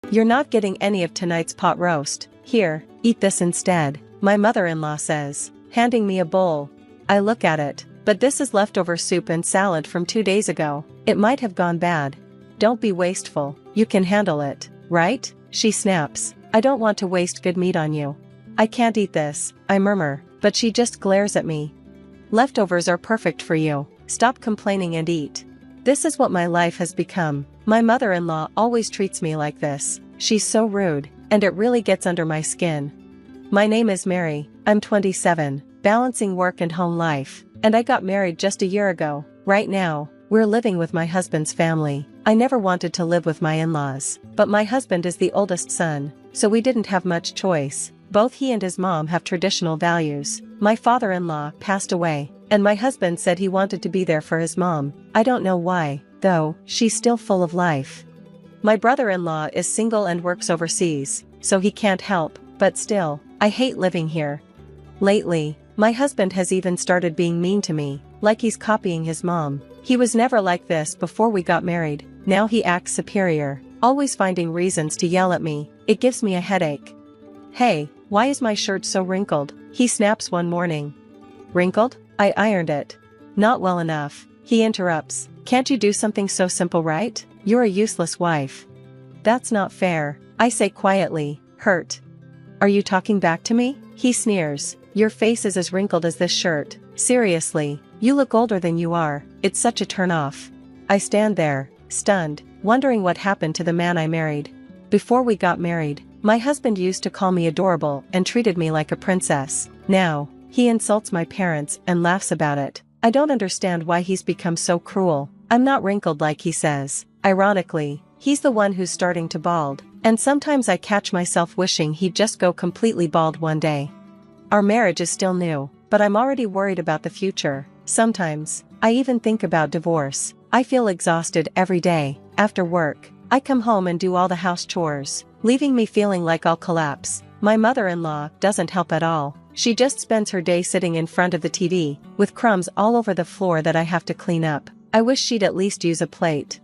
"You're not getting any of tonight's pot roast. Here, eat this instead," my mother-in-law says, handing me a bowl. I look at it, but this is leftover soup and salad from 2 days ago. It might have gone bad. "Don't be wasteful, you can handle it, right?" she snaps. "I don't want to waste good meat on you." "I can't eat this," I murmur, but she just glares at me. "Leftovers are perfect for you. Stop complaining and eat." This is what my life has become. My mother-in-law always treats me like this. She's so rude, and it really gets under my skin. My name is Mary, I'm 27, balancing work and home life, and I got married just a year ago. Right now, we're living with my husband's family. I never wanted to live with my in-laws, but my husband is the oldest son, so we didn't have much choice. Both he and his mom have traditional values. My father-in-law passed away, and my husband said he wanted to be there for his mom. I don't know why, though, she's still full of life. My brother-in-law is single and works overseas, so he can't help, but still, I hate living here. Lately, my husband has even started being mean to me, like he's copying his mom. He was never like this before we got married. Now he acts superior, always finding reasons to yell at me. It gives me a headache. "Hey, why is my shirt so wrinkled?" he snaps one morning. "Wrinkled? I ironed it." "Not well enough," he interrupts. "Can't you do something so simple, right? You're a useless wife." "That's not fair," I say quietly, hurt. "Are you talking back to me?" he sneers. "Your face is as wrinkled as this shirt. Seriously, you look older than you are. It's such a turn-off." I stand there, stunned, wondering what happened to the man I married. Before we got married, my husband used to call me adorable and treated me like a princess. Now, he insults my parents and laughs about it. I don't understand why he's become so cruel. I'm not wrinkled like he says. Ironically, he's the one who's starting to bald, and sometimes I catch myself wishing he'd just go completely bald one day. Our marriage is still new, but I'm already worried about the future. Sometimes, I even think about divorce. I feel exhausted every day. After work, I come home and do all the house chores, leaving me feeling like I'll collapse. My mother-in-law doesn't help at all. She just spends her day sitting in front of the TV, with crumbs all over the floor that I have to clean up. I wish she'd at least use a plate.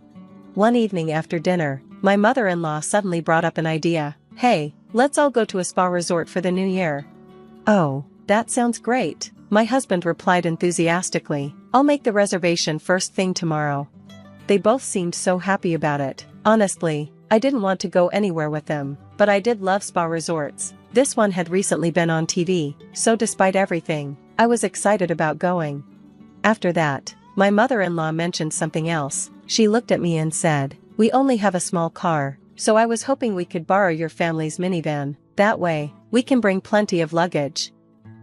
One evening after dinner, my mother-in-law suddenly brought up an idea. "Hey, let's all go to a spa resort for the new year." "Oh, that sounds great," my husband replied enthusiastically. "I'll make the reservation first thing tomorrow." They both seemed so happy about it. Honestly, I didn't want to go anywhere with them, but I did love spa resorts. This one had recently been on TV, so despite everything, I was excited about going. After that, my mother-in-law mentioned something else. She looked at me and said, "We only have a small car, so I was hoping we could borrow your family's minivan. That way, we can bring plenty of luggage."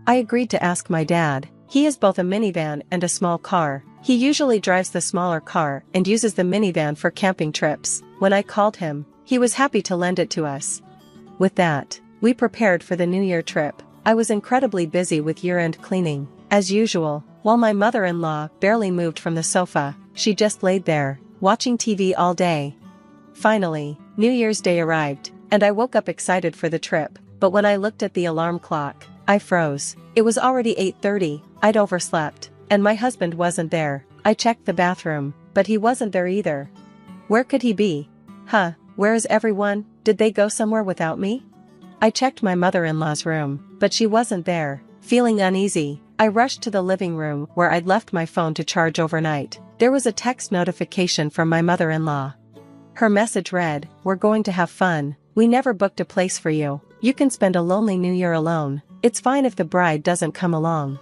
I agreed to ask my dad. He has both a minivan and a small car. He usually drives the smaller car and uses the minivan for camping trips. When I called him, he was happy to lend it to us. With that, we prepared for the New Year trip. I was incredibly busy with year-end cleaning. As usual, while my mother-in-law barely moved from the sofa, she just laid there, watching TV all day. Finally, New Year's Day arrived, and I woke up excited for the trip, but when I looked at the alarm clock, I froze. It was already 8:30, I'd overslept, and my husband wasn't there. I checked the bathroom, but he wasn't there either. Where could he be? Where is everyone? Did they go somewhere without me? I checked my mother-in-law's room, but she wasn't there. Feeling uneasy, I rushed to the living room where I'd left my phone to charge overnight. There was a text notification from my mother-in-law. Her message read, "We're going to have fun. We never booked a place for you. You can spend a lonely New Year alone. It's fine if the bride doesn't come along."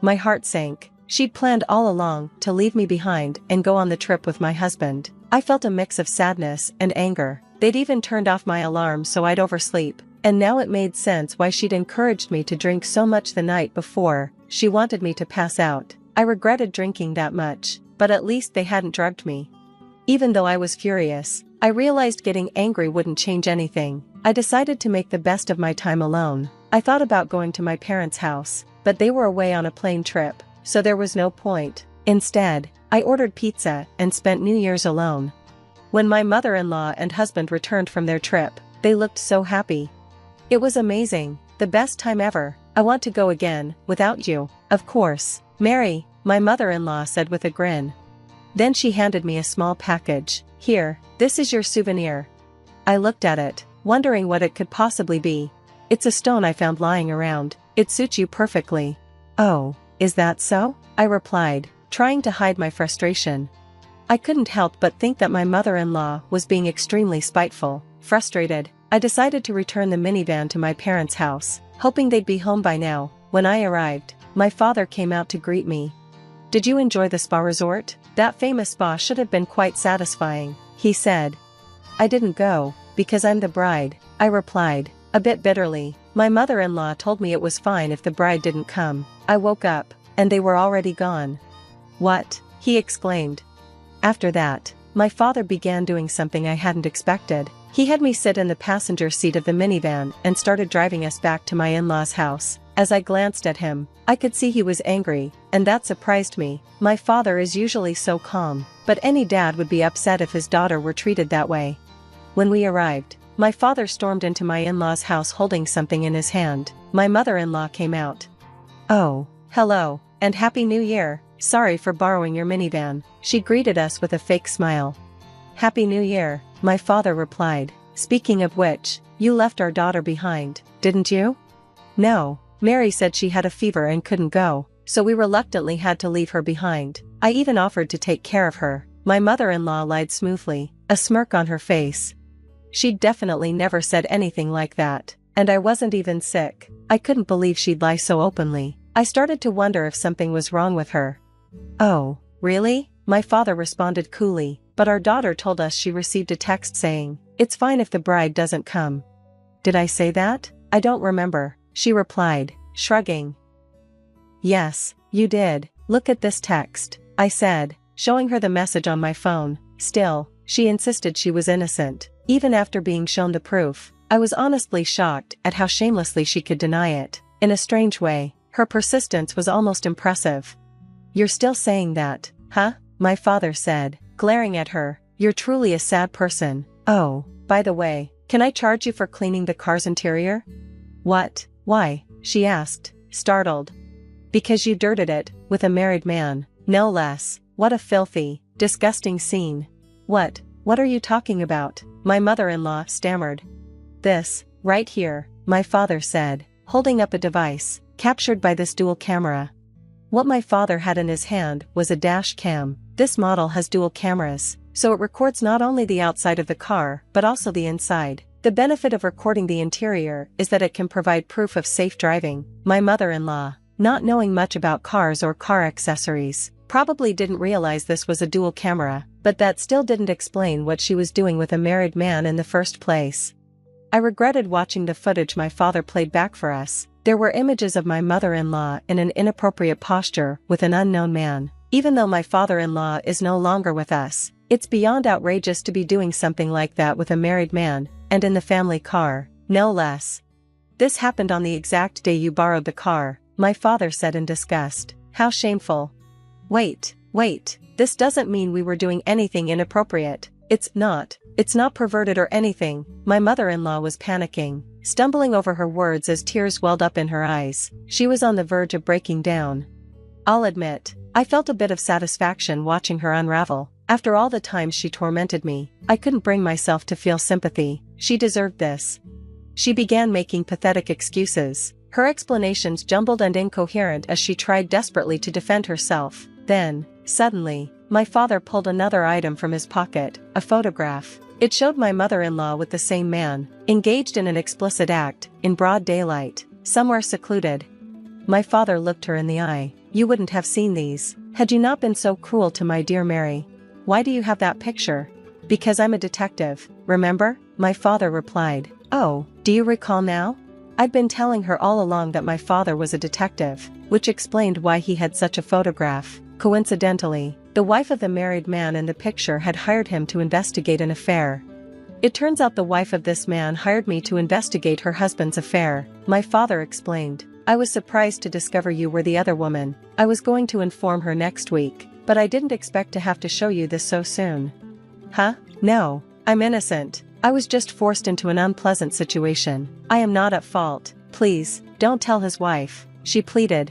My heart sank. She'd planned all along to leave me behind and go on the trip with my husband. I felt a mix of sadness and anger. They'd even turned off my alarm so I'd oversleep, and now it made sense why she'd encouraged me to drink so much the night before. She wanted me to pass out. I regretted drinking that much, but at least they hadn't drugged me. Even though I was furious, I realized getting angry wouldn't change anything. I decided to make the best of my time alone. I thought about going to my parents' house, but they were away on a plane trip, so there was no point. Instead, I ordered pizza and spent New Year's alone. When my mother-in-law and husband returned from their trip, they looked so happy. "It was amazing, the best time ever. I want to go again, without you." "Of course, Mary," my mother-in-law said with a grin. Then she handed me a small package. "Here, this is your souvenir." I looked at it, wondering what it could possibly be. It's a stone I found lying around. It suits you perfectly. Oh, is that so? I replied, trying to hide my frustration. I couldn't help but think that my mother-in-law was being extremely spiteful. Frustrated, I decided to return the minivan to my parents' house, hoping they'd be home by now. When I arrived, my father came out to greet me. "Did you enjoy the spa resort? That famous spa should have been quite satisfying," he said. "I didn't go, because I'm the bride," I replied, a bit bitterly. My mother-in-law told me it was fine if the bride didn't come. I woke up, and they were already gone. "What?" he exclaimed. After that, my father began doing something I hadn't expected. He had me sit in the passenger seat of the minivan and started driving us back to my in-laws' house. As I glanced at him, I could see he was angry, and that surprised me. My father is usually so calm, but any dad would be upset if his daughter were treated that way. When we arrived, my father stormed into my in-laws' house holding something in his hand. My mother-in-law came out. "Oh, hello, and Happy New Year. Sorry for borrowing your minivan," she greeted us with a fake smile. "Happy New Year," my father replied. "Speaking of which, you left our daughter behind, didn't you?" "No, Mary said she had a fever and couldn't go, so we reluctantly had to leave her behind. I even offered to take care of her." My mother-in-law lied smoothly, a smirk on her face. She'd definitely never said anything like that, and I wasn't even sick. I couldn't believe she'd lie so openly. I started to wonder if something was wrong with her. "Oh, really?" my father responded coolly, "but our daughter told us she received a text saying, 'It's fine if the bride doesn't come.'" "Did I say that? I don't remember," she replied, shrugging. "Yes, you did. Look at this text," I said, showing her the message on my phone. Still, she insisted she was innocent, even after being shown the proof. I was honestly shocked at how shamelessly she could deny it. In a strange way, her persistence was almost impressive. "You're still saying that, huh?" my father said, glaring at her. "You're truly a sad person. Oh, by the way, can I charge you for cleaning the car's interior?" "What? Why?" she asked, startled. "Because you dirted it, with a married man, no less. What a filthy, disgusting scene." What are you talking about?" my mother-in-law stammered. "This, right here," my father said, holding up a device, captured by this dual camera. What my father had in his hand was a dash cam. This model has dual cameras, so it records not only the outside of the car but also the inside. The benefit of recording the interior is that it can provide proof of safe driving. My mother-in-law, not knowing much about cars or car accessories, probably didn't realize this was a dual camera, but that still didn't explain what she was doing with a married man in the first place. I regretted watching the footage my father played back for us. There were images of my mother-in-law in an inappropriate posture with an unknown man. Even though my father-in-law is no longer with us, it's beyond outrageous to be doing something like that with a married man, and in the family car, no less. "This happened on the exact day you borrowed the car," my father said in disgust. "How shameful." Wait, this doesn't mean we were doing anything inappropriate. It's not perverted or anything." My mother-in-law was panicking, stumbling over her words as tears welled up in her eyes. She was on the verge of breaking down. I'll admit, I felt a bit of satisfaction watching her unravel. After all the times she tormented me, I couldn't bring myself to feel sympathy. She deserved this. She began making pathetic excuses, her explanations jumbled and incoherent as she tried desperately to defend herself. Then, suddenly, my father pulled another item from his pocket, a photograph. It showed my mother-in-law with the same man, engaged in an explicit act, in broad daylight, somewhere secluded. My father looked her in the eye. "You wouldn't have seen these, had you not been so cruel to my dear Mary." "Why do you have that picture?" "Because I'm a detective, remember?" my father replied. "Oh, do you recall now?" I'd been telling her all along that my father was a detective, which explained why he had such a photograph. Coincidentally, the wife of the married man in the picture had hired him to investigate an affair. "It turns out the wife of this man hired me to investigate her husband's affair," my father explained. "I was surprised to discover you were the other woman. I was going to inform her next week, but I didn't expect to have to show you this so soon." "Huh? No, I'm innocent. I was just forced into an unpleasant situation. I am not at fault. Please, don't tell his wife," she pleaded.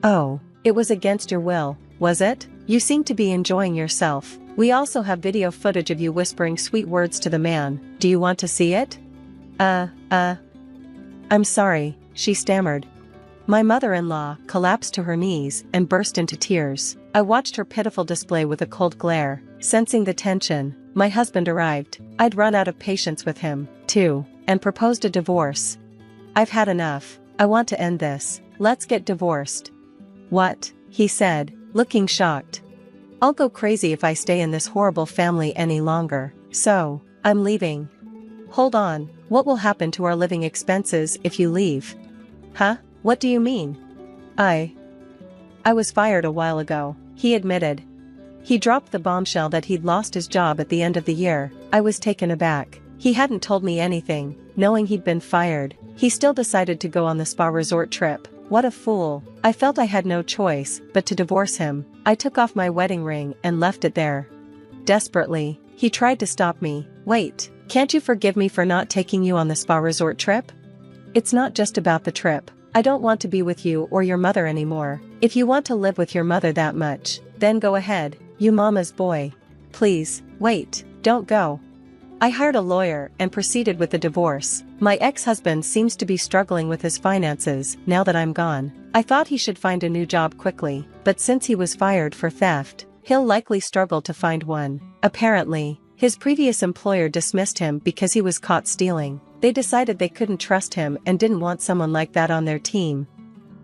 "Oh, it was against your will, was it? You seem to be enjoying yourself. We also have video footage of you whispering sweet words to the man. Do you want to see it? I'm sorry," she stammered. My mother-in-law collapsed to her knees and burst into tears. I watched her pitiful display with a cold glare. Sensing the tension, my husband arrived. I'd run out of patience with him, too, and proposed a divorce. "I've had enough. I want to end this. Let's get divorced." "What?" he said, looking shocked. "I'll go crazy if I stay in this horrible family any longer, so I'm leaving." "Hold on, what will happen to our living expenses if you leave?" "Huh? What do you mean?" I was fired a while ago," he admitted. He dropped the bombshell that he'd lost his job at the end of the year. I was taken aback. He hadn't told me anything, knowing he'd been fired. He still decided to go on the spa resort trip. What a fool. I felt I had no choice but to divorce him. I took off my wedding ring and left it there. Desperately, he tried to stop me. "Wait, can't you forgive me for not taking you on the spa resort trip? It's not just about the trip. I don't want to be with you or your mother anymore. If you want to live with your mother that much, then go ahead, you mama's boy. Please, wait, don't go." I hired a lawyer and proceeded with the divorce. My ex-husband seems to be struggling with his finances now that I'm gone. I thought he should find a new job quickly, but since he was fired for theft, he'll likely struggle to find one. Apparently, his previous employer dismissed him because he was caught stealing. They decided they couldn't trust him and didn't want someone like that on their team.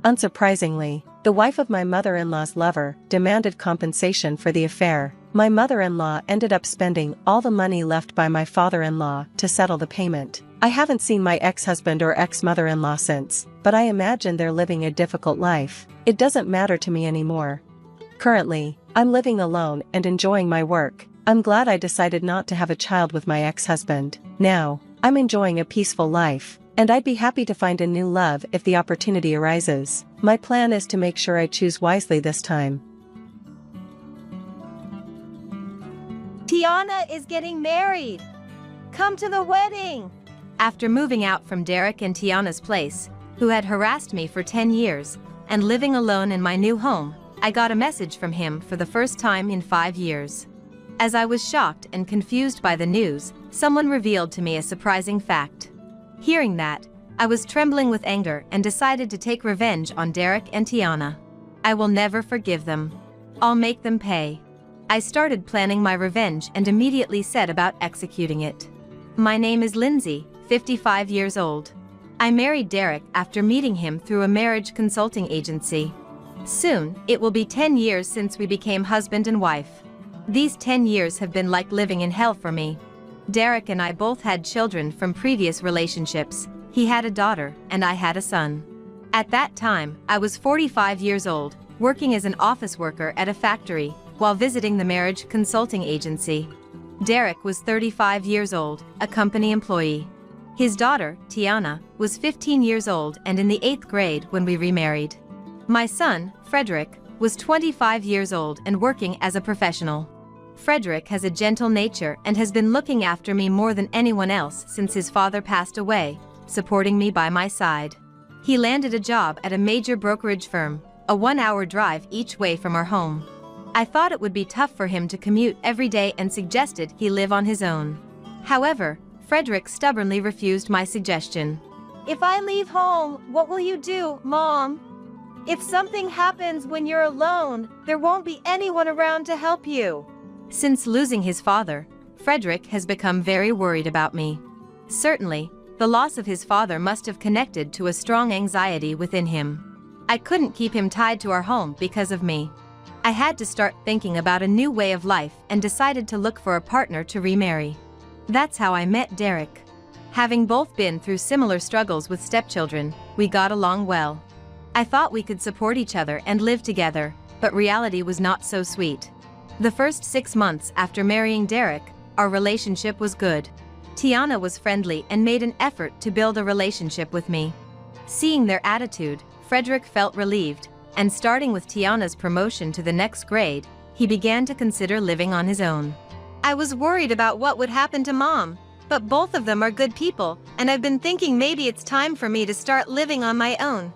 Unsurprisingly, the wife of my mother-in-law's lover demanded compensation for the affair. My mother-in-law ended up spending all the money left by my father-in-law to settle the payment. I haven't seen my ex-husband or ex-mother-in-law since, but I imagine they're living a difficult life. It doesn't matter to me anymore. Currently, I'm living alone and enjoying my work. I'm glad I decided not to have a child with my ex-husband. Now, I'm enjoying a peaceful life, and I'd be happy to find a new love if the opportunity arises. My plan is to make sure I choose wisely this time. Tiana is getting married. Come to the wedding. After moving out from Derek and Tiana's place, who had harassed me for 10 years, and living alone in my new home, I got a message from him for the first time in 5 years. As I was shocked and confused by the news, someone revealed to me a surprising fact. Hearing that, I was trembling with anger and decided to take revenge on Derek and Tiana. I will never forgive them. I'll make them pay. I started planning my revenge and immediately set about executing it. My name is Lindsay, 55 years old. I married Derek after meeting him through a marriage consulting agency. Soon, it will be 10 years since we became husband and wife. These 10 years have been like living in hell for me. Derek and I both had children from previous relationships. He had a daughter, and I had a son. At that time, I was 45 years old, working as an office worker at a factory, while visiting the marriage consulting agency. Derek was 35 years old, a company employee. His daughter, Tiana, was 15 years old and in the 8th grade when we remarried. My son, Frederick, was 25 years old and working as a professional. Frederick has a gentle nature and has been looking after me more than anyone else since his father passed away, supporting me by my side. He landed a job at a major brokerage firm, a 1-hour drive each way from our home. I thought it would be tough for him to commute every day and suggested he live on his own. However, Frederick stubbornly refused my suggestion. "If I leave home, what will you do, Mom? If something happens when you're alone, there won't be anyone around to help you." Since losing his father, Frederick has become very worried about me. Certainly, the loss of his father must have connected to a strong anxiety within him. I couldn't keep him tied to our home because of me. I had to start thinking about a new way of life and decided to look for a partner to remarry. That's how I met Derek. Having both been through similar struggles with stepchildren, we got along well. I thought we could support each other and live together, but reality was not so sweet. The first 6 months after marrying Derek, our relationship was good. Tiana was friendly and made an effort to build a relationship with me. Seeing their attitude, Frederick felt relieved, and starting with Tiana's promotion to the next grade, he began to consider living on his own. I was worried about what would happen to Mom, but both of them are good people, and I've been thinking maybe it's time for me to start living on my own.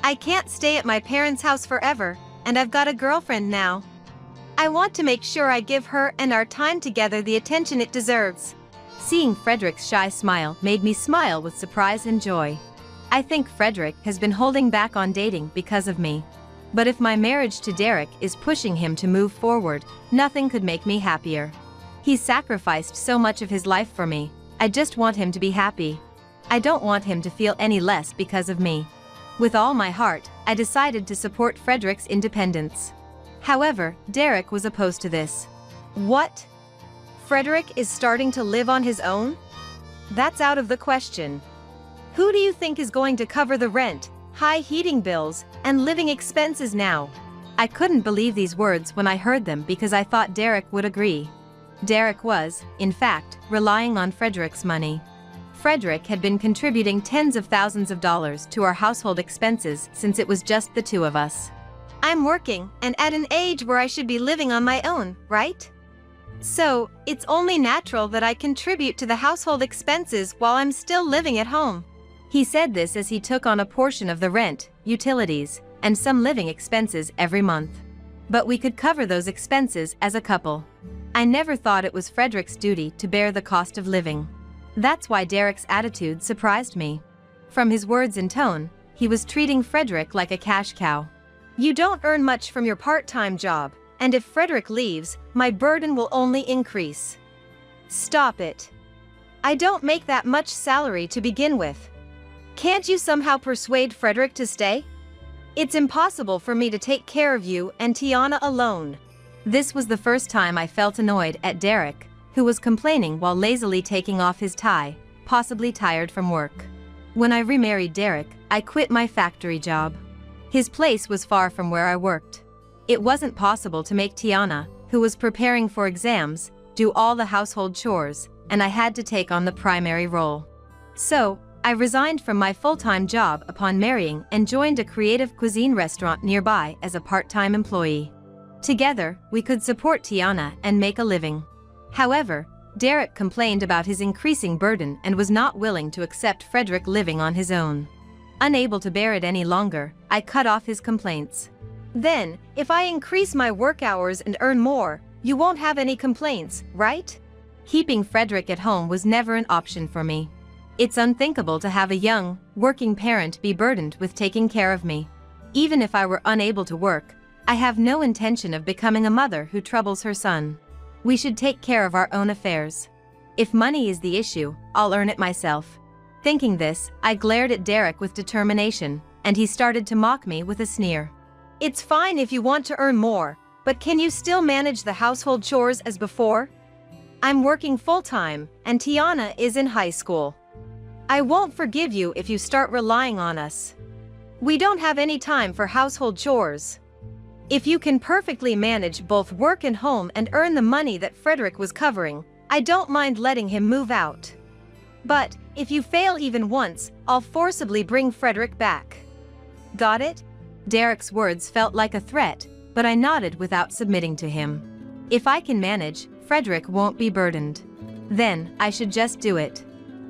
I can't stay at my parents' house forever, and I've got a girlfriend now. I want to make sure I give her and our time together the attention it deserves. Seeing Frederick's shy smile made me smile with surprise and joy. I think Frederick has been holding back on dating because of me. But if my marriage to Derek is pushing him to move forward, nothing could make me happier. He's sacrificed so much of his life for me. I just want him to be happy. I don't want him to feel any less because of me. With all my heart, I decided to support Frederick's independence. However, Derek was opposed to this. What? Frederick is starting to live on his own? That's out of the question. Who do you think is going to cover the rent, high heating bills, and living expenses now? I couldn't believe these words when I heard them because I thought Derek would agree. Derek was, in fact, relying on Frederick's money. Frederick had been contributing tens of thousands of dollars to our household expenses since it was just the two of us. I'm working and at an age where I should be living on my own, right? So, it's only natural that I contribute to the household expenses while I'm still living at home. He said this as he took on a portion of the rent, utilities, and some living expenses every month. But we could cover those expenses as a couple. I never thought it was Frederick's duty to bear the cost of living. That's why Derek's attitude surprised me. From his words and tone, he was treating Frederick like a cash cow. You don't earn much from your part-time job, and if Frederick leaves, my burden will only increase. Stop it. I don't make that much salary to begin with. Can't you somehow persuade Frederick to stay? It's impossible for me to take care of you and Tiana alone. This was the first time I felt annoyed at Derek, who was complaining while lazily taking off his tie, possibly tired from work. When I remarried Derek, I quit my factory job. His place was far from where I worked. It wasn't possible to make Tiana, who was preparing for exams, do all the household chores, and I had to take on the primary role. So, I resigned from my full-time job upon marrying and joined a creative cuisine restaurant nearby as a part-time employee. Together, we could support Tiana and make a living. However, Derek complained about his increasing burden and was not willing to accept Frederick living on his own. Unable to bear it any longer, I cut off his complaints. Then, if I increase my work hours and earn more, you won't have any complaints, right? Keeping Frederick at home was never an option for me. It's unthinkable to have a young, working parent be burdened with taking care of me. Even if I were unable to work, I have no intention of becoming a mother who troubles her son. We should take care of our own affairs. If money is the issue, I'll earn it myself. Thinking this, I glared at Derek with determination, and he started to mock me with a sneer. It's fine if you want to earn more, but can you still manage the household chores as before? I'm working full-time, and Tiana is in high school. I won't forgive you if you start relying on us. We don't have any time for household chores. If you can perfectly manage both work and home and earn the money that Frederick was covering, I don't mind letting him move out. But, if you fail even once, I'll forcibly bring Frederick back. Got it? Derek's words felt like a threat, but I nodded without submitting to him. If I can manage, Frederick won't be burdened. Then, I should just do it.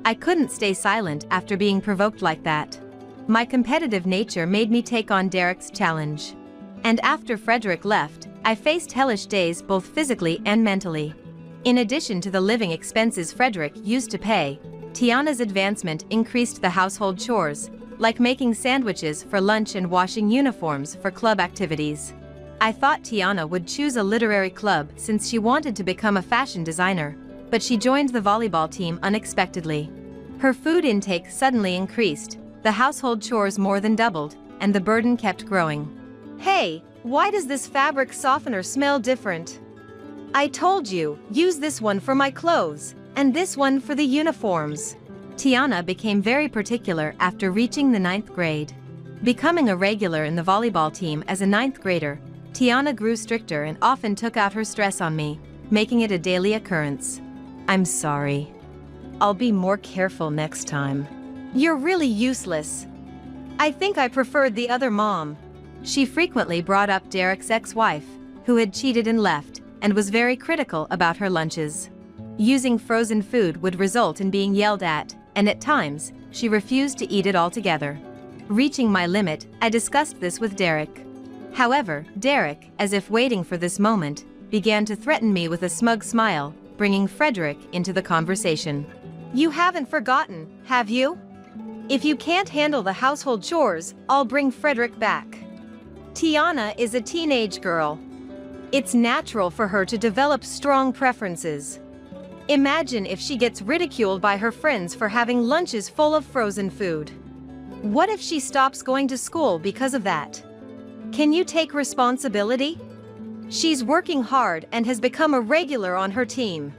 I couldn't stay silent after being provoked like that. My competitive nature made me take on Derek's challenge. And after Frederick left, I faced hellish days both physically and mentally. In addition to the living expenses Frederick used to pay, Tiana's advancement increased the household chores, like making sandwiches for lunch and washing uniforms for club activities. I thought Tiana would choose a literary club since she wanted to become a fashion designer, but she joined the volleyball team unexpectedly. Her food intake suddenly increased, the household chores more than doubled, and the burden kept growing. Hey, why does this fabric softener smell different? I told you, use this one for my clothes, and this one for the uniforms. Tiana became very particular after reaching the 9th grade. Becoming a regular in the volleyball team as a 9th grader, Tiana grew stricter and often took out her stress on me, making it a daily occurrence. I'm sorry. I'll be more careful next time. You're really useless. I think I preferred the other mom. She frequently brought up Derek's ex-wife, who had cheated and left, and was very critical about her lunches. Using frozen food would result in being yelled at, and at times, she refused to eat it altogether. Reaching my limit, I discussed this with Derek. However, Derek, as if waiting for this moment, began to threaten me with a smug smile, bringing Frederick into the conversation. "You haven't forgotten, have you? If you can't handle the household chores, I'll bring Frederick back. Tiana is a teenage girl. It's natural for her to develop strong preferences. Imagine if she gets ridiculed by her friends for having lunches full of frozen food. What if she stops going to school because of that? Can you take responsibility? She's working hard and has become a regular on her team.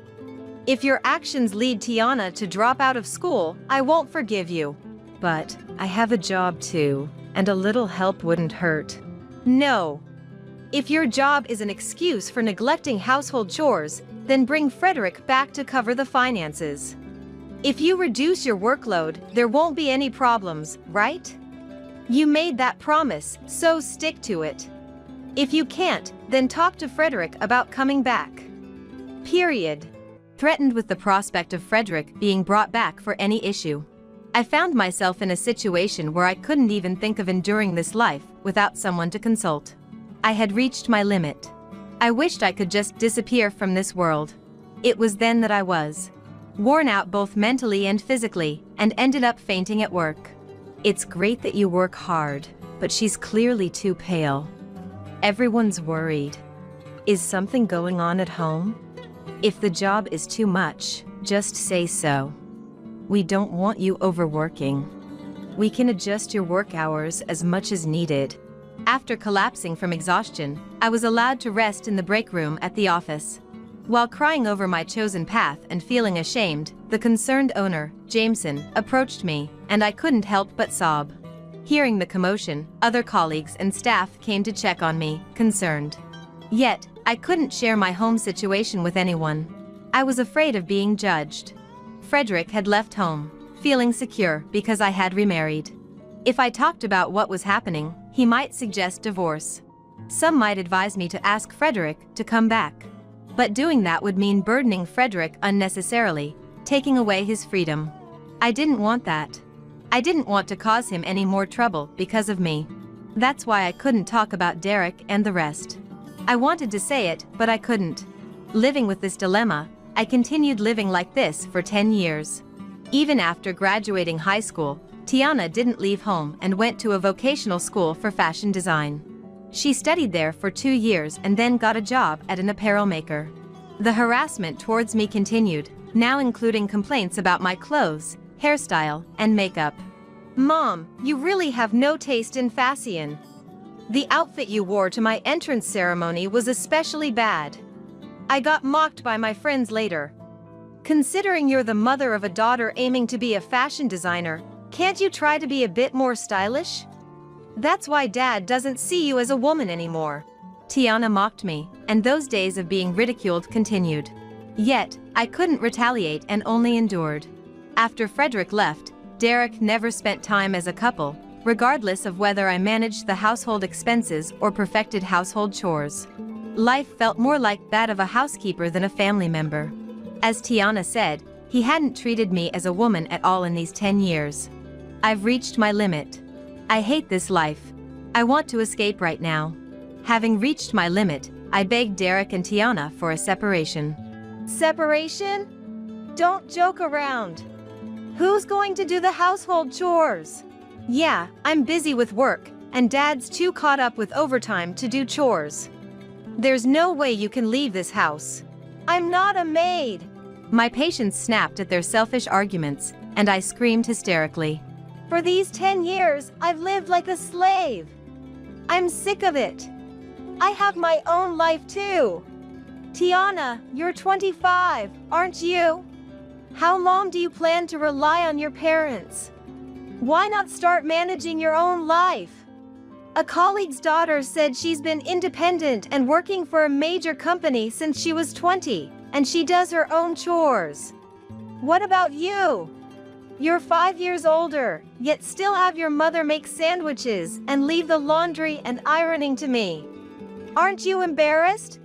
If your actions lead Tiana to drop out of school, I won't forgive you. But I have a job too, and a little help wouldn't hurt." No. If your job is an excuse for neglecting household chores, then bring Frederick back to cover the finances. If you reduce your workload, there won't be any problems, right? You made that promise, so stick to it. If you can't, then talk to Frederick about coming back. Period. Threatened with the prospect of Frederick being brought back for any issue, I found myself in a situation where I couldn't even think of enduring this life without someone to consult. I had reached my limit. I wished I could just disappear from this world. It was then that I was worn out both mentally and physically, and ended up fainting at work. "It's great that you work hard, but she's clearly too pale. Everyone's worried. Is something going on at home? If the job is too much, just say so. We don't want you overworking. We can adjust your work hours as much as needed." After collapsing from exhaustion, I was allowed to rest in the break room at the office. While crying over my chosen path and feeling ashamed, the concerned owner, Jameson, approached me, and I couldn't help but sob. Hearing the commotion, other colleagues and staff came to check on me, concerned. Yet, I couldn't share my home situation with anyone. I was afraid of being judged. Frederick had left home, feeling secure because I had remarried. If I talked about what was happening, he might suggest divorce. Some might advise me to ask Frederick to come back. But doing that would mean burdening Frederick unnecessarily, taking away his freedom. I didn't want that. I didn't want to cause him any more trouble because of me. That's why I couldn't talk about Derek and the rest. I wanted to say it, but I couldn't. Living with this dilemma, I continued living like this for 10 years. Even after graduating high school, Tiana didn't leave home and went to a vocational school for fashion design. She studied there for 2 years and then got a job at an apparel maker. The harassment towards me continued, now including complaints about my clothes, hairstyle, and makeup. "Mom, you really have no taste in fashion. The outfit you wore to my entrance ceremony was especially bad." I got mocked by my friends later. "Considering you're the mother of a daughter aiming to be a fashion designer, can't you try to be a bit more stylish? That's why Dad doesn't see you as a woman anymore." Tiana mocked me, and those days of being ridiculed continued. Yet, I couldn't retaliate and only endured. After Frederick left, Derek never spent time as a couple, regardless of whether I managed the household expenses or perfected household chores. Life felt more like that of a housekeeper than a family member. As Tiana said, he hadn't treated me as a woman at all in these 10 years. "I've reached my limit. I hate this life. I want to escape right now." Having reached my limit, I begged Derek and Tiana for a separation. "Separation? Don't joke around. Who's going to do the household chores?" "Yeah, I'm busy with work, and Dad's too caught up with overtime to do chores. There's no way you can leave this house. I'm not a maid." My patience snapped at their selfish arguments, and I screamed hysterically. "For these 10 years, I've lived like a slave. I'm sick of it. I have my own life too. Tiana, you're 25, aren't you? How long do you plan to rely on your parents? Why not start managing your own life? A colleague's daughter said she's been independent and working for a major company since she was 20, and she does her own chores. What about you? You're 5 years older, yet still have your mother make sandwiches and leave the laundry and ironing to me. Aren't you embarrassed?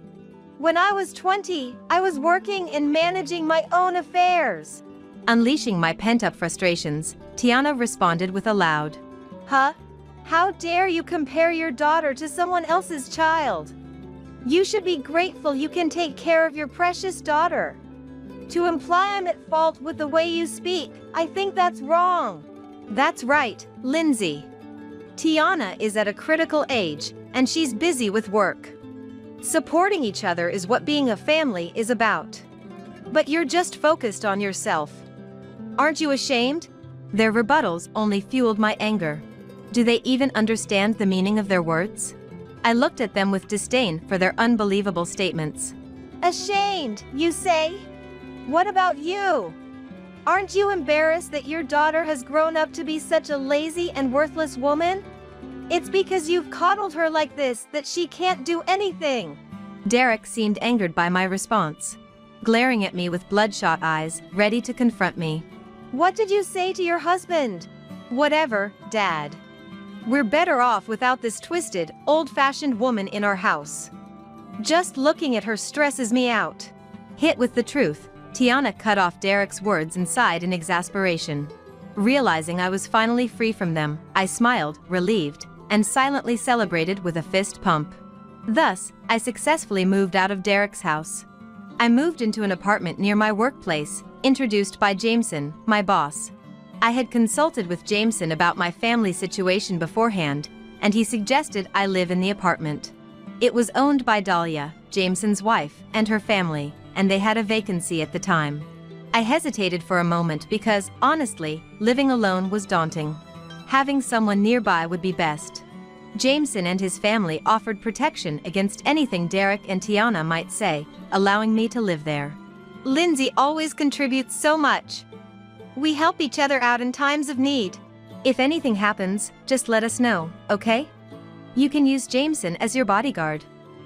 When I was 20, I was working and managing my own affairs." Unleashing my pent-up frustrations, Tiana responded with a loud, "Huh? How dare you compare your daughter to someone else's child? You should be grateful you can take care of your precious daughter. To imply I'm at fault with the way you speak, I think that's wrong. That's right, Lindsay. Tiana is at a critical age, and she's busy with work. Supporting each other is what being a family is about. But you're just focused on yourself. Aren't you ashamed? Their rebuttals only fueled my anger. Do they even understand the meaning of their words? I looked at them with disdain for their unbelievable statements. Ashamed, you say? What about you? Aren't you embarrassed that your daughter has grown up to be such a lazy and worthless woman? It's because you've coddled her like this that she can't do anything. Derek seemed angered by my response, glaring at me with bloodshot eyes, ready to confront me. What did you say to your husband? Whatever, Dad. We're better off without this twisted, old-fashioned woman in our house. Just looking at her stresses me out. Hit with the truth, Tiana cut off Derek's words and sighed in exasperation. Realizing I was finally free from them, I smiled, relieved, and silently celebrated with a fist pump. Thus, I successfully moved out of Derek's house. I moved into an apartment near my workplace, introduced by Jameson, my boss. I had consulted with Jameson about my family situation beforehand, and he suggested I live in the apartment. It was owned by Dahlia, Jameson's wife, and her family, and they had a vacancy at the time. I hesitated for a moment because, honestly, living alone was daunting. Having someone nearby would be best. Jameson and his family offered protection against anything Derek and Tiana might say, allowing me to live there. Lindsay always contributes so much. We help each other out in times of need. If anything happens, just let us know, okay? You can use Jameson as your bodyguard.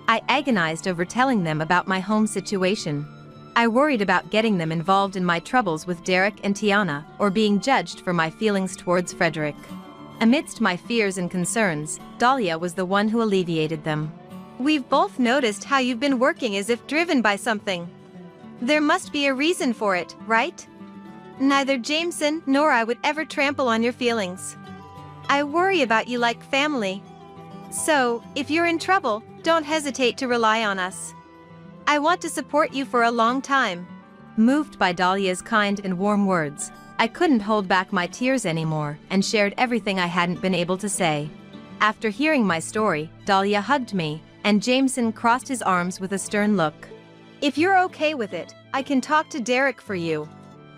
I agonized over telling them about my home situation. I worried about getting them involved in my troubles with Derek and Tiana, or being judged for my feelings towards Frederick. Amidst my fears and concerns, Dahlia was the one who alleviated them. We've both noticed how you've been working as if driven by something. There must be a reason for it, right? Neither Jameson nor I would ever trample on your feelings. I worry about you like family. So, if you're in trouble, don't hesitate to rely on us. I want to support you for a long time. Moved by Dahlia's kind and warm words, I couldn't hold back my tears anymore and shared everything I hadn't been able to say. After hearing my story, Dahlia hugged me, and Jameson crossed his arms with a stern look. If you're okay with it, I can talk to Derek for you,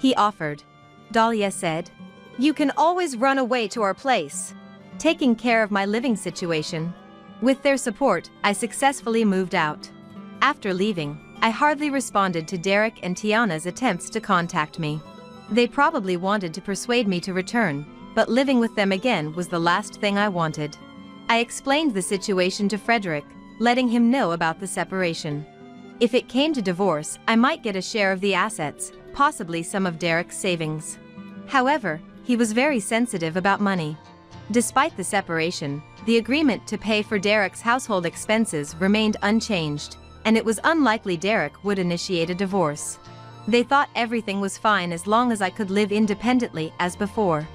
he offered. Dahlia said, you can always run away to our place. Taking care of my living situation. With their support, I successfully moved out. After leaving, I hardly responded to Derek and Tiana's attempts to contact me. They probably wanted to persuade me to return, but living with them again was the last thing I wanted. I explained the situation to Frederick, letting him know about the separation. If it came to divorce, I might get a share of the assets, possibly some of Derek's savings. However, he was very sensitive about money. Despite the separation, the agreement to pay for Derek's household expenses remained unchanged, and it was unlikely Derek would initiate a divorce. They thought everything was fine as long as I could live independently as before.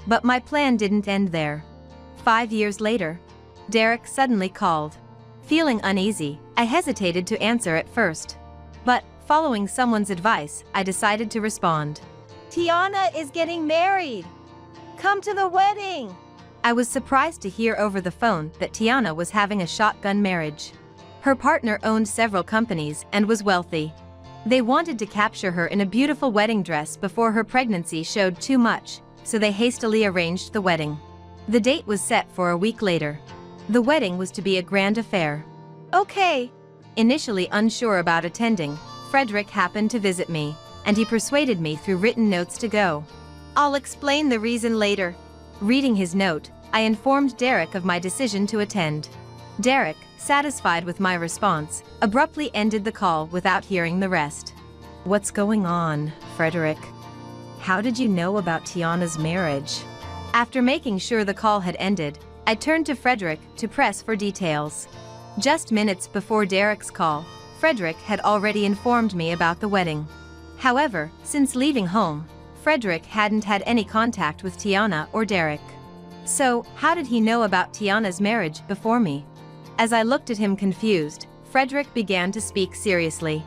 But my plan didn't end there. 5 years later, Derek suddenly called. Feeling uneasy, I hesitated to answer at first. But, following someone's advice, I decided to respond. Tiana is getting married! Come to the wedding! I was surprised to hear over the phone that Tiana was having a shotgun marriage. Her partner owned several companies and was wealthy. They wanted to capture her in a beautiful wedding dress before her pregnancy showed too much, so they hastily arranged the wedding. The date was set for a week later. The wedding was to be a grand affair. Okay. Initially unsure about attending, Frederick happened to visit me, and he persuaded me through written notes to go. I'll explain the reason later. Reading his note, I informed Derek of my decision to attend. Derek, satisfied with my response, abruptly ended the call without hearing the rest. What's going on, Frederick? How did you know about Tiana's marriage? After making sure the call had ended, I turned to Frederick to press for details. Just minutes before Derek's call, Frederick had already informed me about the wedding. However, since leaving home, Frederick hadn't had any contact with Tiana or Derek. So, how did he know about Tiana's marriage before me? As I looked at him confused, Frederick began to speak seriously.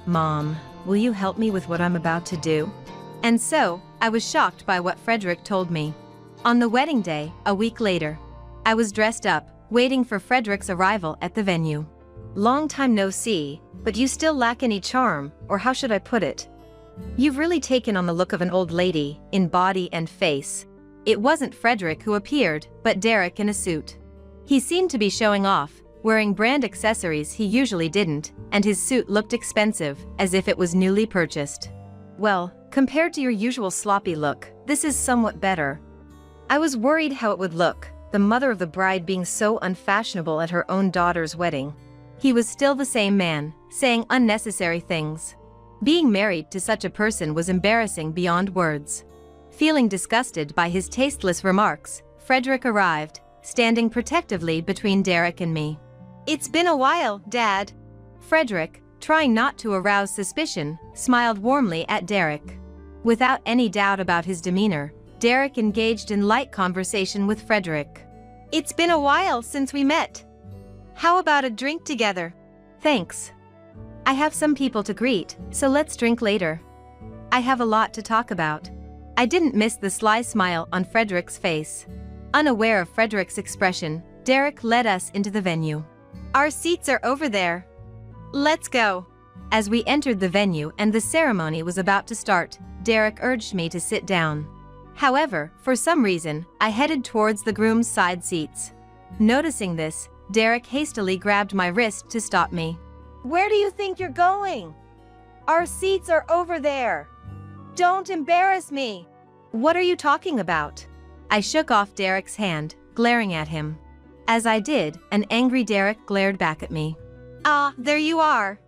"Mom, will you help me with what I'm about to do?" And so, I was shocked by what Frederick told me. On the wedding day, a week later, I was dressed up, waiting for Frederick's arrival at the venue. "Long time no see, but you still lack any charm, or how should I put it? You've really taken on the look of an old lady, in body and face." It wasn't Frederick who appeared, but Derek in a suit. He seemed to be showing off, wearing brand accessories he usually didn't, and his suit looked expensive, as if it was newly purchased. "Well, compared to your usual sloppy look, this is somewhat better." I was worried how it would look, the mother of the bride being so unfashionable at her own daughter's wedding. He was still the same man, saying unnecessary things. Being married to such a person was embarrassing beyond words. Feeling disgusted by his tasteless remarks, Frederick arrived, standing protectively between Derek and me. "It's been a while, Dad." Frederick, trying not to arouse suspicion, smiled warmly at Derek. Without any doubt about his demeanor, Derek engaged in light conversation with Frederick. "It's been a while since we met. How about a drink together?" "Thanks. I have some people to greet, so let's drink later. I have a lot to talk about." I didn't miss the sly smile on Frederick's face. Unaware of Frederick's expression, Derek led us into the venue. "Our seats are over there. Let's go." As we entered the venue and the ceremony was about to start, Derek urged me to sit down. However, for some reason, I headed towards the groom's side seats. Noticing this, Derek hastily grabbed my wrist to stop me. "Where do you think you're going? Our seats are over there. Don't embarrass me." "What are you talking about?" I shook off Derek's hand, glaring at him. As I did, an angry Derek glared back at me. "Ah, there you are.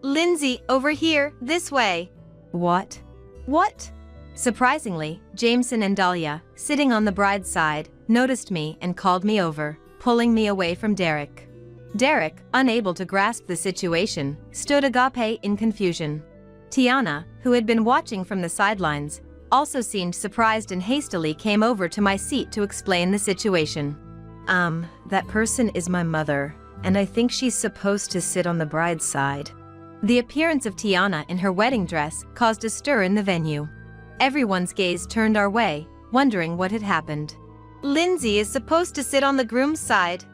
Lindsay, over here, this way." "What?" "What?" Surprisingly, Jameson and Dahlia, sitting on the bride's side, noticed me and called me over, pulling me away from Derek. Derek, unable to grasp the situation, stood agape in confusion. Tiana, who had been watching from the sidelines, also seemed surprised and hastily came over to my seat to explain the situation. That person is my mother, and I think she's supposed to sit on the bride's side." The appearance of Tiana in her wedding dress caused a stir in the venue. Everyone's gaze turned our way, wondering what had happened. "Lindsay is supposed to sit on the groom's side.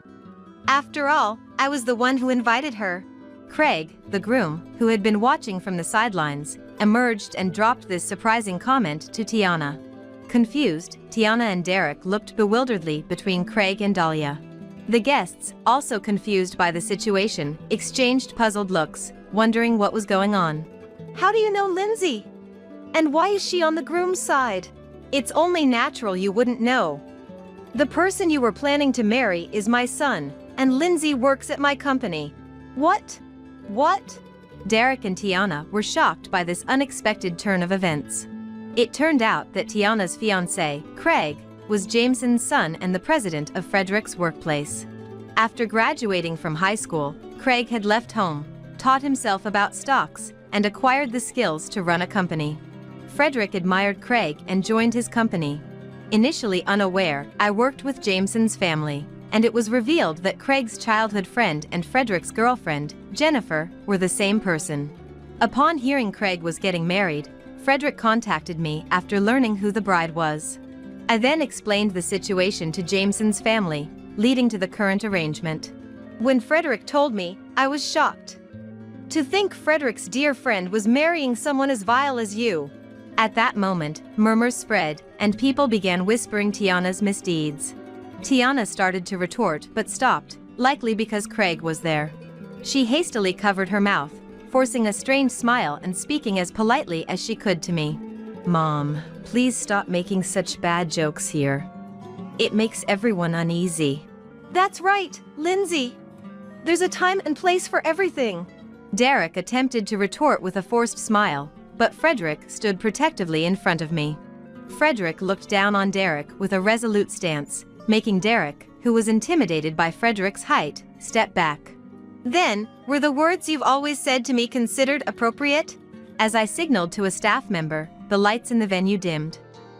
After all, I was the one who invited her." Craig, the groom, who had been watching from the sidelines, emerged and dropped this surprising comment to Tiana. Confused, Tiana and Derek looked bewilderedly between Craig and Dahlia. The guests, also confused by the situation, exchanged puzzled looks, wondering what was going on. "How do you know Lindsay? And why is she on the groom's side? It's only natural you wouldn't know. The person you were planning to marry is my son, and Lindsay works at my company." "What? What?" Derek and Tiana were shocked by this unexpected turn of events. It turned out that Tiana's fiancé, Craig, was Jameson's son and the president of Frederick's workplace. After graduating from high school, Craig had left home, taught himself about stocks, and acquired the skills to run a company. Frederick admired Craig and joined his company. Initially unaware, I worked with Jameson's family, and it was revealed that Craig's childhood friend and Frederick's girlfriend, Jennifer, were the same person. Upon hearing Craig was getting married, Frederick contacted me after learning who the bride was. I then explained the situation to Jameson's family, leading to the current arrangement. When Frederick told me, I was shocked. To think Frederick's dear friend was marrying someone as vile as you. At that moment, murmurs spread, and people began whispering Tiana's misdeeds. Tiana started to retort but stopped, likely because Craig was there. She hastily covered her mouth, forcing a strained smile and speaking as politely as she could to me. "Mom, please stop making such bad jokes here. It makes everyone uneasy." "That's right, Lindsay. There's a time and place for everything." Derek attempted to retort with a forced smile, but Frederick stood protectively in front of me. Frederick looked down on Derek with a resolute stance, making Derek, who was intimidated by Frederick's height, step back. "Then, were the words you've always said to me considered appropriate?" As I signaled to a staff member, the lights in the venue dimmed,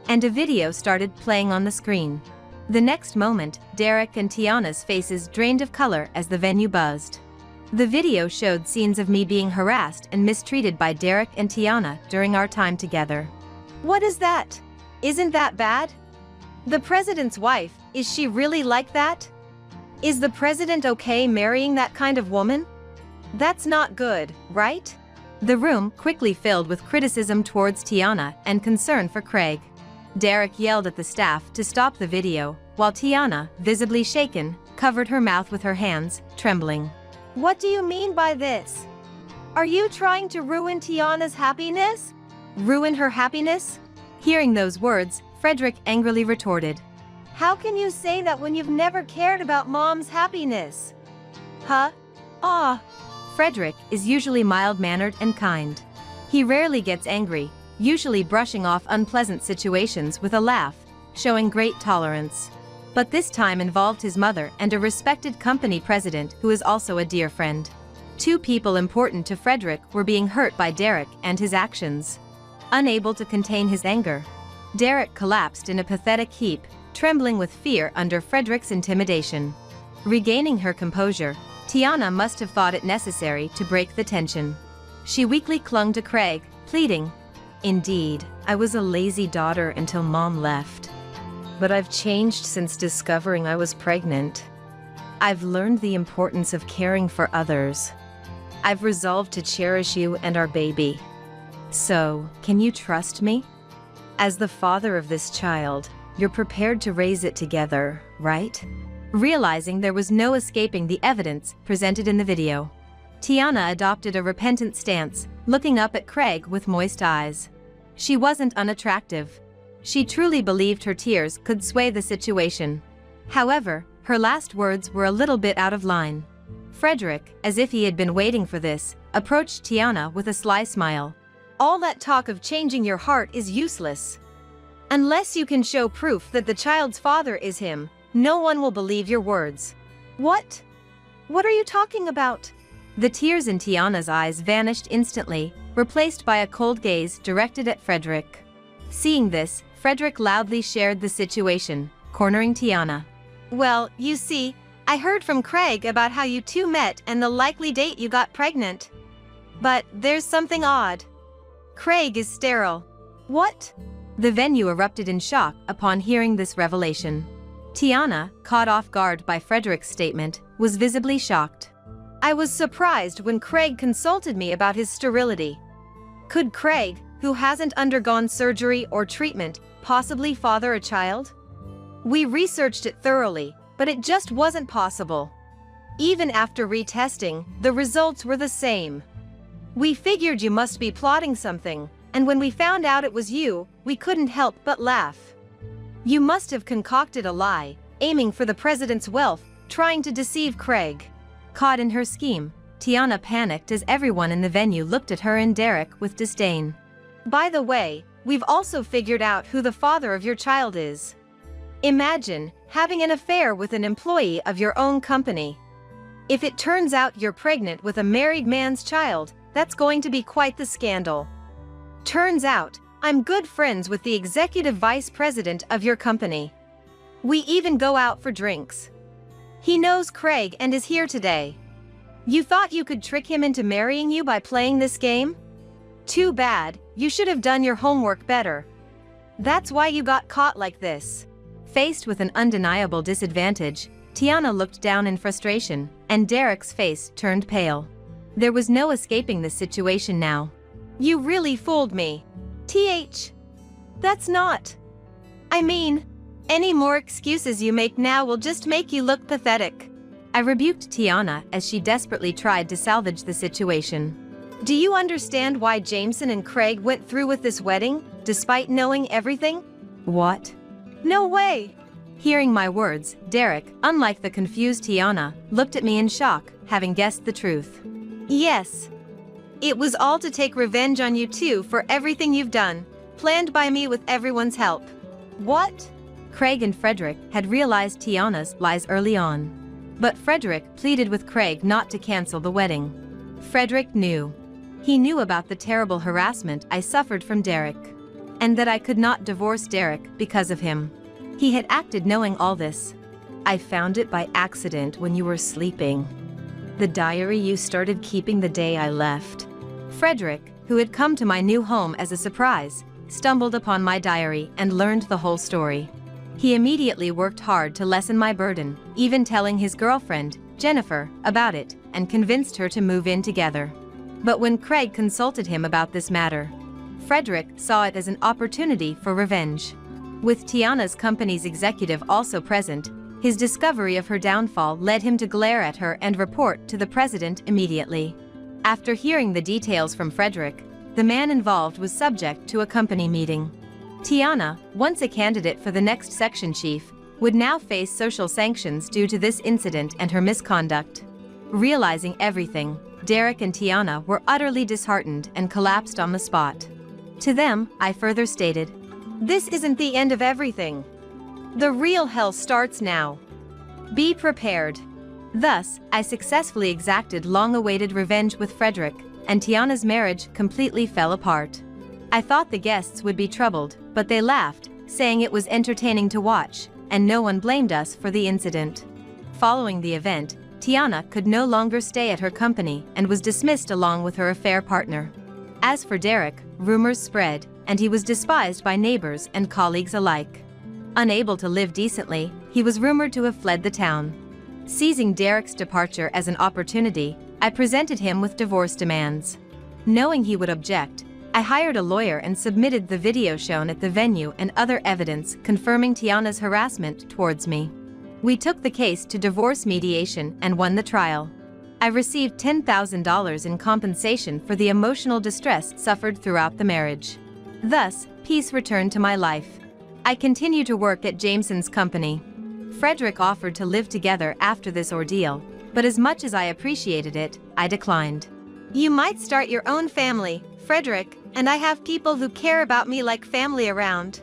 and a video started playing on the screen. The next moment, Derek and Tiana's faces drained of color as the venue buzzed. The video showed scenes of me being harassed and mistreated by Derek and Tiana during our time together. What is that? Isn't that bad? The president's wife, is she really like that? Is the president okay marrying that kind of woman? That's not good, right? The room quickly filled with criticism towards Tiana and concern for Craig. Derek yelled at the staff to stop the video, while Tiana, visibly shaken, covered her mouth with her hands, trembling. What do you mean by this? Are you trying to ruin Tiana's happiness? Ruin her happiness? Hearing those words, Frederick angrily retorted. How can you say that when you've never cared about Mom's happiness? Huh? Ah. Frederick is usually mild-mannered and kind. He rarely gets angry, usually brushing off unpleasant situations with a laugh, showing great tolerance. But this time involved his mother and a respected company president who is also a dear friend. Two people important to Frederick were being hurt by Derek and his actions. Unable to contain his anger, Derek collapsed in a pathetic heap, trembling with fear under Frederick's intimidation. Regaining her composure, Tiana must have thought it necessary to break the tension. She weakly clung to Craig, pleading, "Indeed, I was a lazy daughter until Mom left. But I've changed since discovering I was pregnant. I've learned the importance of caring for others. I've resolved to cherish you and our baby. So, can you trust me? As the father of this child, you're prepared to raise it together, right?" Realizing there was no escaping the evidence presented in the video, Tiana adopted a repentant stance, looking up at Craig with moist eyes. She wasn't unattractive. She truly believed her tears could sway the situation. However, her last words were a little bit out of line. Frederick, as if he had been waiting for this, approached Tiana with a sly smile. All that talk of changing your heart is useless. Unless you can show proof that the child's father is him, no one will believe your words. What? What are you talking about? The tears in Tiana's eyes vanished instantly, replaced by a cold gaze directed at Frederick. Seeing this, Frederick loudly shared the situation, cornering Tiana. Well, you see, I heard from Craig about how you two met and the likely date you got pregnant. But there's something odd. Craig is sterile. What? The venue erupted in shock upon hearing this revelation. Tiana, caught off guard by Frederick's statement, was visibly shocked. I was surprised when Craig consulted me about his sterility. Could Craig, who hasn't undergone surgery or treatment, possibly father a child? We researched it thoroughly, but it just wasn't possible. Even after retesting, the results were the same. We figured you must be plotting something, and when we found out it was you, we couldn't help but laugh. You must have concocted a lie, aiming for the president's wealth, trying to deceive Craig. Caught in her scheme, Tiana panicked as everyone in the venue looked at her and Derek with disdain. By the way, we've also figured out who the father of your child is. Imagine having an affair with an employee of your own company. If it turns out you're pregnant with a married man's child, that's going to be quite the scandal. Turns out, I'm good friends with the executive vice president of your company. We even go out for drinks. He knows Craig and is here today. You thought you could trick him into marrying you by playing this game? Too bad, you should have done your homework better. That's why you got caught like this. Faced with an undeniable disadvantage, Tiana looked down in frustration, and Derek's face turned pale. There was no escaping this situation now. You really fooled me. That's not. I mean, any more excuses you make now will just make you look pathetic. I rebuked Tiana as she desperately tried to salvage the situation. Do you understand why Jameson and Craig went through with this wedding, despite knowing everything? What? No way! Hearing my words, Derek, unlike the confused Tiana, looked at me in shock, having guessed the truth. Yes. It was all to take revenge on you two for everything you've done, planned by me with everyone's help. What? Craig and Frederick had realized Tiana's lies early on. But Frederick pleaded with Craig not to cancel the wedding. Frederick knew. He knew about the terrible harassment I suffered from Derek, and that I could not divorce Derek because of him. He had acted knowing all this. I found it by accident when you were sleeping. The diary you started keeping the day I left. Frederick, who had come to my new home as a surprise, stumbled upon my diary and learned the whole story. He immediately worked hard to lessen my burden, even telling his girlfriend, Jennifer, about it, and convinced her to move in together. But when Craig consulted him about this matter, Frederick saw it as an opportunity for revenge. With Tiana's company's executive also present, his discovery of her downfall led him to glare at her and report to the president immediately. After hearing the details from Frederick, the man involved was subject to a company meeting. Tiana, once a candidate for the next section chief, would now face social sanctions due to this incident and her misconduct. Realizing everything, Derek and Tiana were utterly disheartened and collapsed on the spot. To them, I further stated, "This isn't the end of everything. The real hell starts now. Be prepared." Thus, I successfully exacted long-awaited revenge with Frederick, and Tiana's marriage completely fell apart. I thought the guests would be troubled, but they laughed, saying it was entertaining to watch, and no one blamed us for the incident. Following the event, Tiana could no longer stay at her company and was dismissed along with her affair partner. As for Derek, rumors spread, and he was despised by neighbors and colleagues alike. Unable to live decently, he was rumored to have fled the town. Seizing Derek's departure as an opportunity, I presented him with divorce demands. Knowing he would object, I hired a lawyer and submitted the video shown at the venue and other evidence confirming Tiana's harassment towards me. We took the case to divorce mediation and won the trial. I received $10,000 in compensation for the emotional distress suffered throughout the marriage. Thus, peace returned to my life. I continue to work at Jameson's company. Frederick offered to live together after this ordeal, but as much as I appreciated it, I declined. "You might start your own family, Frederick, and I have people who care about me like family around.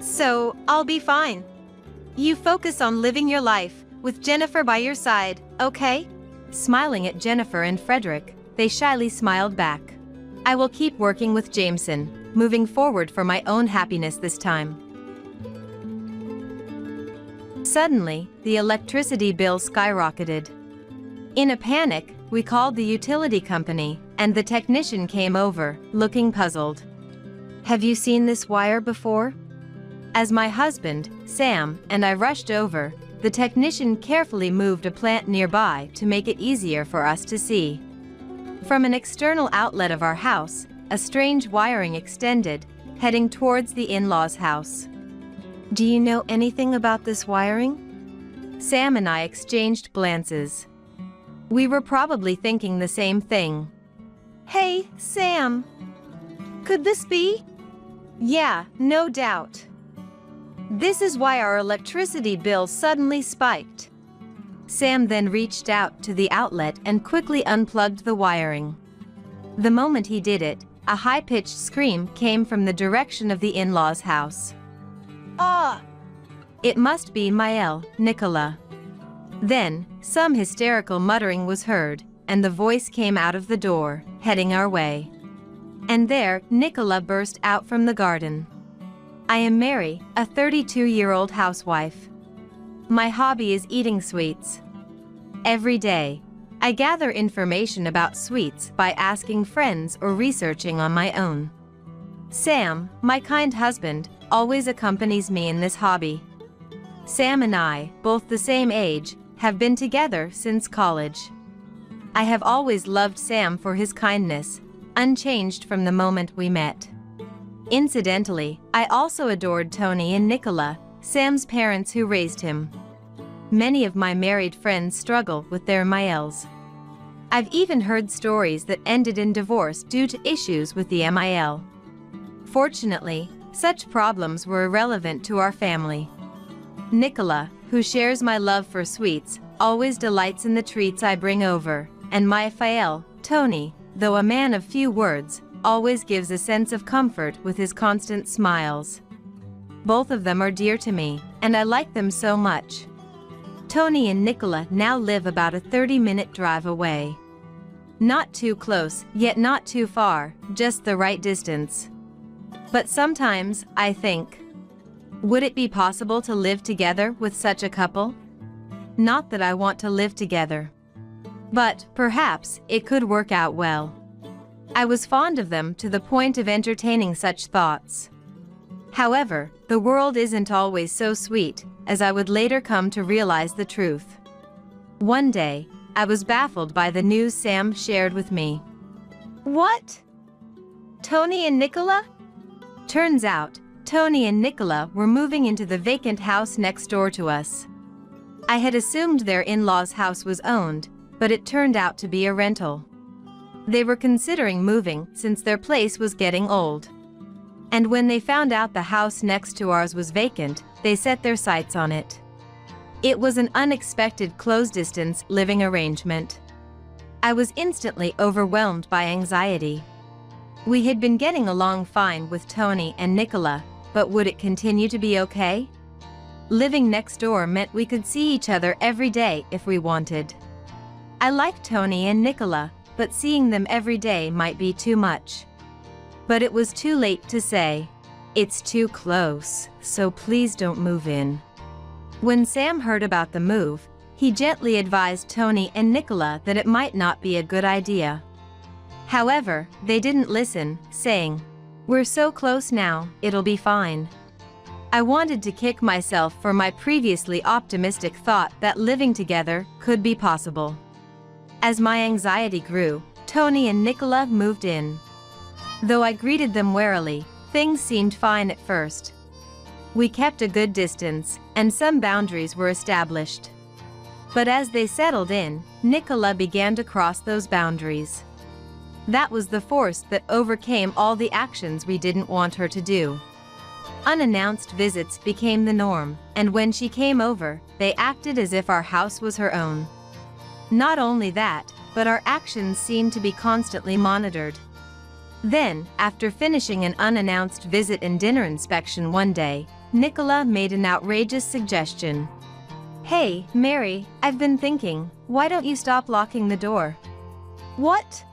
So, I'll be fine. You focus on living your life, with Jennifer by your side, okay?" Smiling at Jennifer and Frederick, they shyly smiled back. I will keep working with Jameson, moving forward for my own happiness this time. Suddenly, the electricity bill skyrocketed. In a panic, we called the utility company, and the technician came over, looking puzzled. "Have you seen this wire before?" As my husband, Sam, and I rushed over, the technician carefully moved a plant nearby to make it easier for us to see. From an external outlet of our house, a strange wiring extended, heading towards the in-laws' house. "Do you know anything about this wiring?" Sam and I exchanged glances. We were probably thinking the same thing. "Hey, Sam. Could this be?" "Yeah, no doubt. This is why our electricity bill suddenly spiked." Sam then reached out to the outlet and quickly unplugged the wiring. The moment he did it, a high-pitched scream came from the direction of the in-laws' house. "Ah!" It must be Mael, Nicola. Then, some hysterical muttering was heard, and the voice came out of the door, heading our way. And there, Nicola burst out from the garden. "I am Mary, a 32-year-old housewife. My hobby is eating sweets. Every day, I gather information about sweets by asking friends or researching on my own. Sam, my kind husband, always accompanies me in this hobby. Sam and I, both the same age, have been together since college. I have always loved Sam for his kindness, unchanged from the moment we met. Incidentally, I also adored Tony and Nicola, Sam's parents who raised him. Many of my married friends struggle with their Maels. I've even heard stories that ended in divorce due to issues with the MIL. Fortunately, such problems were irrelevant to our family. Nicola, who shares my love for sweets, always delights in the treats I bring over, and my Fael, Tony, though a man of few words, always gives a sense of comfort with his constant smiles. Both of them are dear to me, and I like them so much. Tony and Nicola now live about a 30-minute drive away. Not too close, yet not too far, just the right distance. But sometimes, I think, would it be possible to live together with such a couple? Not that I want to live together. But, perhaps, it could work out well. I was fond of them to the point of entertaining such thoughts. However, the world isn't always so sweet, as I would later come to realize the truth. One day, I was baffled by the news Sam shared with me. What? Tony and Nicola? Turns out, Tony and Nicola were moving into the vacant house next door to us. I had assumed their in-laws' house was owned, but it turned out to be a rental. They were considering moving since their place was getting old. And when they found out the house next to ours was vacant, they set their sights on it. It was an unexpected close-distance living arrangement. I was instantly overwhelmed by anxiety. We had been getting along fine with Tony and Nicola, but would it continue to be okay? Living next door meant we could see each other every day if we wanted. I liked Tony and Nicola, but seeing them every day might be too much. But it was too late to say, "It's too close, so please don't move in." When Sam heard about the move, he gently advised Tony and Nicola that it might not be a good idea. However, they didn't listen, saying, "We're so close now, it'll be fine." I wanted to kick myself for my previously optimistic thought that living together could be possible. As my anxiety grew, Tony and Nicola moved in. Though I greeted them warily, things seemed fine at first. We kept a good distance, and some boundaries were established. But as they settled in, Nicola began to cross those boundaries. That was the force that overcame all the actions we didn't want her to do. Unannounced visits became the norm, and when she came over, they acted as if our house was her own. Not only that, but our actions seemed to be constantly monitored. Then, after finishing an unannounced visit and dinner inspection one day, Nicola made an outrageous suggestion. "Hey, Mary, I've been thinking, why don't you stop locking the door?" What?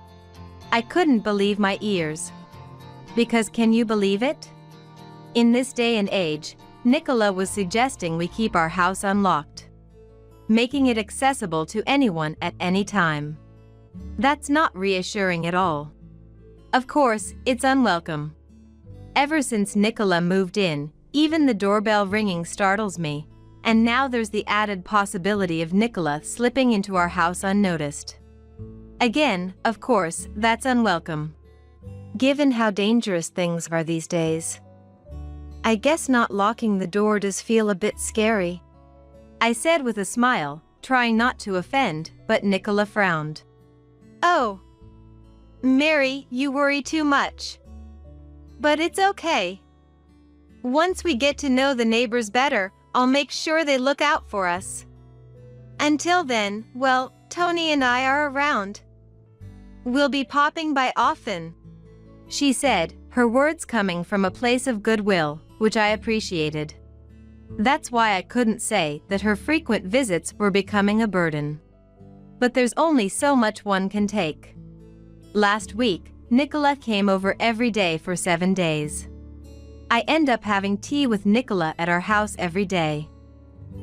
I couldn't believe my ears. Because can you believe it? In this day and age, Nicola was suggesting we keep our house unlocked, making it accessible to anyone at any time. That's not reassuring at all. Of course, it's unwelcome. Ever since Nicola moved in, even the doorbell ringing startles me, and now there's the added possibility of Nicola slipping into our house unnoticed. Again, of course, that's unwelcome. Given how dangerous things are these days, I guess not locking the door does feel a bit scary, I said with a smile, trying not to offend, but Nicola frowned. Oh, Mary, you worry too much. But it's okay. Once we get to know the neighbors better, I'll make sure they look out for us. Until then, well, Tony and I are around. We'll be popping by often," she said, her words coming from a place of goodwill, which I appreciated. That's why I couldn't say that her frequent visits were becoming a burden. But there's only so much one can take. Last week, Nicola came over every day for 7 days. I end up having tea with Nicola at our house every day.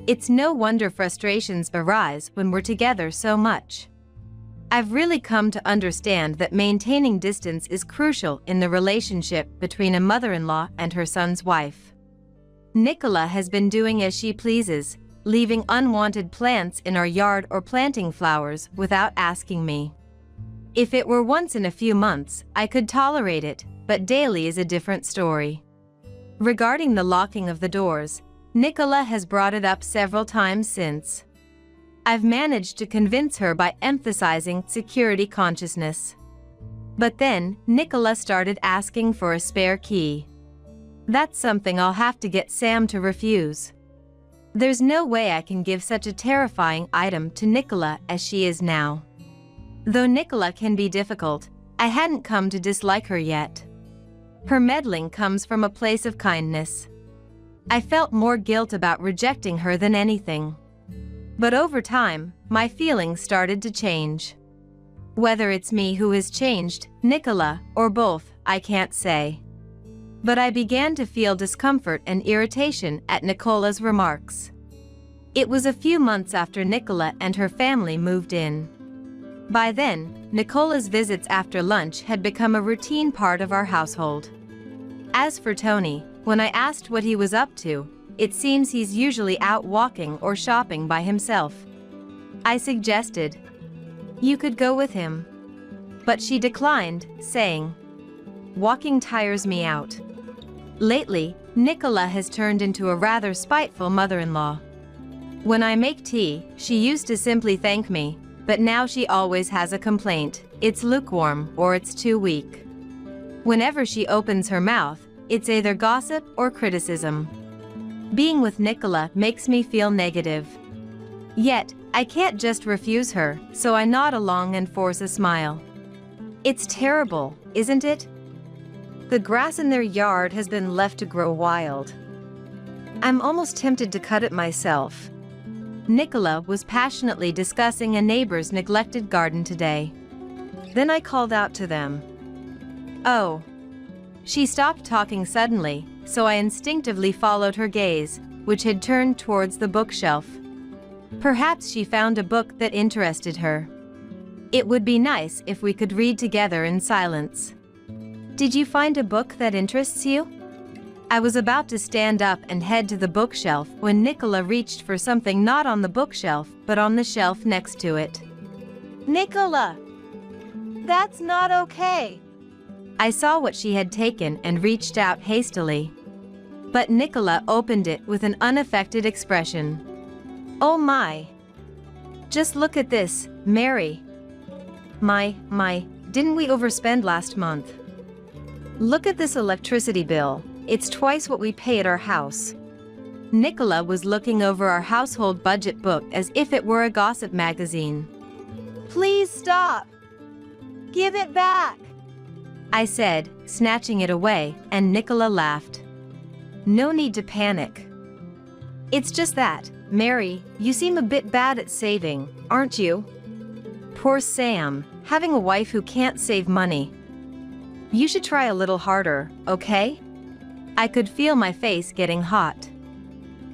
It's no wonder frustrations arise when we're together so much. I've really come to understand that maintaining distance is crucial in the relationship between a mother-in-law and her son's wife. Nicola has been doing as she pleases, leaving unwanted plants in our yard or planting flowers without asking me. If it were once in a few months, I could tolerate it, but daily is a different story. Regarding the locking of the doors, Nicola has brought it up several times since. I've managed to convince her by emphasizing security consciousness. But then, Nicola started asking for a spare key. That's something I'll have to get Sam to refuse. There's no way I can give such a terrifying item to Nicola as she is now. Though Nicola can be difficult, I hadn't come to dislike her yet. Her meddling comes from a place of kindness. I felt more guilt about rejecting her than anything. But over time, my feelings started to change. Whether it's me who has changed, Nicola, or both, I can't say. But I began to feel discomfort and irritation at Nicola's remarks. It was a few months after Nicola and her family moved in. By then, Nicola's visits after lunch had become a routine part of our household. As for Tony, when I asked what he was up to, it seems he's usually out walking or shopping by himself. I suggested, "You could go with him." But she declined, saying, "Walking tires me out." Lately, Nicola has turned into a rather spiteful mother-in-law. When I make tea, she used to simply thank me, but now she always has a complaint: it's lukewarm or it's too weak. Whenever she opens her mouth, it's either gossip or criticism. Being with Nicola makes me feel negative. Yet, I can't just refuse her, so I nod along and force a smile. It's terrible, isn't it? The grass in their yard has been left to grow wild. I'm almost tempted to cut it myself. Nicola was passionately discussing a neighbor's neglected garden today. Then I called out to them. "Oh." She stopped talking suddenly, so I instinctively followed her gaze, which had turned towards the bookshelf. Perhaps she found a book that interested her. It would be nice if we could read together in silence. "Did you find a book that interests you?" I was about to stand up and head to the bookshelf when Nicola reached for something not on the bookshelf but on the shelf next to it. "Nicola! That's not okay!" I saw what she had taken and reached out hastily. But Nicola opened it with an unaffected expression. "Oh my! Just look at this, Mary. Didn't we overspend last month? Look at this electricity bill. It's twice what we pay at our house." Nicola was looking over our household budget book as if it were a gossip magazine. "Please stop! Give it back!" I said, snatching it away, and Nicola laughed. "No need to panic. It's just that, Mary, you seem a bit bad at saving, aren't you? Poor Sam, having a wife who can't save money. You should try a little harder, okay?" I could feel my face getting hot.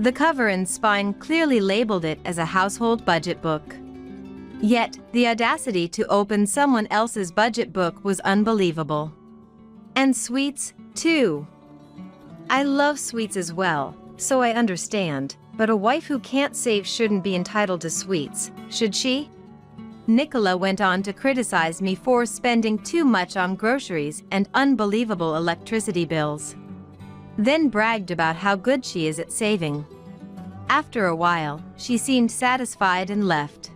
The cover and spine clearly labeled it as a household budget book. Yet, the audacity to open someone else's budget book was unbelievable. And sweets, too. I love sweets as well, so I understand, but a wife who can't save shouldn't be entitled to sweets, should she? Nicola went on to criticize me for spending too much on groceries and unbelievable electricity bills. Then bragged about how good she is at saving. After a while, she seemed satisfied and left.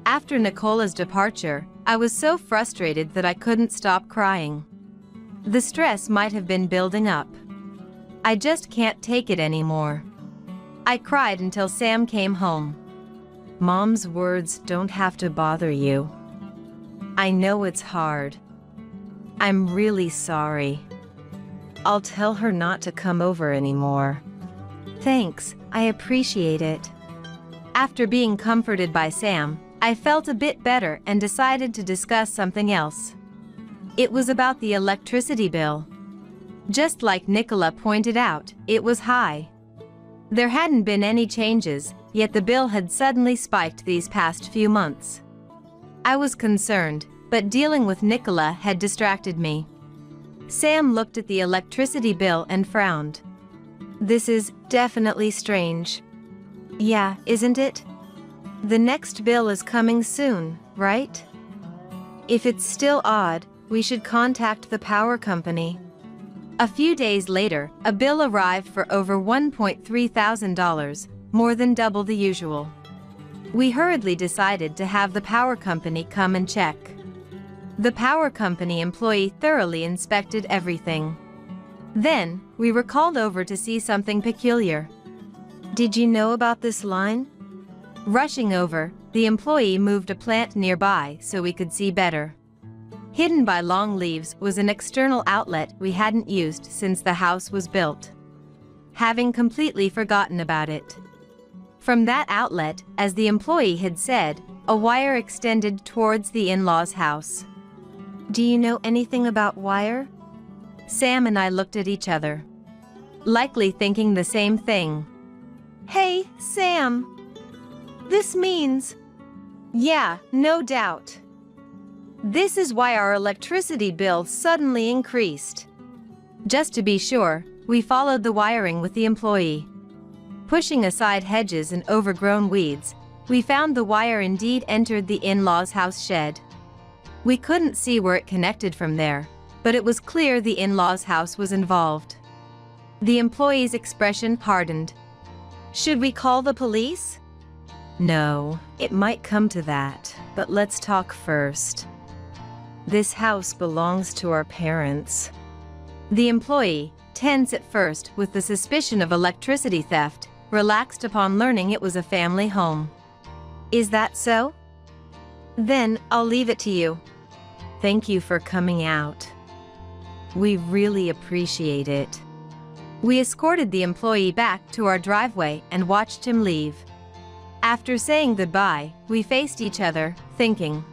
After Nicola's departure, I was so frustrated that I couldn't stop crying. The stress might have been building up. I just can't take it anymore. I cried until Sam came home. "Mom's words don't have to bother you. I know it's hard. I'm really sorry. I'll tell her not to come over anymore." "Thanks, I appreciate it." After being comforted by Sam, I felt a bit better and decided to discuss something else. It was about the electricity bill. Just like Nicola pointed out, it was high. There hadn't been any changes, yet the bill had suddenly spiked these past few months. I was concerned, but dealing with Nicola had distracted me. Sam looked at the electricity bill and frowned. "This is definitely strange." "Yeah, isn't it? The next bill is coming soon, right? If it's still odd, we should contact the power company." A few days later, a bill arrived for over $1,300, more than double the usual. We hurriedly decided to have the power company come and check. The power company employee thoroughly inspected everything. Then, we were called over to see something peculiar. "Did you know about this line?" Rushing over, the employee moved a plant nearby so we could see better. Hidden by long leaves was an external outlet we hadn't used since the house was built. Having completely forgotten about it. From that outlet, as the employee had said, a wire extended towards the in-laws' house. "Do you know anything about wire?" Sam and I looked at each other. Likely thinking the same thing. "Hey, Sam! This means..." "Yeah, no doubt. This is why our electricity bill suddenly increased. Just to be sure, we followed the wiring with the employee. Pushing aside hedges and overgrown weeds, we found the wire indeed entered the in-laws' house shed. We couldn't see where it connected from there, but it was clear the in-laws' house was involved. The employee's expression hardened. Should we call the police? No, it might come to that, but let's talk first. This house belongs to our parents. The employee, tense at first with the suspicion of electricity theft, relaxed upon learning it was a family home. Is that so? Then I'll leave it to you. Thank you for coming out. We really appreciate it. We escorted the employee back to our driveway and watched him leave. After saying goodbye, we faced each other, thinking.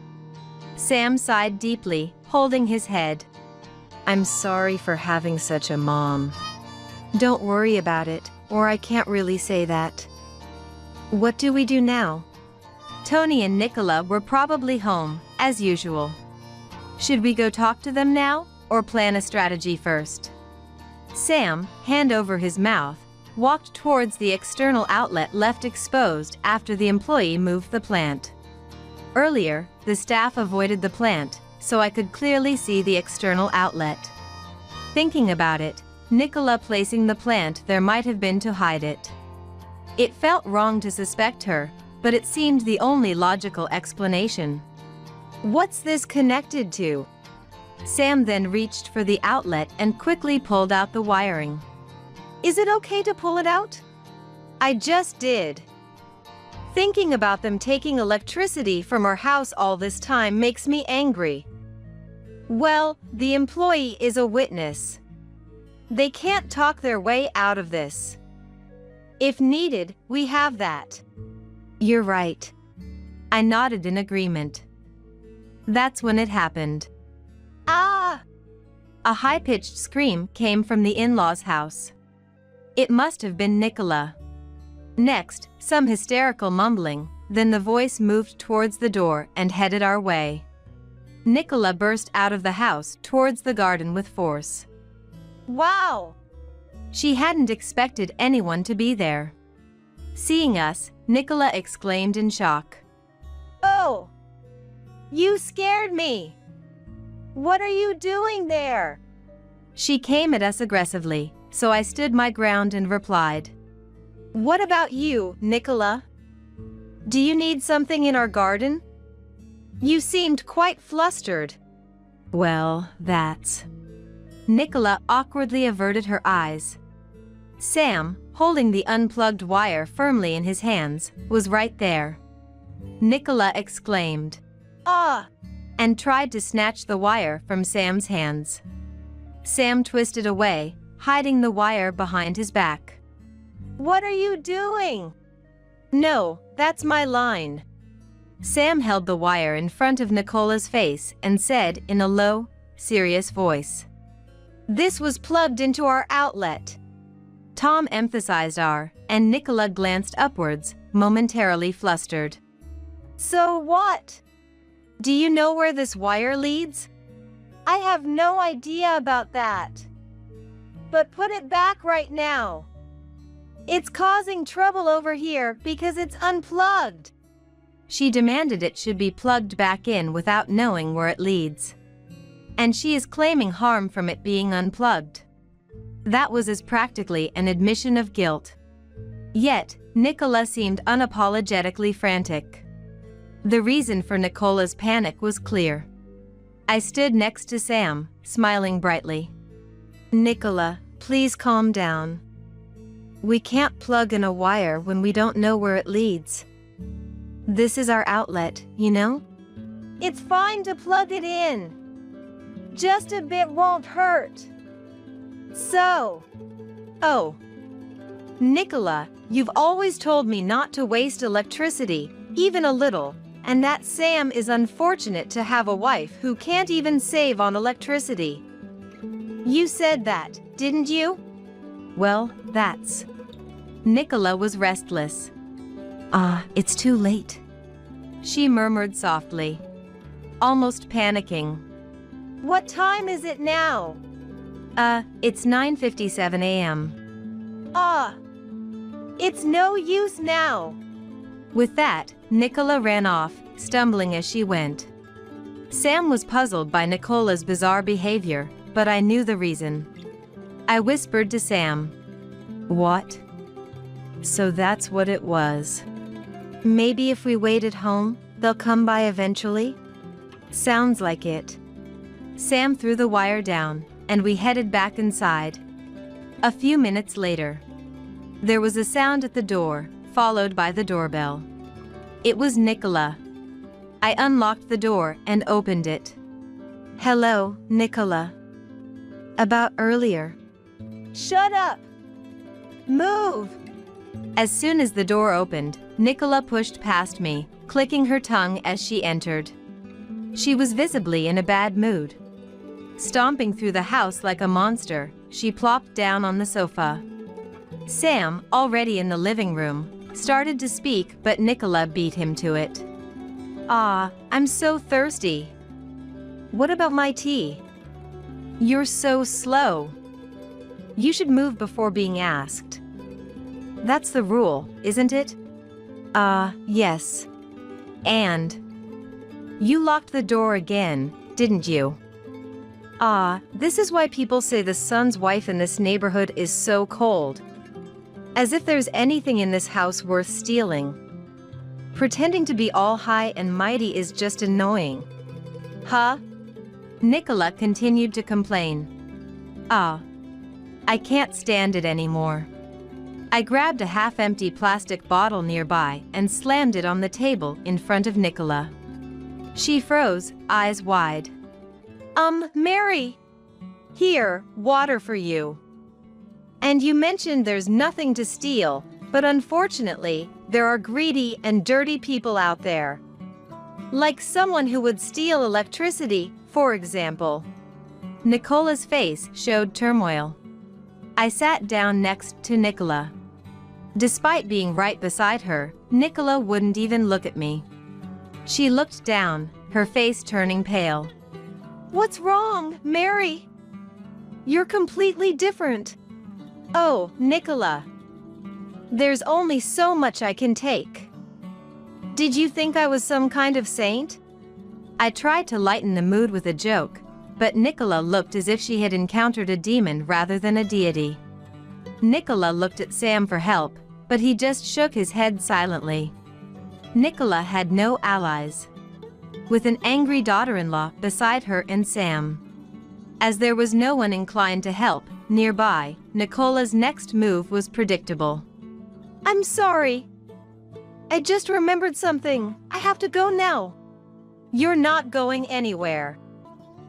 Sam sighed deeply, holding his head. I'm sorry for having such a mom. Don't worry about it, or I can't really say that. What do we do now? Tony and Nicola were probably home, as usual. Should we go talk to them now, or plan a strategy first? Sam, hand over his mouth, walked towards the external outlet left exposed after the employee moved the plant. Earlier, the staff avoided the plant, so I could clearly see the external outlet. Thinking about it, Nicola placing the plant there might have been to hide it. It felt wrong to suspect her, but it seemed the only logical explanation. What's this connected to? Sam then reached for the outlet and quickly pulled out the wiring. Is it okay to pull it out? I just did. Thinking about them taking electricity from our house all this time makes me angry. Well, the employee is a witness. They can't talk their way out of this. If needed, we have that. You're right. I nodded in agreement. That's when it happened. Ah! A high-pitched scream came from the in-laws' house. It must have been Nicola. Next, some hysterical mumbling, then the voice moved towards the door and headed our way. Nicola burst out of the house towards the garden with force. Wow! She hadn't expected anyone to be there. Seeing us, Nicola exclaimed in shock. Oh! You scared me! What are you doing there? She came at us aggressively, so I stood my ground and replied. What about you, Nicola? Do you need something in our garden? You seemed quite flustered. Well, that's... Nicola awkwardly averted her eyes. Sam, holding the unplugged wire firmly in his hands, was right there. Nicola exclaimed, "Ah!" and tried to snatch the wire from Sam's hands. Sam twisted away, hiding the wire behind his back. What are you doing? No, that's my line. Sam held the wire in front of Nicola's face and said in a low, serious voice. This was plugged into our outlet. Tom emphasized our, and Nicola glanced upwards, momentarily flustered. So what? Do you know where this wire leads? I have no idea about that. But put it back right now. It's causing trouble over here because it's unplugged. She demanded it should be plugged back in without knowing where it leads. And she is claiming harm from it being unplugged. That was as practically an admission of guilt. Yet, Nicola seemed unapologetically frantic. The reason for Nicola's panic was clear. I stood next to Sam, smiling brightly. Nicola, please calm down. We can't plug in a wire when we don't know where it leads. This is our outlet, you know? It's fine to plug it in. Just a bit won't hurt. So. Oh. Nicola, you've always told me not to waste electricity, even a little, and that Sam is unfortunate to have a wife who can't even save on electricity. You said that, didn't you? Well, that's... Nicola was restless. It's too late. She murmured softly. almost panicking. What time is it now? It's 9:57 a.m. It's no use now. With that, Nicola ran off, stumbling as she went. Sam was puzzled by Nicola's bizarre behavior, but I knew the reason. I whispered to Sam, "What? So that's what it was. Maybe if we wait at home, they'll come by eventually?" Sounds like it. Sam threw the wire down, and we headed back inside. A few minutes later, there was a sound at the door, followed by the doorbell. It was Nicola. I unlocked the door and opened it. "Hello, Nicola. About earlier." "Shut up! Move!" As soon as the door opened, Nicola pushed past me, clicking her tongue as she entered. She was visibly in a bad mood. Stomping through the house like a monster, she plopped down on the sofa. Sam, already in the living room, started to speak, but Nicola beat him to it. I'm so thirsty. What about my tea?" "You're so slow. You should move before being asked. That's the rule, isn't it?" Yes. And you locked the door again, didn't you?" This is why people say the son's wife in this neighborhood is so cold. As if there's anything in this house worth stealing. Pretending to be all high and mighty is just annoying. Huh? Nicola continued to complain. I can't stand it anymore. I grabbed a half-empty plastic bottle nearby and slammed it on the table in front of Nicola. She froze, eyes wide. Mary! Here, water for you. And you mentioned there's nothing to steal, but unfortunately, there are greedy and dirty people out there. Like someone who would steal electricity, for example." Nicola's face showed turmoil. I sat down next to Nicola. Despite being right beside her, Nicola wouldn't even look at me. She looked down, her face turning pale. "What's wrong, Mary? You're completely different." "Oh, Nicola. There's only so much I can take. Did you think I was some kind of saint?" I tried to lighten the mood with a joke, but Nicola looked as if she had encountered a demon rather than a deity. Nicola looked at Sam for help, but he just shook his head silently. Nicola had no allies, with an angry daughter-in-law beside her and Sam. As there was no one inclined to help nearby, Nicola's next move was predictable. "I'm sorry. I just remembered something. I have to go now." "You're not going anywhere."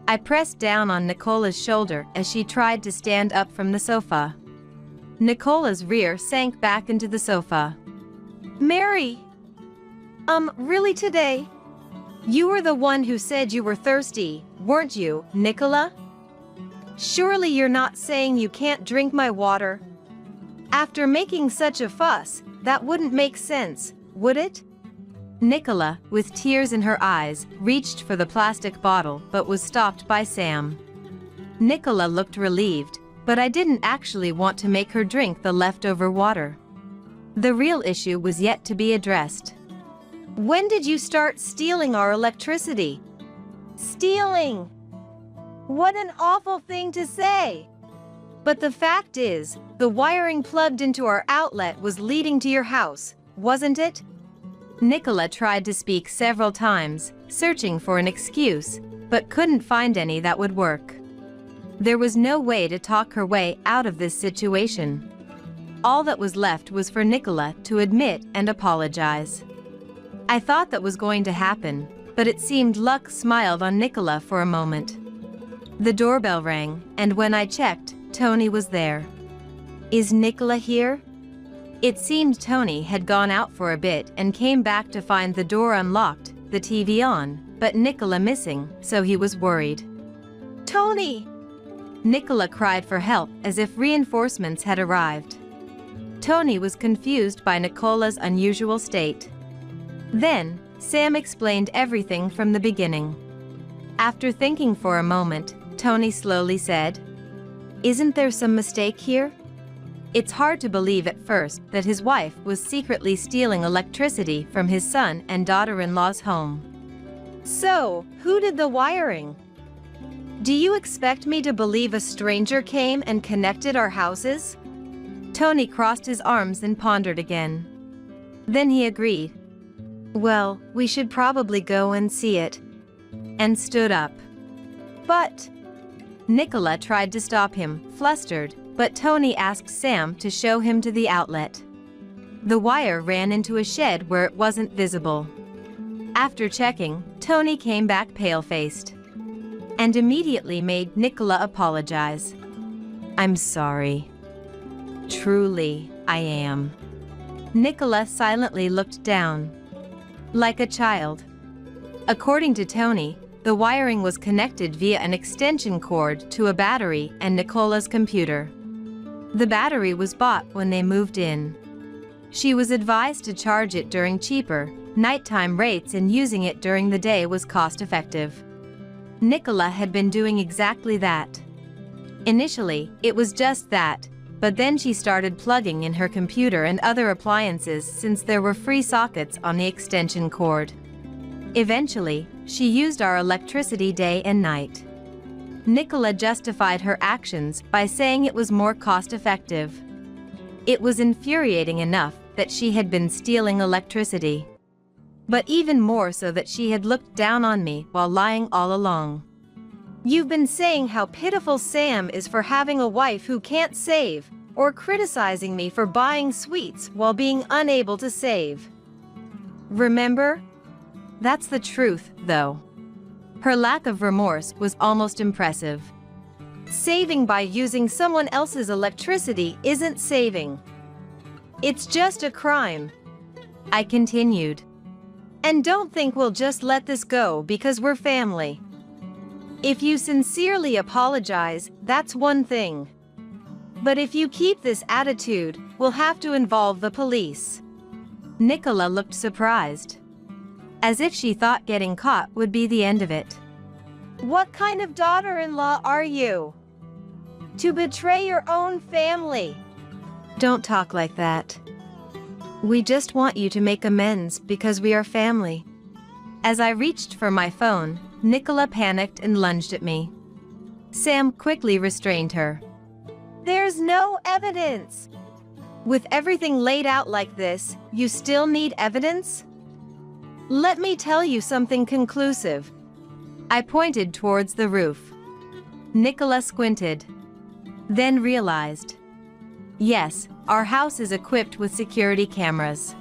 I pressed down on Nicola's shoulder as she tried to stand up from the sofa. Nicola's rear sank back into the sofa. "Mary! Really today? You were the one who said you were thirsty, weren't you, Nicola? Surely you're not saying you can't drink my water? After making such a fuss, that wouldn't make sense, would it?" Nicola, with tears in her eyes, reached for the plastic bottle but was stopped by Sam. Nicola looked relieved, but I didn't actually want to make her drink the leftover water. The real issue was yet to be addressed. "When did you start stealing our electricity?" "Stealing? What an awful thing to say! But the fact is, the wiring plugged into our outlet was leading to your house, wasn't it?" Nicola tried to speak several times, searching for an excuse, but couldn't find any that would work. There was no way to talk her way out of this situation. All that was left was for Nicola to admit and apologize. I thought that was going to happen, but it seemed luck smiled on Nicola for a moment. The doorbell rang, and when I checked, Tony was there. "Is Nicola here?" It seemed Tony had gone out for a bit and came back to find the door unlocked, the TV on, but Nicola missing, so he was worried. "Tony!" Nicola cried for help as if reinforcements had arrived. Tony was confused by Nicola's unusual state. Then, Sam explained everything from the beginning. After thinking for a moment, Tony slowly said, "Isn't there some mistake here?" It's hard to believe at first that his wife was secretly stealing electricity from his son and daughter-in-law's home. So, who did the wiring? Do you expect me to believe a stranger came and connected our houses? Tony crossed his arms and pondered again. Then he agreed. Well, we should probably go and see it. And stood up. But Nicola tried to stop him, flustered, but Tony asked Sam to show him to the outlet. The wire ran into a shed where it wasn't visible. After checking, Tony came back pale-faced and immediately made Nicola apologize. "I'm sorry. Truly, I am." Nicola silently looked down. Like a child. According to Tony, the wiring was connected via an extension cord to a battery and Nicola's computer. The battery was bought when they moved in. She was advised to charge it during cheaper, nighttime rates, and using it during the day was cost-effective. Nicola had been doing exactly that. Initially, it was just that, but then she started plugging in her computer and other appliances since there were free sockets on the extension cord. Eventually, she used our electricity day and night. Nicola justified her actions by saying it was more cost-effective. It was infuriating enough that she had been stealing electricity, but even more so that she had looked down on me while lying all along. You've been saying how pitiful Sam is for having a wife who can't save, or criticizing me for buying sweets while being unable to save. Remember? That's the truth, though. Her lack of remorse was almost impressive. Saving by using someone else's electricity isn't saving. It's just a crime. I continued. And don't think we'll just let this go because we're family. If you sincerely apologize, that's one thing. But if you keep this attitude, we'll have to involve the police. Nicola looked surprised, as if she thought getting caught would be the end of it. What kind of daughter-in-law are you? To betray your own family? Don't talk like that. We just want you to make amends because we are family. As I reached for my phone, Nicola panicked and lunged at me. Sam quickly restrained her. There's no evidence. With everything laid out like this, you still need evidence? Let me tell you something conclusive. I pointed towards the roof. Nicola squinted, then realized. Yes, our house is equipped with security cameras,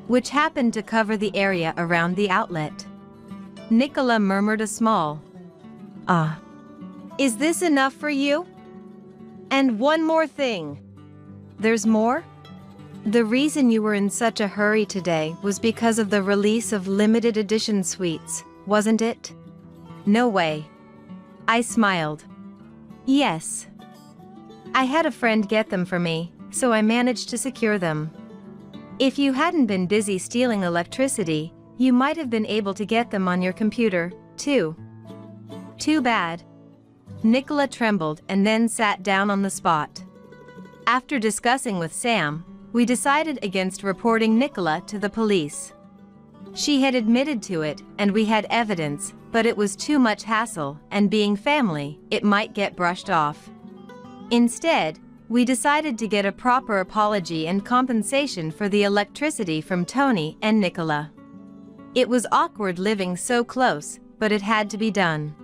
which happened to cover the area around the outlet. Nicola murmured a small, "Ah." Is this enough for you? And one more thing. There's more? The reason you were in such a hurry today was because of the release of limited edition sweets, wasn't it? No way. I smiled. Yes. I had a friend get them for me, so I managed to secure them. If you hadn't been busy stealing electricity, you might have been able to get them on your computer, too. Too bad. Nicola trembled and then sat down on the spot. After discussing with Sam, we decided against reporting Nicola to the police. She had admitted to it, and we had evidence, but it was too much hassle, and being family, it might get brushed off. Instead, we decided to get a proper apology and compensation for the electricity from Tony and Nicola. It was awkward living so close, but it had to be done.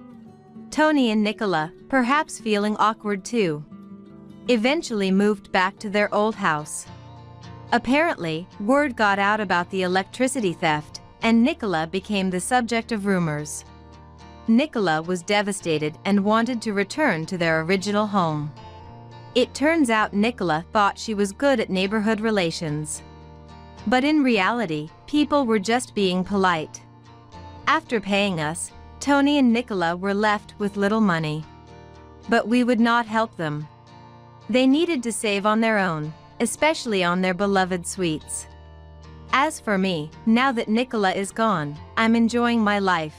Tony and Nicola, perhaps feeling awkward too, eventually moved back to their old house. Apparently, word got out about the electricity theft, and Nicola became the subject of rumors. Nicola was devastated and wanted to return to their original home. It turns out Nicola thought she was good at neighborhood relations. But in reality, people were just being polite. After paying us, Tony and Nicola were left with little money. But we would not help them. They needed to save on their own, especially on their beloved sweets. As for me, now that Nicola is gone, I'm enjoying my life.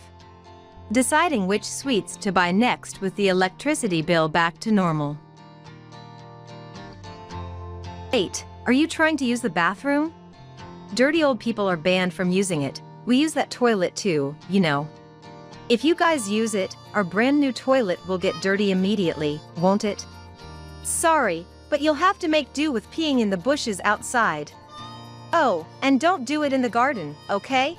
deciding which sweets to buy next with the electricity bill back to normal. 8. Are you trying to use the bathroom? Dirty old people are banned from using it. We use that toilet too, you know. If you guys use it, our brand new toilet will get dirty immediately, won't it? Sorry, but you'll have to make do with peeing in the bushes outside. Oh, and don't do it in the garden, okay?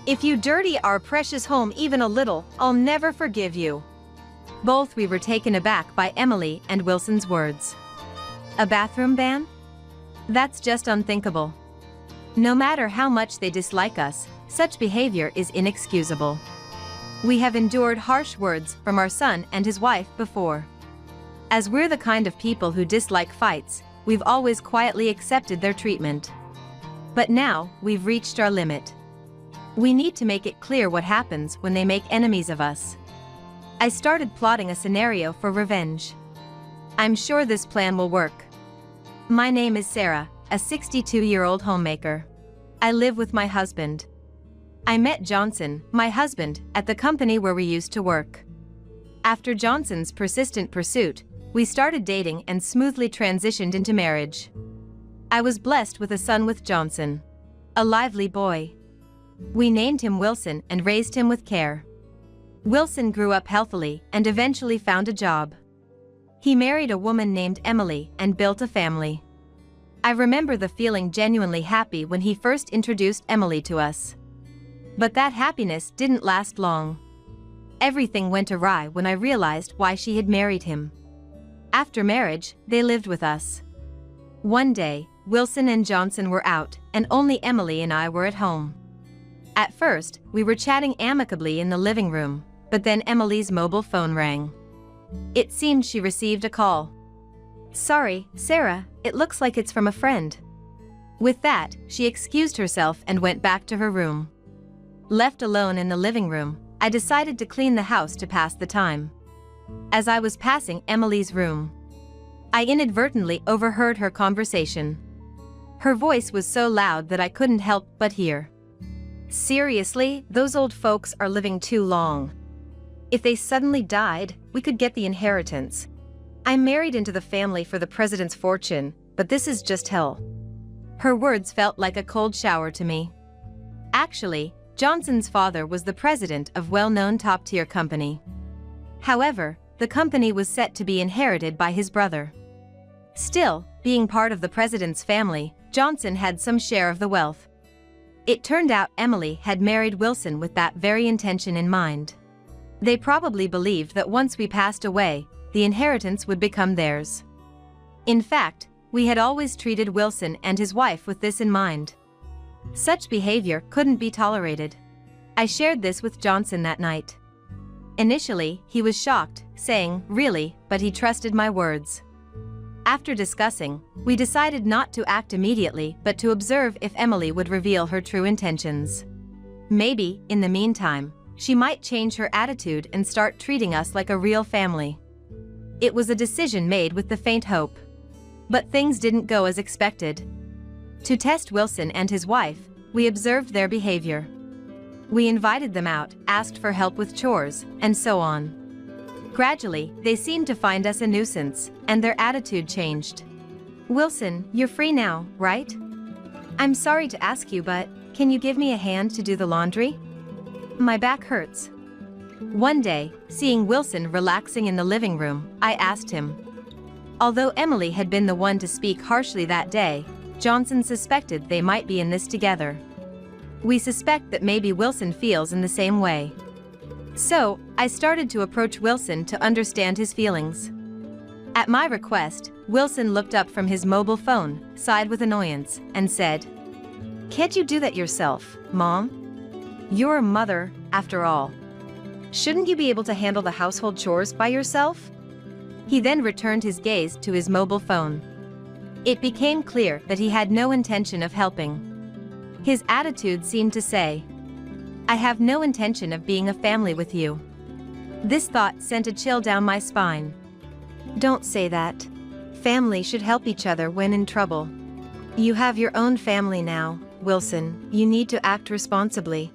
If you dirty our precious home even a little, I'll never forgive you. Both we were taken aback by Emily and Wilson's words. A bathroom ban? That's just unthinkable. No matter how much they dislike us, such behavior is inexcusable. We have endured harsh words from our son and his wife before. As we're the kind of people who dislike fights, we've always quietly accepted their treatment. But now, we've reached our limit. We need to make it clear what happens when they make enemies of us. I started plotting a scenario for revenge. I'm sure this plan will work. My name is Sarah, a 62-year-old homemaker. I live with my husband. I met Johnson, my husband, at the company where we used to work. After Johnson's persistent pursuit, we started dating and smoothly transitioned into marriage. I was blessed with a son with Johnson. A lively boy. We named him Wilson and raised him with care. Wilson grew up healthily and eventually found a job. He married a woman named Emily and built a family. I remember the feeling genuinely happy when he first introduced Emily to us. But that happiness didn't last long. Everything went awry when I realized why she had married him. After marriage, they lived with us. One day, Wilson and Johnson were out, and only Emily and I were at home. At first, we were chatting amicably in the living room, but then Emily's mobile phone rang. It seemed she received a call. "Sorry, Sarah, it looks like it's from a friend." With that, she excused herself and went back to her room. Left alone in the living room, I decided to clean the house to pass the time. As I was passing Emily's room, I inadvertently overheard her conversation. Her voice was so loud that I couldn't help but hear. "Seriously, those old folks are living too long. If they suddenly died, we could get the inheritance. I'm married into the family for the president's fortune, but this is just hell." Her words felt like a cold shower to me. Actually, Johnson's father was the president of well-known top-tier company. However, the company was set to be inherited by his brother. Still, being part of the president's family, Johnson had some share of the wealth. It turned out Emily had married Wilson with that very intention in mind. They probably believed that once we passed away, the inheritance would become theirs. In fact, we had always treated Wilson and his wife with this in mind. Such behavior couldn't be tolerated. I shared this with Johnson that night. Initially, he was shocked, saying, "Really?" but he trusted my words. After discussing, we decided not to act immediately but to observe if Emily would reveal her true intentions. Maybe, in the meantime, she might change her attitude and start treating us like a real family. It was a decision made with the faint hope. But things didn't go as expected. To test Wilson and his wife, we observed their behavior. We invited them out, asked for help with chores, and so on. Gradually, they seemed to find us a nuisance, and their attitude changed. "Wilson, you're free now, right? I'm sorry to ask you, but can you give me a hand to do the laundry? My back hurts." One day, seeing Wilson relaxing in the living room, I asked him. Although Emily had been the one to speak harshly that day, Johnson suspected they might be in this together. We suspect that maybe Wilson feels in the same way. So, I started to approach Wilson to understand his feelings. At my request, Wilson looked up from his mobile phone, sighed with annoyance, and said, "Can't you do that yourself, Mom? You're a mother, after all. Shouldn't you be able to handle the household chores by yourself?" He then returned his gaze to his mobile phone. It became clear that he had no intention of helping. His attitude seemed to say, "I have no intention of being a family with you." This thought sent a chill down my spine. Don't say that. Family should help each other when in trouble. You have your own family now, Wilson. You need to act responsibly.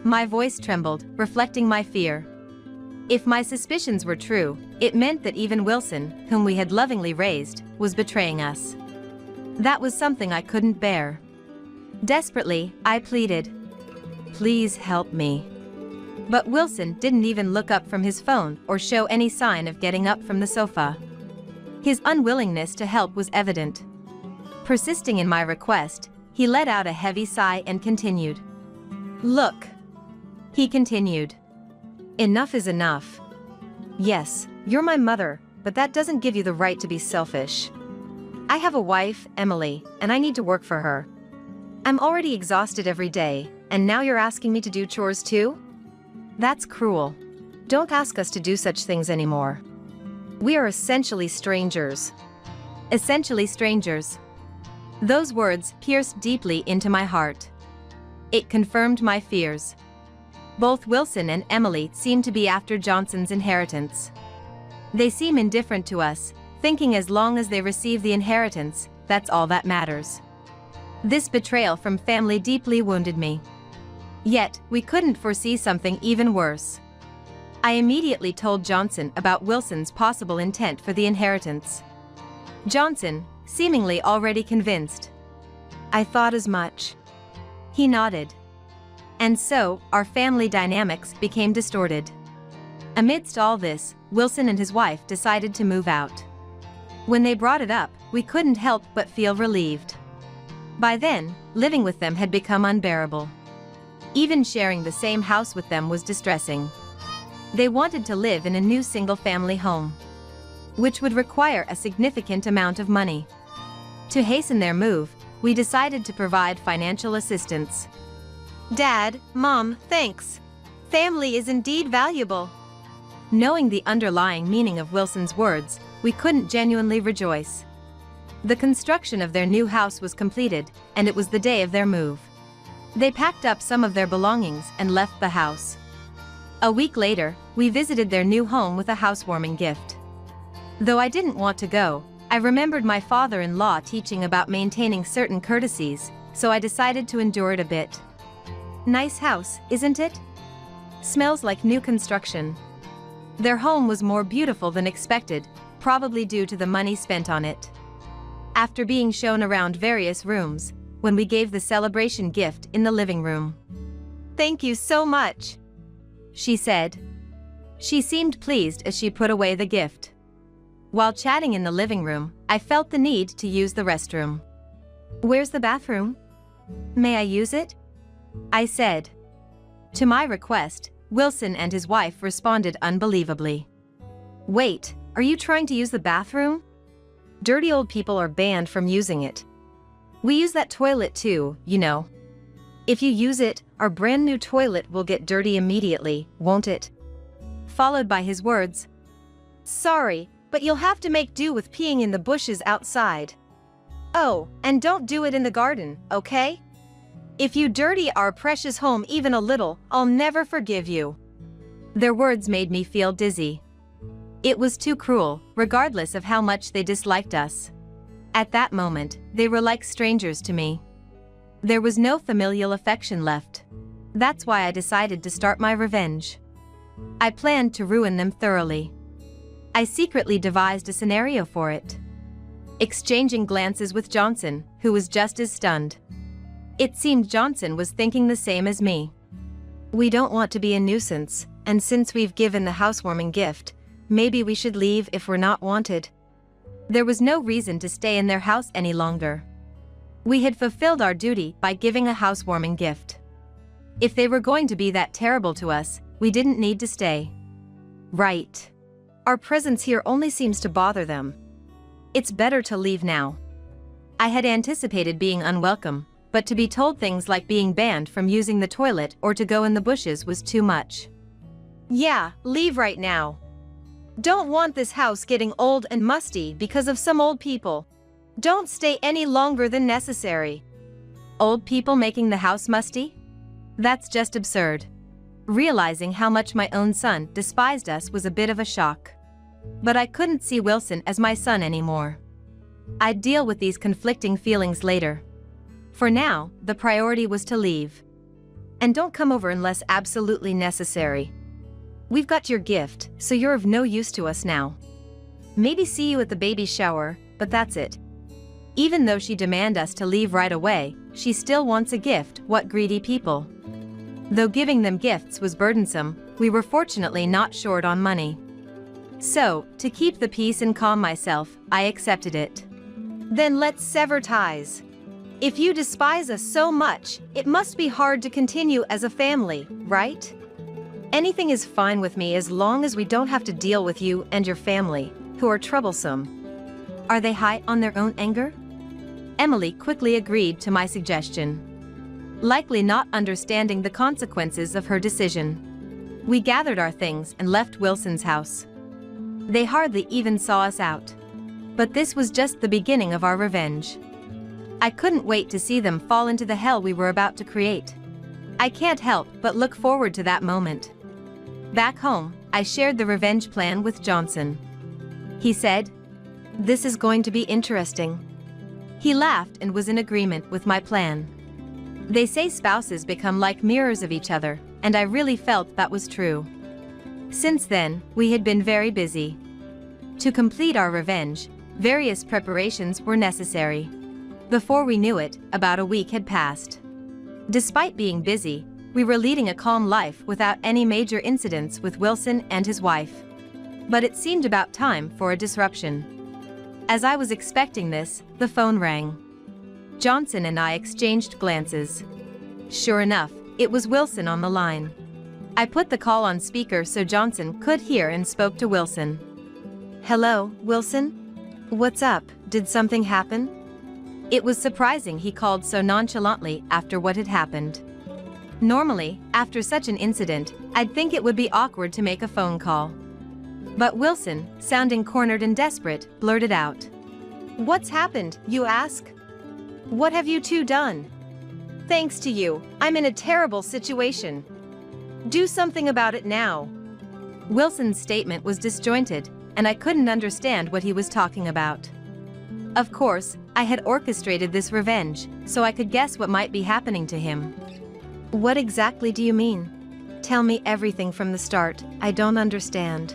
My voice trembled, reflecting my fear. If my suspicions were true, it meant that even Wilson, whom we had lovingly raised, was betraying us. That was something I couldn't bear. Desperately, I pleaded, "Please help me." But Wilson didn't even look up from his phone or show any sign of getting up from the sofa. His unwillingness to help was evident. Persisting in my request, he let out a heavy sigh and continued. "Look," he continued. "Enough is enough. Yes, you're my mother, but that doesn't give you the right to be selfish. I have a wife, Emily, and I need to work for her. I'm already exhausted every day, and now you're asking me to do chores too? That's cruel. Don't ask us to do such things anymore. We are essentially strangers." Essentially strangers. Those words pierced deeply into my heart. It confirmed my fears. Both Wilson and Emily seem to be after Johnson's inheritance. They seem indifferent to us, thinking as long as they receive the inheritance, that's all that matters. This betrayal from family deeply wounded me. Yet, we couldn't foresee something even worse. I immediately told Johnson about Wilson's possible intent for the inheritance. Johnson, seemingly already convinced. "I thought as much." He nodded. And so, our family dynamics became distorted. Amidst all this, Wilson and his wife decided to move out. When they brought it up, we couldn't help but feel relieved. By then, living with them had become unbearable. Even sharing the same house with them was distressing. They wanted to live in a new single-family home, which would require a significant amount of money. To hasten their move, we decided to provide financial assistance. Dad, Mom, thanks. Family is indeed valuable. Knowing the underlying meaning of Wilson's words, we couldn't genuinely rejoice. The construction of their new house was completed, and it was the day of their move. They packed up some of their belongings and left the house. A week later, we visited their new home with a housewarming gift. Though I didn't want to go, I remembered my father-in-law teaching about maintaining certain courtesies, so I decided to endure it a bit. Nice house, isn't it? Smells like new construction. Their home was more beautiful than expected, probably due to the money spent on it. After being shown around various rooms, when we gave the celebration gift in the living room. "Thank you so much," she said. She seemed pleased as she put away the gift. While chatting in the living room, I felt the need to use the restroom. "Where's the bathroom? May I use it?" I said. To my request, Wilson and his wife responded unbelievably. "Wait, are you trying to use the bathroom? Dirty old people are banned from using it. We use that toilet too, you know. If you use it, our brand new toilet will get dirty immediately, won't it?" Followed by his words, "Sorry, but you'll have to make do with peeing in the bushes outside. Oh, and don't do it in the garden, okay? If you dirty our precious home even a little, I'll never forgive you." Their words made me feel dizzy. It was too cruel, regardless of how much they disliked us. At that moment, they were like strangers to me. There was no familial affection left. That's why I decided to start my revenge. I planned to ruin them thoroughly. I secretly devised a scenario for it. Exchanging glances with Johnson, who was just as stunned. It seemed Johnson was thinking the same as me. "We don't want to be a nuisance, and since we've given the housewarming gift, maybe we should leave if we're not wanted." There was no reason to stay in their house any longer. We had fulfilled our duty by giving a housewarming gift. If they were going to be that terrible to us, we didn't need to stay. Right. Our presence here only seems to bother them. It's better to leave now. I had anticipated being unwelcome, but to be told things like being banned from using the toilet or to go in the bushes was too much. "Yeah, leave right now. Don't want this house getting old and musty because of some old people. Don't stay any longer than necessary." Old people making the house musty? That's just absurd. Realizing how much my own son despised us was a bit of a shock. But I couldn't see Wilson as my son anymore. I'd deal with these conflicting feelings later. For now, the priority was to leave. And don't come over unless absolutely necessary. We've got your gift, so you're of no use to us now. Maybe see you at the baby shower, but that's it. Even though she demanded us to leave right away, she still wants a gift. What greedy people. Though giving them gifts was burdensome, we were fortunately not short on money. So, to keep the peace and calm myself, I accepted it. Then let's sever ties. If you despise us so much, it must be hard to continue as a family, right? Anything is fine with me as long as we don't have to deal with you and your family, who are troublesome. Are they high on their own anger? Emily quickly agreed to my suggestion, likely not understanding the consequences of her decision. We gathered our things and left Wilson's house. They hardly even saw us out. But this was just the beginning of our revenge. I couldn't wait to see them fall into the hell we were about to create. I can't help but look forward to that moment. Back home, I shared the revenge plan with Johnson. He said, "This is going to be interesting." He laughed and was in agreement with my plan. They say spouses become like mirrors of each other, and I really felt that was true. Since then, we had been very busy. To complete our revenge, various preparations were necessary. Before we knew it, about a week had passed. Despite being busy, we were leading a calm life without any major incidents with Wilson and his wife. But it seemed about time for a disruption. As I was expecting this, the phone rang. Johnson and I exchanged glances. Sure enough, it was Wilson on the line. I put the call on speaker so Johnson could hear and spoke to Wilson. "Hello, Wilson? What's up? Did something happen?" It was surprising he called so nonchalantly after what had happened. Normally, after such an incident, I'd think it would be awkward to make a phone call. But Wilson, sounding cornered and desperate, blurted out. "What's happened, you ask? What have you two done? Thanks to you, I'm in a terrible situation. Do something about it now." Wilson's statement was disjointed, and I couldn't understand what he was talking about. Of course, I had orchestrated this revenge, so I could guess what might be happening to him. "What exactly do you mean? Tell me everything from the start, I don't understand."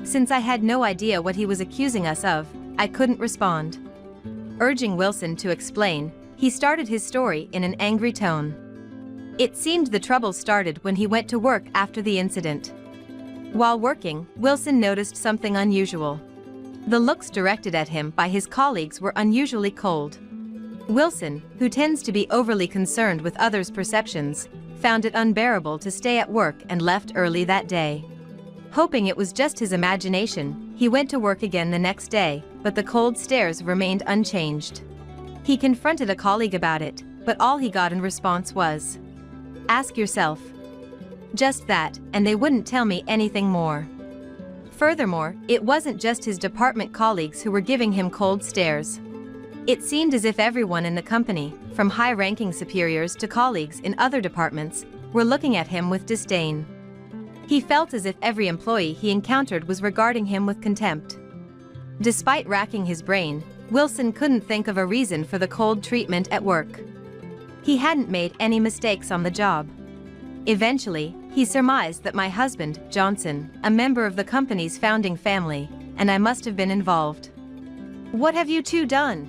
Since I had no idea what he was accusing us of, I couldn't respond. Urging Wilson to explain, he started his story in an angry tone. It seemed the trouble started when he went to work after the incident. While working, Wilson noticed something unusual. The looks directed at him by his colleagues were unusually cold. Wilson, who tends to be overly concerned with others' perceptions, found it unbearable to stay at work and left early that day. Hoping it was just his imagination, he went to work again the next day, but the cold stares remained unchanged. He confronted a colleague about it, but all he got in response was, "Ask yourself." Just that, and they wouldn't tell me anything more. Furthermore, it wasn't just his department colleagues who were giving him cold stares. It seemed as if everyone in the company, from high-ranking superiors to colleagues in other departments, were looking at him with disdain. He felt as if every employee he encountered was regarding him with contempt. Despite racking his brain, Wilson couldn't think of a reason for the cold treatment at work. He hadn't made any mistakes on the job. Eventually, he surmised that my husband, Johnson, a member of the company's founding family, and I must have been involved. "What have you two done?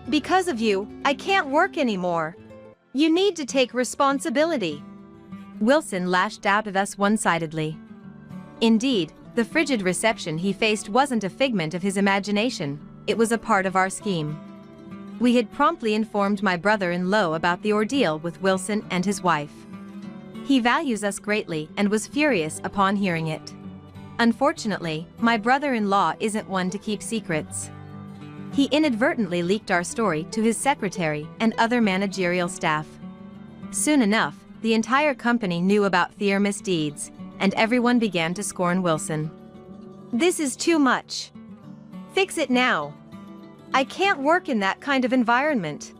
Because of you, I can't work anymore. You need to take responsibility." Wilson lashed out at us one-sidedly. Indeed, the frigid reception he faced wasn't a figment of his imagination, it was a part of our scheme. We had promptly informed my brother-in-law about the ordeal with Wilson and his wife. He values us greatly and was furious upon hearing it. Unfortunately, my brother-in-law isn't one to keep secrets. He inadvertently leaked our story to his secretary and other managerial staff. Soon enough, the entire company knew about their misdeeds, and everyone began to scorn Wilson. "This is too much. Fix it now. I can't work in that kind of environment."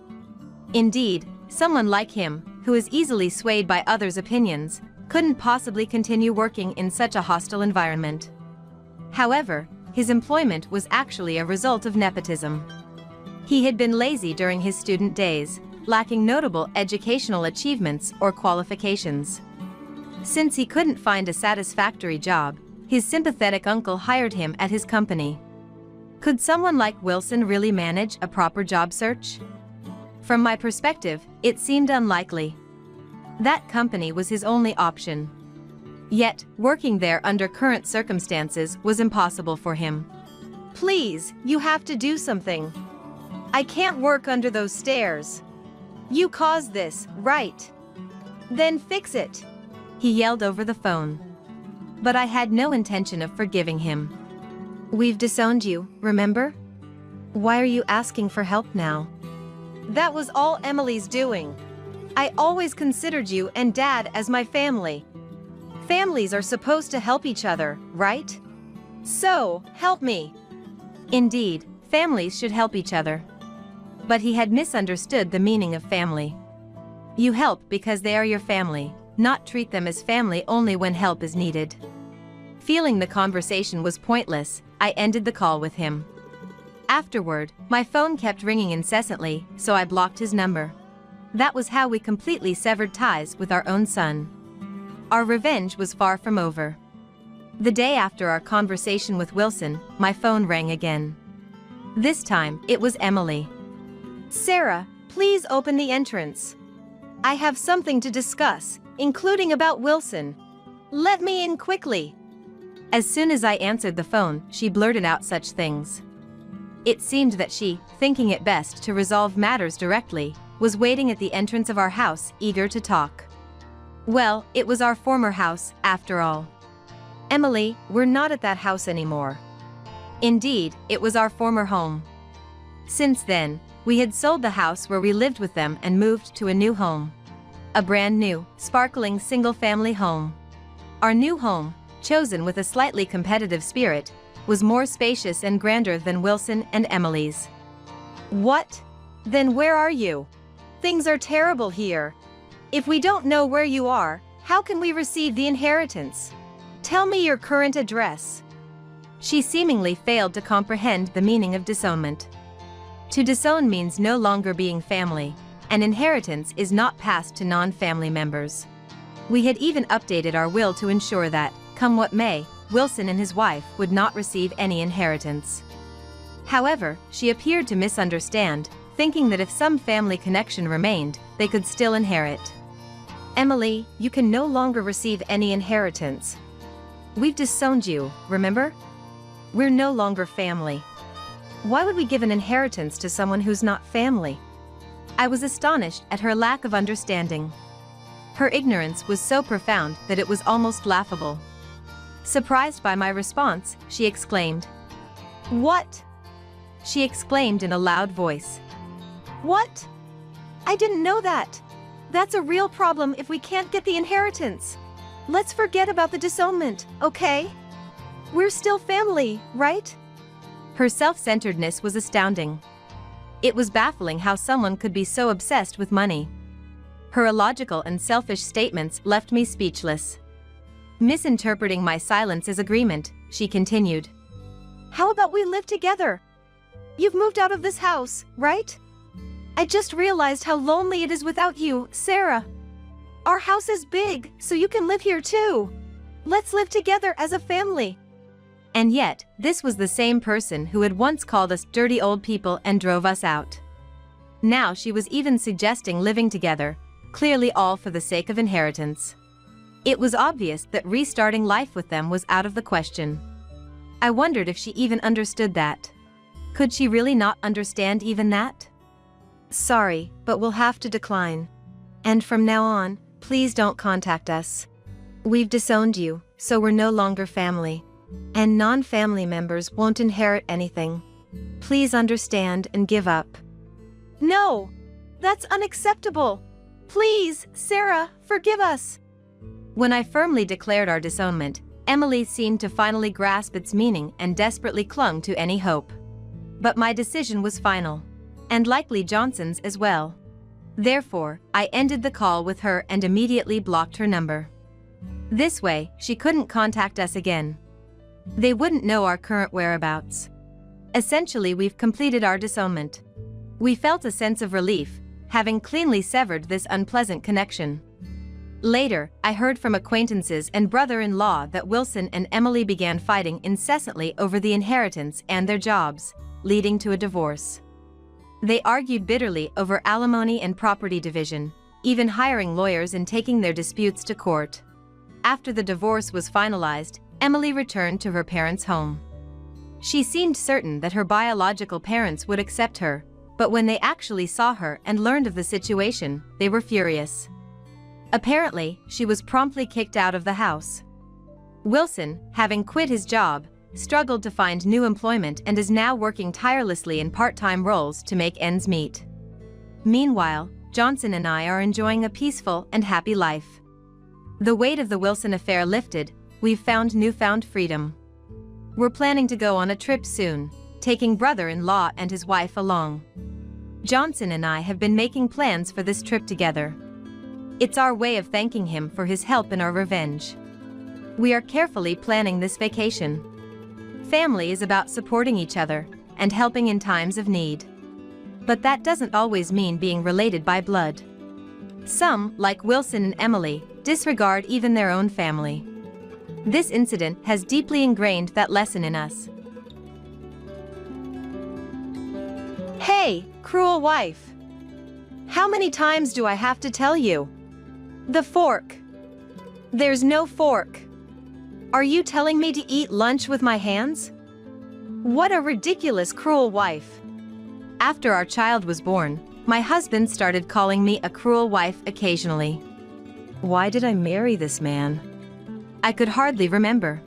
Indeed, someone like him, who is easily swayed by others' opinions, couldn't possibly continue working in such a hostile environment. However, his employment was actually a result of nepotism. He had been lazy during his student days, lacking notable educational achievements or qualifications. Since he couldn't find a satisfactory job, his sympathetic uncle hired him at his company. Could someone like Wilson really manage a proper job search? From my perspective, it seemed unlikely. That company was his only option. Yet, working there under current circumstances was impossible for him. Please, you have to do something. I can't work under those stairs. You caused this, right? Then fix it. He yelled over the phone. But I had no intention of forgiving him. We've disowned you, remember? Why are you asking for help now? That was all Emily's doing. I always considered you and Dad as my family. Families are supposed to help each other, right? So, help me. Indeed, families should help each other. But he had misunderstood the meaning of family. You help because they are your family, not treat them as family only when help is needed. Feeling the conversation was pointless, I ended the call with him. Afterward, my phone kept ringing incessantly, so I blocked his number. That was how we completely severed ties with our own son. Our revenge was far from over. The day after our conversation with Wilson, my phone rang again. This time, it was Emily. Sarah, please open the entrance. I have something to discuss, including about Wilson. Let me in quickly. As soon as I answered the phone, she blurted out such things. It seemed that she, thinking it best to resolve matters directly, was waiting at the entrance of our house, eager to talk. Well, it was our former house, after all. Emily, we're not at that house anymore. Indeed, it was our former home. Since then, we had sold the house where we lived with them and moved to a new home. A brand new, sparkling single-family home. Our new home, chosen with a slightly competitive spirit, was more spacious and grander than Wilson and Emily's. What? Then where are you? Things are terrible here. If we don't know where you are, how can we receive the inheritance? Tell me your current address. She seemingly failed to comprehend the meaning of disownment. To disown means no longer being family, and inheritance is not passed to non-family members. We had even updated our will to ensure that, come what may, Wilson and his wife would not receive any inheritance. However, she appeared to misunderstand, thinking that if some family connection remained, they could still inherit. Emily, you can no longer receive any inheritance. We've disowned you, remember? We're no longer family. Why would we give an inheritance to someone who's not family? I was astonished at her lack of understanding. Her ignorance was so profound that it was almost laughable. Surprised by my response, she exclaimed. What? She exclaimed in a loud voice. What? I didn't know that. That's a real problem if we can't get the inheritance. Let's forget about the disownment, okay? We're still family, right? Her self-centeredness was astounding. It was baffling how someone could be so obsessed with money. Her illogical and selfish statements left me speechless. Misinterpreting my silence as agreement, she continued. How about we live together? You've moved out of this house, right? I just realized how lonely it is without you, Sarah. Our house is big, so you can live here too. Let's live together as a family. And yet, this was the same person who had once called us dirty old people and drove us out. Now she was even suggesting living together, clearly all for the sake of inheritance. It was obvious that restarting life with them was out of the question. I wondered if she even understood that. Could she really not understand even that? Sorry, but we'll have to decline. And from now on, please don't contact us. We've disowned you, so we're no longer family. And non-family members won't inherit anything. Please understand and give up. No! That's unacceptable! Please, Sarah, forgive us! When I firmly declared our disownment, Emily seemed to finally grasp its meaning and desperately clung to any hope. But my decision was final. And likely Johnson's as well. Therefore, I ended the call with her and immediately blocked her number. This way, she couldn't contact us again. They wouldn't know our current whereabouts. Essentially, we've completed our disownment. We felt a sense of relief, having cleanly severed this unpleasant connection. Later, I heard from acquaintances and brother-in-law that Wilson and Emily began fighting incessantly over the inheritance and their jobs, leading to a divorce. They argued bitterly over alimony and property division, even hiring lawyers and taking their disputes to court. After the divorce was finalized, Emily returned to her parents' home. She seemed certain that her biological parents would accept her, but when they actually saw her and learned of the situation, they were furious. Apparently, she was promptly kicked out of the house. Wilson, having quit his job, struggled to find new employment and is now working tirelessly in part-time roles to make ends meet. Meanwhile, Johnson and I are enjoying a peaceful and happy life. The weight of the Wilson affair lifted, we've found newfound freedom. We're planning to go on a trip soon, taking brother-in-law and his wife along. Johnson and I have been making plans for this trip together. It's our way of thanking him for his help in our revenge. We are carefully planning this vacation. Family is about supporting each other and helping in times of need. But that doesn't always mean being related by blood. Some, like Wilson and Emily, disregard even their own family. This incident has deeply ingrained that lesson in us. Hey, cruel wife. How many times do I have to tell you? The fork. There's no fork. Are you telling me to eat lunch with my hands? What a ridiculous, cruel wife. After our child was born, my husband started calling me a cruel wife occasionally. Why did I marry this man? I could hardly remember.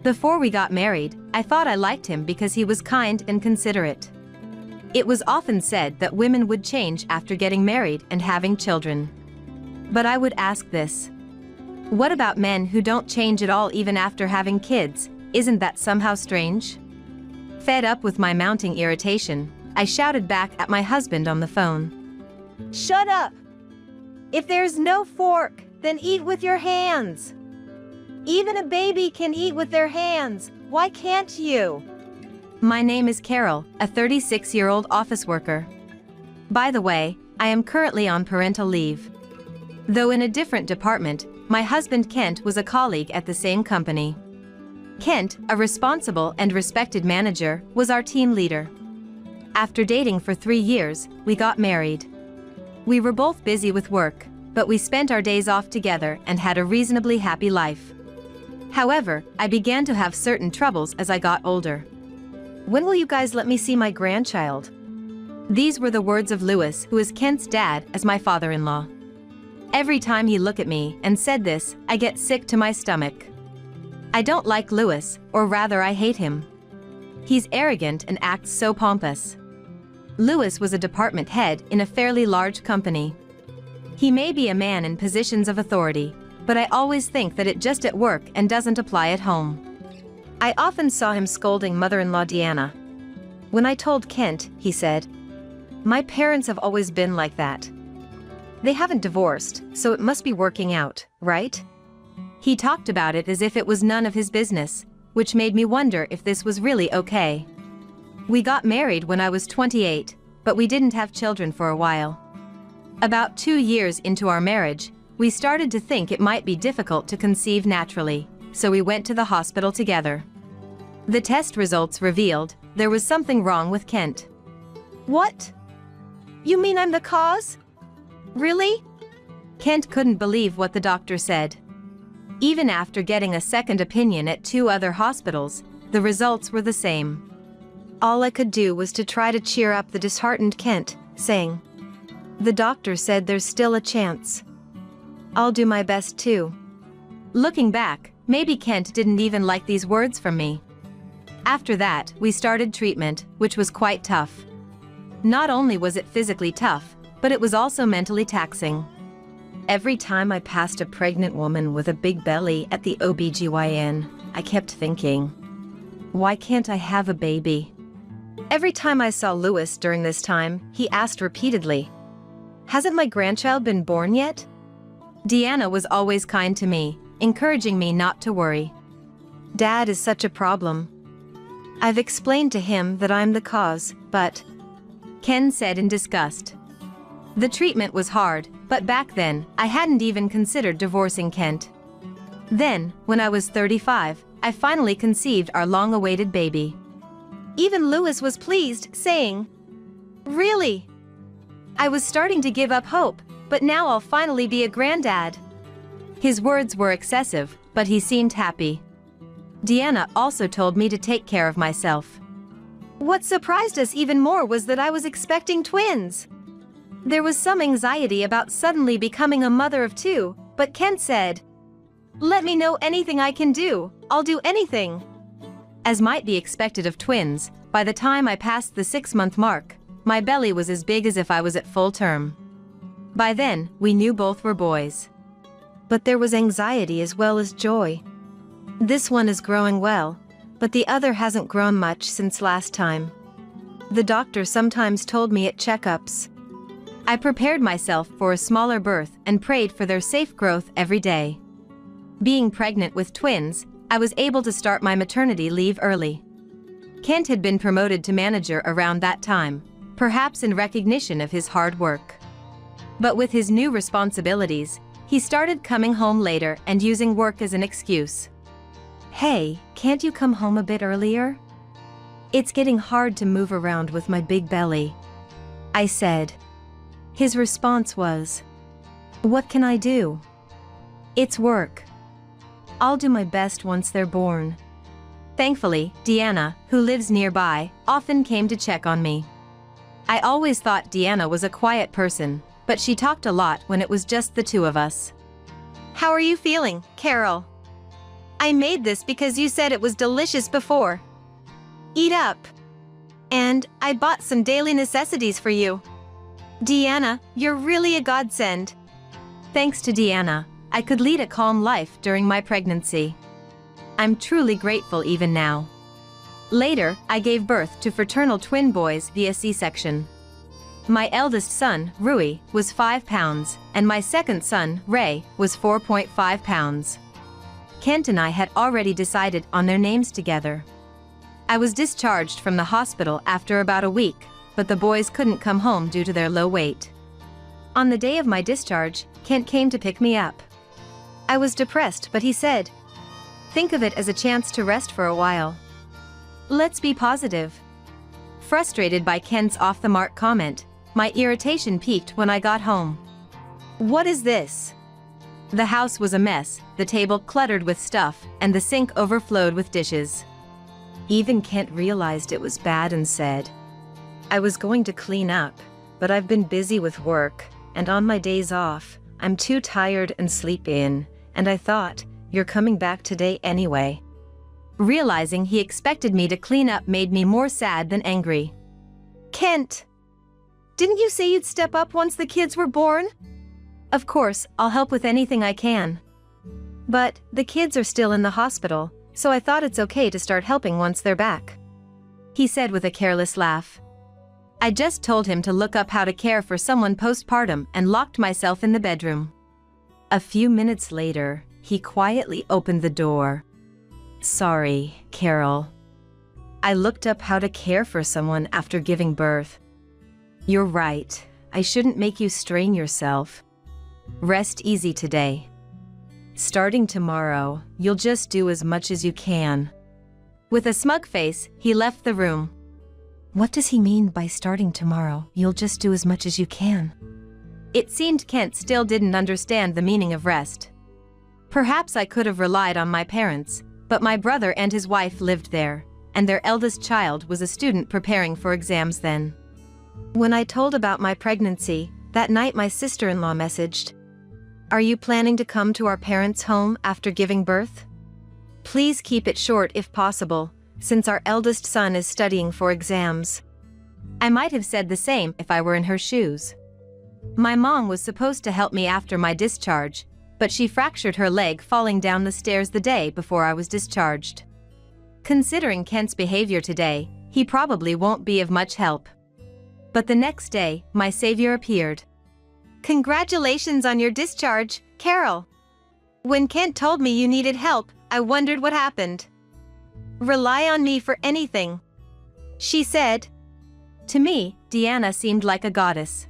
Before we got married, I thought I liked him because he was kind and considerate. It was often said that women would change after getting married and having children. But I would ask this. What about men who don't change at all even after having kids? Isn't that somehow strange? Fed up with my mounting irritation, I shouted back at my husband on the phone. Shut up! If there's no fork, then eat with your hands. Even a baby can eat with their hands. Why can't you? My name is Carol, a 36-year-old office worker. By the way, I am currently on parental leave. Though in a different department, my husband Kent was a colleague at the same company. Kent, a responsible and respected manager, was our team leader. After dating for 3 years, we got married. We were both busy with work, but we spent our days off together and had a reasonably happy life. However, I began to have certain troubles as I got older. When will you guys let me see my grandchild? These were the words of Louis, who is Kent's dad, as my father-in-law. Every time he looked at me and said this, I get sick to my stomach. I don't like Louis, or rather I hate him. He's arrogant and acts so pompous. Louis was a department head in a fairly large company. He may be a man in positions of authority, but I always think that it just at work and doesn't apply at home. I often saw him scolding mother-in-law Deanna. When I told Kent, he said, "My parents have always been like that. They haven't divorced, so it must be working out, right?" He talked about it as if it was none of his business, which made me wonder if this was really okay. We got married when I was 28, but we didn't have children for a while. About 2 years into our marriage, we started to think it might be difficult to conceive naturally, so we went to the hospital together. The test results revealed there was something wrong with Kent. What? You mean I'm the cause? Really? Kent couldn't believe what the doctor said. Even after getting a second opinion at 2 other hospitals, the results were the same. All I could do was to try to cheer up the disheartened Kent, saying, "The doctor said there's still a chance. I'll do my best too." Looking back, maybe Kent didn't even like these words from me. After that, we started treatment, which was quite tough. Not only was it physically tough, but it was also mentally taxing. Every time I passed a pregnant woman with a big belly at the OBGYN, I kept thinking, why can't I have a baby? Every time I saw Louis during this time, he asked repeatedly, "Hasn't my grandchild been born yet?" Deanna was always kind to me, encouraging me not to worry. "Dad is such a problem. I've explained to him that I'm the cause, but..." Ken said in disgust. The treatment was hard, but back then, I hadn't even considered divorcing Kent. Then, when I was 35, I finally conceived our long-awaited baby. Even Lewis was pleased, saying, "Really?" I was starting to give up hope, but now I'll finally be a granddad. His words were excessive, but he seemed happy. Deanna also told me to take care of myself. What surprised us even more was that I was expecting twins. There was some anxiety about suddenly becoming a mother of two, but Kent said, "Let me know anything I can do, I'll do anything." As might be expected of twins, by the time I passed the 6-month mark, my belly was as big as if I was at full term. By then, we knew both were boys. But there was anxiety as well as joy. This one is growing well, but the other hasn't grown much since last time. The doctor sometimes told me at checkups. I prepared myself for a smaller birth and prayed for their safe growth every day. Being pregnant with twins, I was able to start my maternity leave early. Kent had been promoted to manager around that time, perhaps in recognition of his hard work. But with his new responsibilities, he started coming home later and using work as an excuse. "Hey, can't you come home a bit earlier? It's getting hard to move around with my big belly," I said. His response was, "What can I do? It's work. I'll do my best once they're born." Thankfully, Deanna, who lives nearby, often came to check on me. I always thought Deanna was a quiet person, but she talked a lot when it was just the two of us. "How are you feeling, Carol? I made this because you said it was delicious before. Eat up. And I bought some daily necessities for you. Deanna, you're really a godsend." Thanks to Deanna, I could lead a calm life during my pregnancy. I'm truly grateful even now. Later, I gave birth to fraternal twin boys via C-section. My eldest son, Rui, was 5 pounds, and my second son, Ray, was 4.5 pounds. Kent and I had already decided on their names together. I was discharged from the hospital after about a week, but the boys couldn't come home due to their low weight. On the day of my discharge, Kent came to pick me up. I was depressed, but he said, "Think of it as a chance to rest for a while. Let's be positive." Frustrated by Kent's off-the-mark comment, my irritation peaked when I got home. "What is this?" The house was a mess, the table cluttered with stuff, and the sink overflowed with dishes. Even Kent realized it was bad and said, "I was going to clean up, but I've been busy with work, and on my days off, I'm too tired and sleep in, and I thought, you're coming back today anyway." Realizing he expected me to clean up made me more sad than angry. "Kent, didn't you say you'd step up once the kids were born?" "Of course, I'll help with anything I can." "But the kids are still in the hospital, so I thought it's okay to start helping once they're back," he said with a careless laugh. I just told him to look up how to care for someone postpartum and locked myself in the bedroom. A few minutes later, he quietly opened the door. "Sorry, Carol. I looked up how to care for someone after giving birth. You're right, I shouldn't make you strain yourself. Rest easy today. Starting tomorrow, you'll just do as much as you can." With a smug face, he left the room. What does he mean by starting tomorrow, you'll just do as much as you can? It seemed Kent still didn't understand the meaning of rest. Perhaps I could have relied on my parents, but my brother and his wife lived there, and their eldest child was a student preparing for exams then. When I told about my pregnancy, that night my sister-in-law messaged, "Are you planning to come to our parents' home after giving birth? Please keep it short if possible, since our eldest son is studying for exams." I might have said the same if I were in her shoes. My mom was supposed to help me after my discharge, but she fractured her leg falling down the stairs the day before I was discharged. Considering Kent's behavior today, he probably won't be of much help. But the next day, my savior appeared. "Congratulations on your discharge, Carol. When Kent told me you needed help, I wondered what happened. Rely on me for anything," she said. To me, Deanna seemed like a goddess.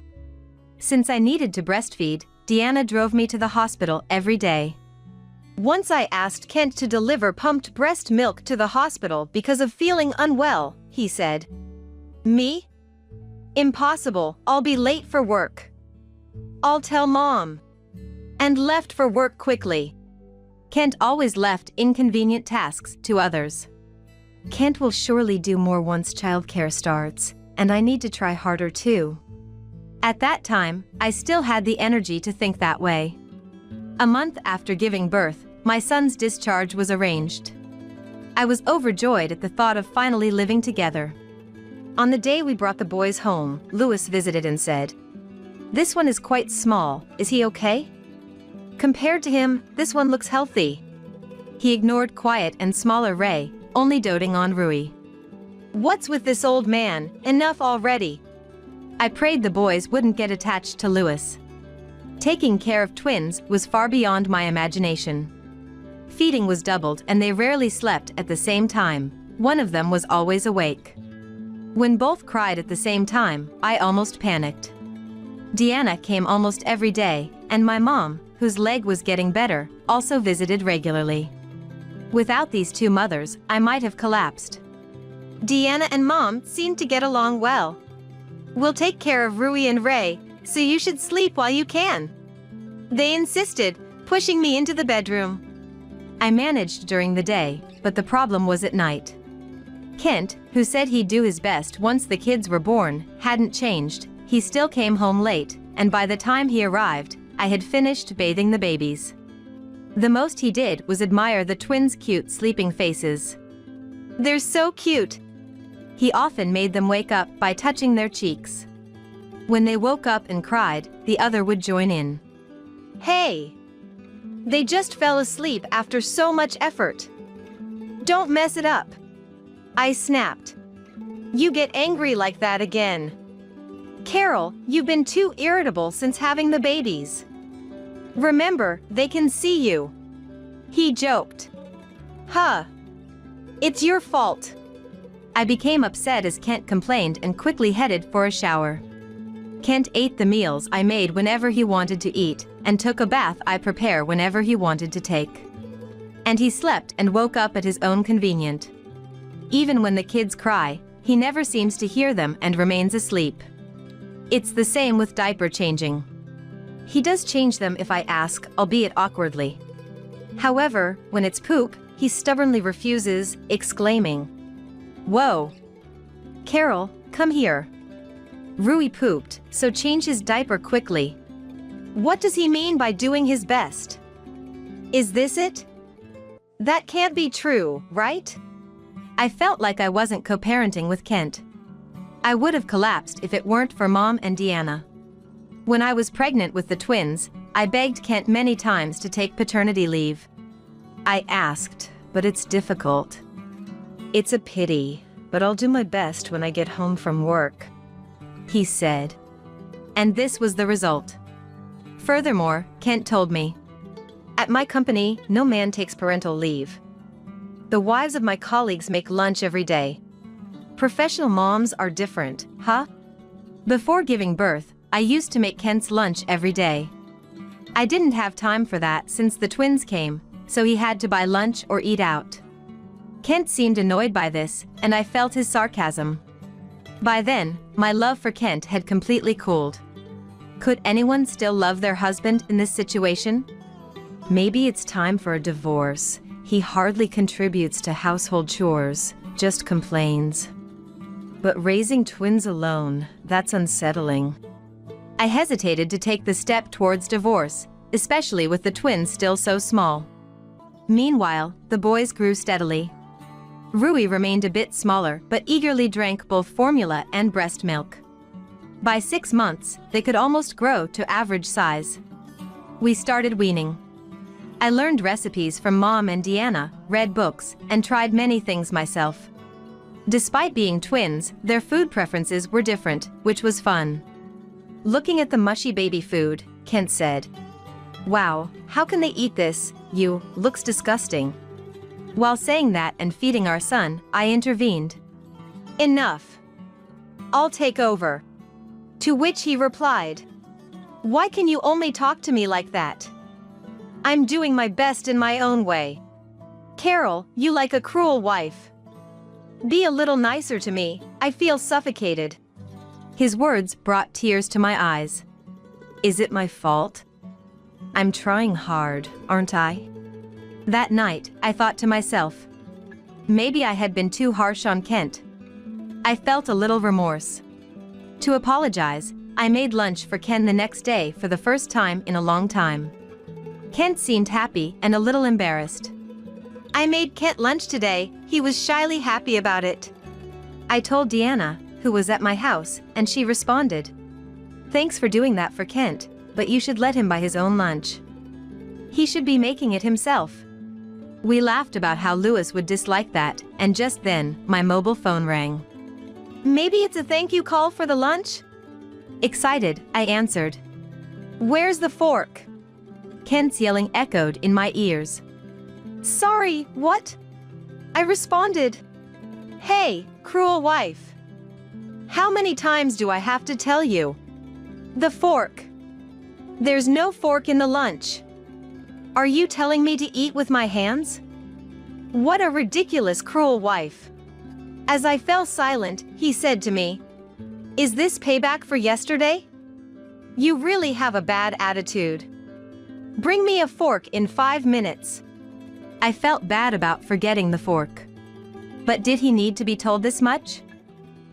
Since I needed to breastfeed, Deanna drove me to the hospital every day. Once I asked Kent to deliver pumped breast milk to the hospital because of feeling unwell, he said, "Me? Impossible, I'll be late for work. I'll tell Mom." And left for work quickly. Kent always left inconvenient tasks to others. Kent will surely do more once childcare starts, and I need to try harder too. At that time, I still had the energy to think that way. A month after giving birth, my son's discharge was arranged. I was overjoyed at the thought of finally living together. On the day we brought the boys home, Louis visited and said, "This one is quite small, is he okay?" Compared to him, this one looks healthy. He ignored quiet and smaller Ray, only doting on Rui. "What's with this old man? Enough already." I prayed the boys wouldn't get attached to Louis. Taking care of twins was far beyond my imagination. Feeding was doubled and they rarely slept at the same time. One of them was always awake. When both cried at the same time, I almost panicked. Deanna came almost every day, and my mom, whose leg was getting better, also visited regularly. Without these two mothers, I might have collapsed. "Deanna and Mom seem to get along well. We'll take care of Rui and Ray, so you should sleep while you can," they insisted, pushing me into the bedroom. I managed during the day, but the problem was at night. Kent, who said he'd do his best once the kids were born, hadn't changed. He still came home late, and by the time he arrived, I had finished bathing the babies. The most he did was admire the twins' cute sleeping faces. "They're so cute." He often made them wake up by touching their cheeks. When they woke up and cried, the other would join in. "Hey! They just fell asleep after so much effort. Don't mess it up." I snapped. "You get angry like that again. Carol, you've been too irritable since having the babies. Remember, they can see you." He joked. "Huh. It's your fault." I became upset as Kent complained and quickly headed for a shower. Kent ate the meals I made whenever he wanted to eat, and took a bath I prepare whenever he wanted to take. And he slept and woke up at his own convenience. Even when the kids cry, he never seems to hear them and remains asleep. It's the same with diaper changing. He does change them if I ask, albeit awkwardly. However, when it's poop, he stubbornly refuses, exclaiming, "Whoa! Carol, come here." Rui pooped, so change his diaper quickly. What does he mean by doing his best? Is this it? That can't be true, right? I felt like I wasn't co-parenting with Kent. I would have collapsed if it weren't for Mom and Deanna. When I was pregnant with the twins, I begged Kent many times to take paternity leave. I asked, but it's difficult. "It's a pity, but I'll do my best when I get home from work," he said. And this was the result. Furthermore, Kent told me, "At my company, no man takes parental leave. The wives of my colleagues make lunch every day. Professional moms are different, huh?" Before giving birth, I used to make Kent's lunch every day. I didn't have time for that since the twins came, so he had to buy lunch or eat out. Kent seemed annoyed by this, and I felt his sarcasm. By then, my love for Kent had completely cooled. Could anyone still love their husband in this situation? Maybe it's time for a divorce. He hardly contributes to household chores, just complains. But raising twins alone, that's unsettling. I hesitated to take the step towards divorce, especially with the twins still so small. Meanwhile, the boys grew steadily. Rui remained a bit smaller but eagerly drank both formula and breast milk. By 6 months, they could almost grow to average size. We started weaning. I learned recipes from Mom and Deanna, read books, and tried many things myself. Despite being twins, their food preferences were different, which was fun. Looking at the mushy baby food, Kent said, "Wow, how can they eat this? Looks disgusting." While saying that and feeding our son, I intervened. "Enough. I'll take over." To which he replied, Why can you only talk to me like that? I'm doing my best in my own way. Carol, you like a cruel wife. Be a little nicer to me, I feel suffocated. His words brought tears to my eyes. Is it my fault? I'm trying hard, aren't I? That night, I thought to myself, maybe I had been too harsh on Kent. I felt a little remorse. To apologize, I made lunch for Ken the next day for the first time in a long time. Kent seemed happy and a little embarrassed. I made Kent lunch today, he was shyly happy about it. I told Deanna, who was at my house, and she responded, thanks for doing that for Kent, but you should let him buy his own lunch. He should be making it himself. We laughed about how Louis would dislike that, and just then, my mobile phone rang. Maybe it's a thank you call for the lunch? Excited, I answered. Where's the fork? Kent's yelling echoed in my ears. Sorry, what? I responded. Hey, cruel wife. How many times do I have to tell you? The fork. There's no fork in the lunch. Are you telling me to eat with my hands? What a ridiculous cruel wife. As I fell silent, he said to me, is this payback for yesterday? You really have a bad attitude. Bring me a fork in 5 minutes. I felt bad about forgetting the fork. But did he need to be told this much?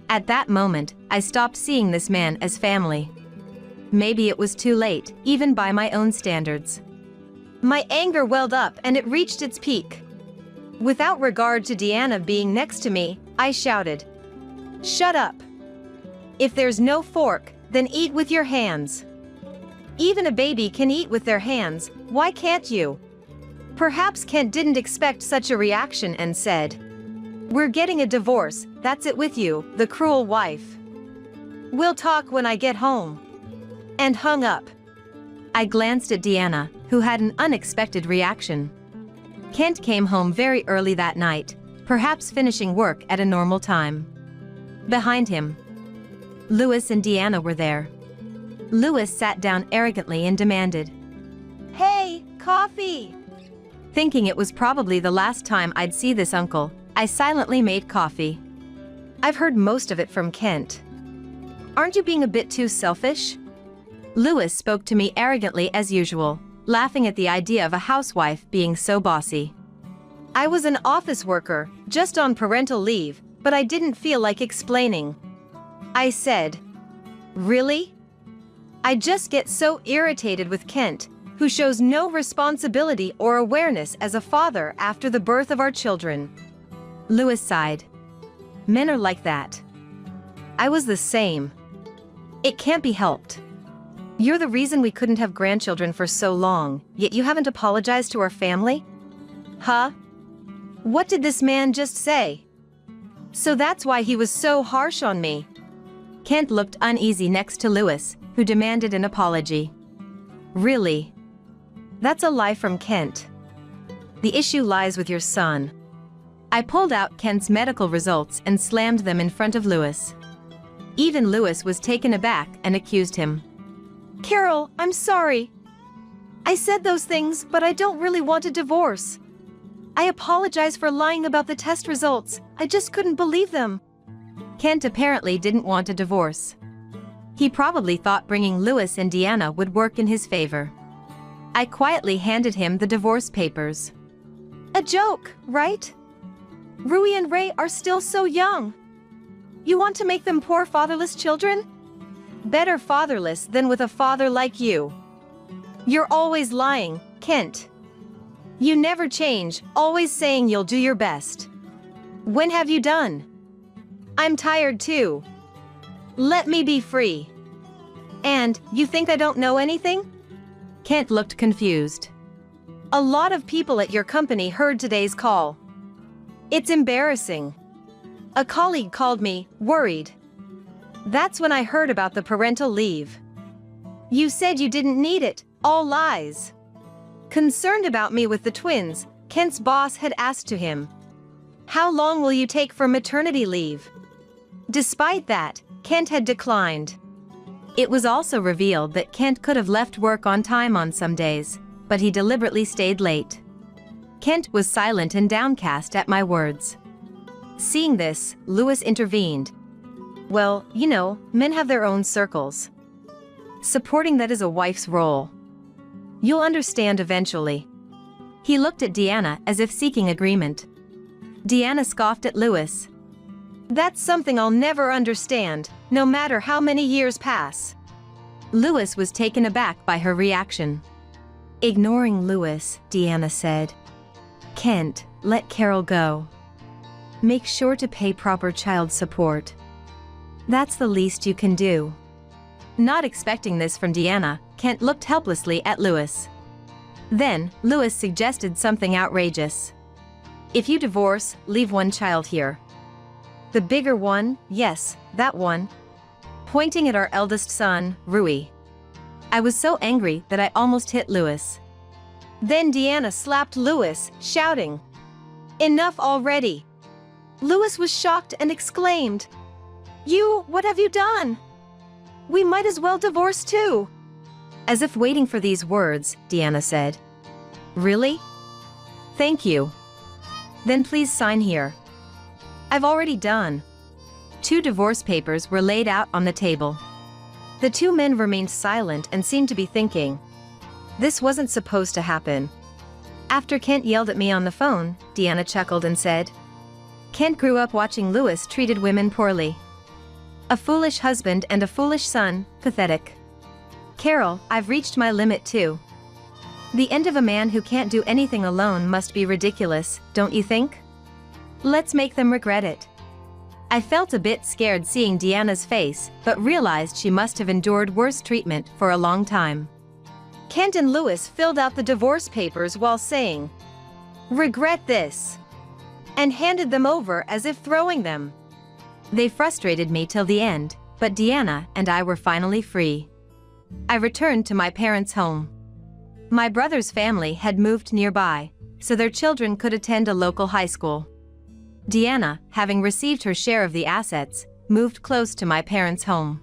At that moment, I stopped seeing this man as family. Maybe it was too late, even by my own standards. My anger welled up and it reached its peak. Without regard to Deanna being next to me, I shouted, shut up. If there's no fork, then eat with your hands. Even a baby can eat with their hands, why can't you? Perhaps Kent didn't expect such a reaction and said, we're getting a divorce, that's it with you, the cruel wife. We'll talk when I get home. And hung up. I glanced at Deanna, who had an unexpected reaction. Kent came home very early that night, perhaps finishing work at a normal time. Behind him, Louis and Deanna were there. Louis sat down arrogantly and demanded, hey, coffee! Thinking it was probably the last time I'd see this uncle, I silently made coffee. I've heard most of it from Kent. Aren't you being a bit too selfish? Louis spoke to me arrogantly as usual, laughing at the idea of a housewife being so bossy. I was an office worker, just on parental leave, but I didn't feel like explaining. I said, really? I just get so irritated with Kent, who shows no responsibility or awareness as a father after the birth of our children. Louis sighed. Men are like that. I was the same. It can't be helped. You're the reason we couldn't have grandchildren for so long, yet you haven't apologized to our family? Huh? What did this man just say? So that's why he was so harsh on me. Kent looked uneasy next to Louis, who demanded an apology. Really? That's a lie from Kent. The issue lies with your son. I pulled out Kent's medical results and slammed them in front of Louis. Even Louis was taken aback and accused him. Carol, I'm sorry. I said those things, but I don't really want a divorce. I apologize for lying about the test results, I just couldn't believe them. Kent apparently didn't want a divorce. He probably thought bringing Louis and Deanna would work in his favor. I quietly handed him the divorce papers. A joke, right? Rui and Ray are still so young. You want to make them poor fatherless children? Better fatherless than with a father like you. You're always lying, Kent. You never change, always saying you'll do your best. When have you done? I'm tired too. Let me be free. And, you think I don't know anything? Kent looked confused. A lot of people at your company heard today's call. It's embarrassing. A colleague called me, worried. That's when I heard about the parental leave. You said you didn't need it, all lies. Concerned about me with the twins, Kent's boss had asked to him, how long will you take for maternity leave? Despite that, Kent had declined. It was also revealed that Kent could have left work on time on some days, but he deliberately stayed late. Kent was silent and downcast at my words. Seeing this, Lewis intervened. Well, men have their own circles. Supporting that is a wife's role. You'll understand eventually. He looked at Deanna as if seeking agreement. Deanna scoffed at Lewis. That's something I'll never understand, no matter how many years pass. Lewis was taken aback by her reaction. Ignoring Lewis, Deanna said, Kent, let Carol go. Make sure to pay proper child support. That's the least you can do. Not expecting this from Deanna, Kent looked helplessly at Lewis. Then, Lewis suggested something outrageous. If you divorce, leave one child here. The bigger one, yes, that one. Pointing at our eldest son, Rui. I was so angry that I almost hit Lewis. Then Deanna slapped Lewis, shouting, "Enough already!" Lewis was shocked and exclaimed, What have you done? We might as well divorce too." As if waiting for these words, Deanna said, "Really? Thank you. Then please sign here." I've already done. 2 divorce papers were laid out on the table. The 2 men remained silent and seemed to be thinking. This wasn't supposed to happen. After Kent yelled at me on the phone, Deanna chuckled and said, "Kent grew up watching Lewis treated women poorly. A foolish husband and a foolish son, pathetic. Carol, I've reached my limit too. The end of a man who can't do anything alone must be ridiculous, don't you think? Let's make them regret it." I felt a bit scared seeing Deanna's face, but realized she must have endured worse treatment for a long time. Kent and Lewis filled out the divorce papers while saying, "Regret this," and handed them over as if throwing them. They frustrated me till the end, but Deanna and I were finally free. I returned to my parents' home. My brother's family had moved nearby, so their children could attend a local high school. Deanna, having received her share of the assets, moved close to my parents' home.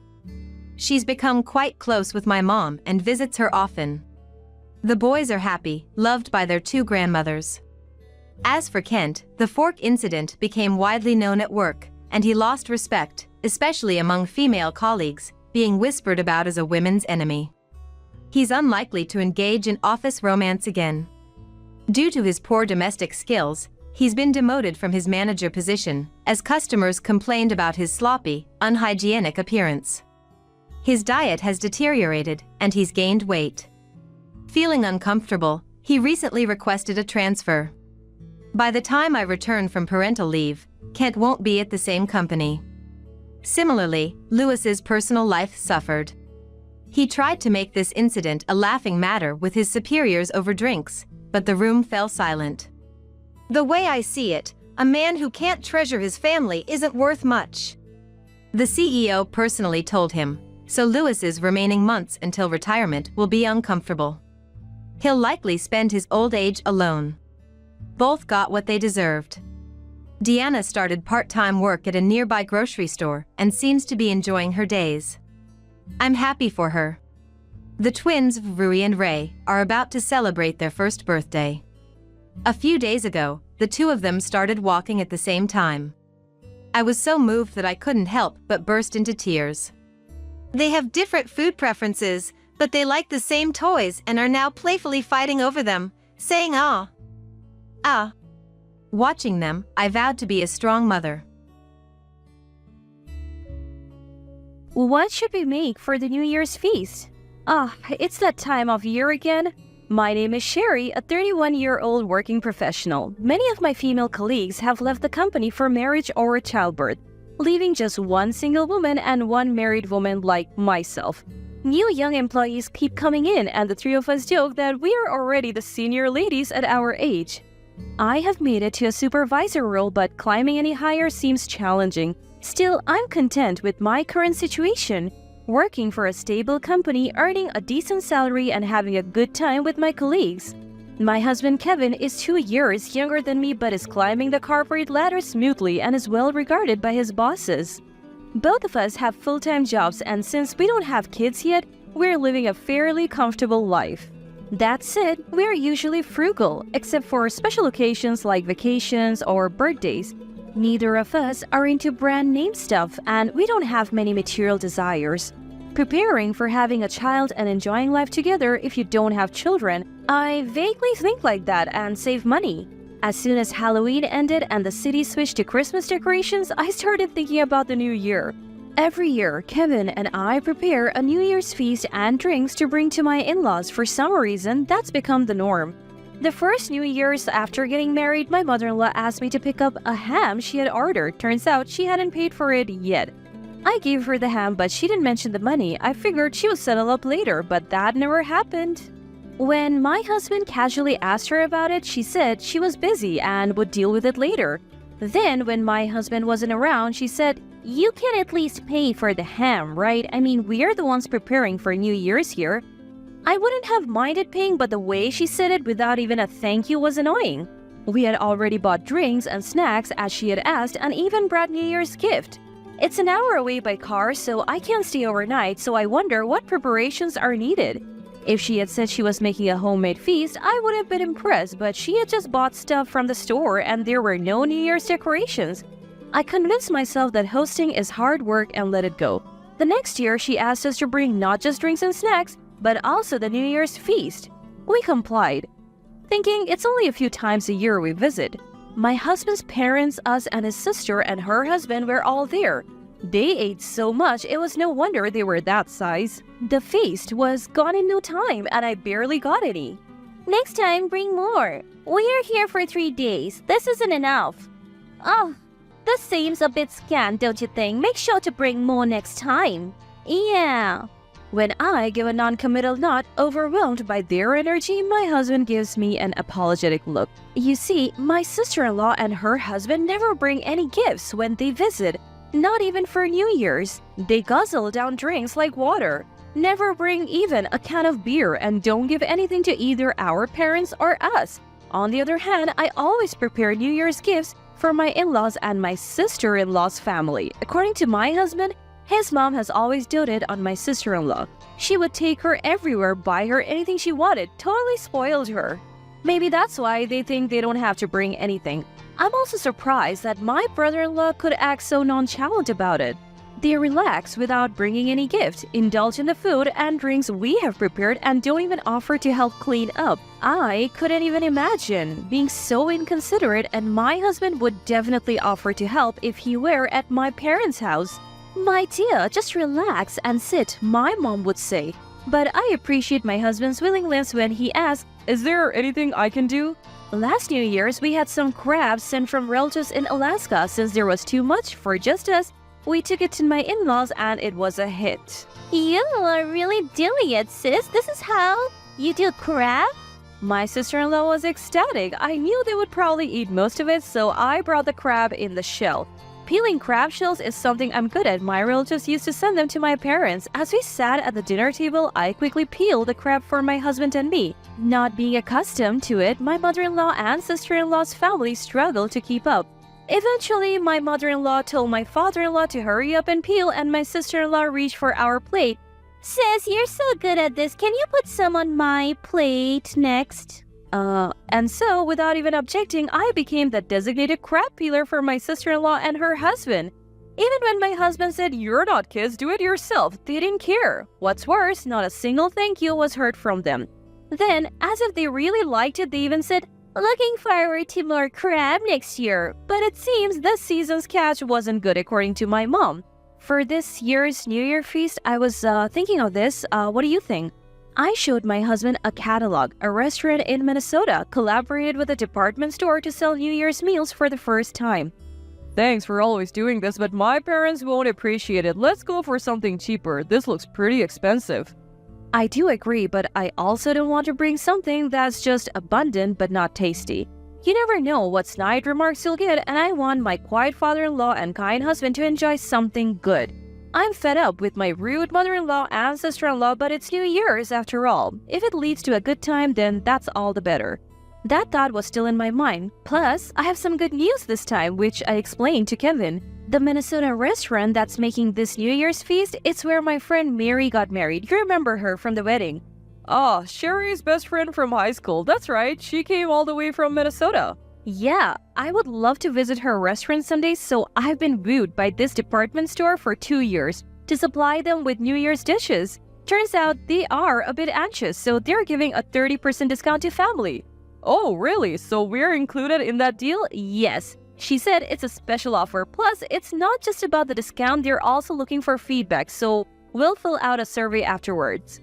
She's become quite close with my mom and visits her often. The boys are happy, loved by their 2 grandmothers. As for Kent, the fork incident became widely known at work, and he lost respect, especially among female colleagues, being whispered about as a women's enemy. He's unlikely to engage in office romance again. Due to his poor domestic skills, he's been demoted from his manager position, as customers complained about his sloppy, unhygienic appearance. His diet has deteriorated, and he's gained weight. Feeling uncomfortable, he recently requested a transfer. By the time I return from parental leave, Kent won't be at the same company. Similarly, Lewis's personal life suffered. He tried to make this incident a laughing matter with his superiors over drinks, but the room fell silent. The way I see it, a man who can't treasure his family isn't worth much. The CEO personally told him, so Lewis's remaining months until retirement will be uncomfortable. He'll likely spend his old age alone. Both got what they deserved. Deanna started part-time work at a nearby grocery store and seems to be enjoying her days. I'm happy for her. The twins, Rui and Ray, are about to celebrate their first birthday. A few days ago, the 2 of them started walking at the same time. I was so moved that I couldn't help but burst into tears. They have different food preferences, but they like the same toys and are now playfully fighting over them, saying ah. Ah. Watching them, I vowed to be a strong mother. What should we make for the New Year's feast? It's that time of year again. My name is Sherry, a 31-year-old working professional. Many of my female colleagues have left the company for marriage or childbirth, leaving just one single woman and one married woman like myself. New young employees keep coming in, and the 3 of us joke that we are already the senior ladies at our age. I have made it to a supervisor role, but climbing any higher seems challenging. Still, I'm content with my current situation, working for a stable company, earning a decent salary and having a good time with my colleagues. My husband Kevin is 2 years younger than me but is climbing the corporate ladder smoothly and is well regarded by his bosses. Both of us have full-time jobs, and since we don't have kids yet, we're living a fairly comfortable life. That said, we're usually frugal, except for special occasions like vacations or birthdays. Neither of us are into brand name stuff, and we don't have many material desires. Preparing for having a child and enjoying life together if you don't have children, I vaguely think like that and save money. As soon as Halloween ended and the city switched to Christmas decorations, I started thinking about the new year. Every year, Kevin and I prepare a New Year's feast and drinks to bring to my in-laws. For some reason, that's become the norm. The first New Year's after getting married, my mother-in-law asked me to pick up a ham she had ordered. Turns out she hadn't paid for it yet. I gave her the ham, but she didn't mention the money. I figured she would settle up later, but that never happened. When my husband casually asked her about it, she said she was busy and would deal with it later. Then, when my husband wasn't around, she said, "You can at least pay for the ham, right? I mean, we're the ones preparing for New Year's here." I wouldn't have minded paying, but the way she said it without even a thank you was annoying. We had already bought drinks and snacks as she had asked, and even brought New Year's gift. It's an hour away by car, so I can't stay overnight, so I wonder what preparations are needed. If she had said she was making a homemade feast, I would have been impressed, but she had just bought stuff from the store and there were no New Year's decorations. I convinced myself that hosting is hard work and let it go. The next year, she asked us to bring not just drinks and snacks, but also the New Year's feast. We complied, thinking it's only a few times a year we visit. My husband's parents, us, and his sister and her husband were all there. They ate so much, it was no wonder they were that size. The feast was gone in no time, and I barely got any. Next time, bring more. We're here for 3 days. This isn't enough. Oh, this seems a bit scant, don't you think? Make sure to bring more next time. Yeah. When I give a non-committal nod, overwhelmed by their energy, my husband gives me an apologetic look. You see, my sister-in-law and her husband never bring any gifts when they visit, not even for New Year's. They guzzle down drinks like water, never bring even a can of beer, and don't give anything to either our parents or us. On the other hand, I always prepare New Year's gifts for my in-laws and my sister-in-law's family. According to my husband, his mom has always doted on my sister-in-law. She would take her everywhere, buy her anything she wanted, totally spoiled her. Maybe that's why they think they don't have to bring anything. I'm also surprised that my brother-in-law could act so nonchalant about it. They relax without bringing any gift, indulge in the food and drinks we have prepared, and don't even offer to help clean up. I couldn't even imagine being so inconsiderate, and my husband would definitely offer to help if he were at my parents' house. "My dear, just relax and sit," my mom would say. But I appreciate my husband's willingness when he asks, "Is there anything I can do?" Last New Year's, we had some crabs sent from relatives in Alaska. Since there was too much for just us, we took it to my in-laws and it was a hit. You are really doing it, sis. This is how you do crab? My sister-in-law was ecstatic. I knew they would probably eat most of it, so I brought the crab in the shell. Peeling crab shells is something I'm good at. My relatives used to send them to my parents. As we sat at the dinner table, I quickly peeled the crab for my husband and me. Not being accustomed to it, my mother-in-law and sister-in-law's family struggled to keep up. Eventually, my mother-in-law told my father-in-law to hurry up and peel, and my sister-in-law reached for our plate. "Sis, you're so good at this. Can you put some on my plate next?" And so, without even objecting, I became the designated crab peeler for my sister-in-law and her husband. Even when my husband said, "You're not kids, do it yourself," they didn't care. What's worse, not a single thank you was heard from them. Then, as if they really liked it, they even said, "Looking forward to more crab next year." But it seems this season's catch wasn't good, according to my mom. For this year's New Year feast, I was thinking of this. What do you think? I showed my husband a catalog. A restaurant in Minnesota collaborated with a department store to sell New Year's meals for the first time. "Thanks for always doing this, but my parents won't appreciate it. Let's go for something cheaper. This looks pretty expensive." I do agree, but I also don't want to bring something that's just abundant but not tasty. You never know what snide remarks you'll get, and I want my quiet father-in-law and kind husband to enjoy something good. I'm fed up with my rude mother-in-law and sister-in-law, but it's New Year's after all. If it leads to a good time, then that's all the better. That thought was still in my mind. Plus, I have some good news this time, which I explained to Kevin. The Minnesota restaurant that's making this New Year's feast, it's where my friend Mary got married. You remember her from the wedding. Oh, Sherry's best friend from high school. That's right, she came all the way from Minnesota. Yeah, I would love to visit her restaurant someday, so I've been wooed by this department store for 2 years to supply them with New Year's dishes. Turns out they are a bit anxious, so they're giving a 30% discount to family. Oh, really? So we're included in that deal? Yes. She said it's a special offer. Plus, it's not just about the discount, they're also looking for feedback, so we'll fill out a survey afterwards.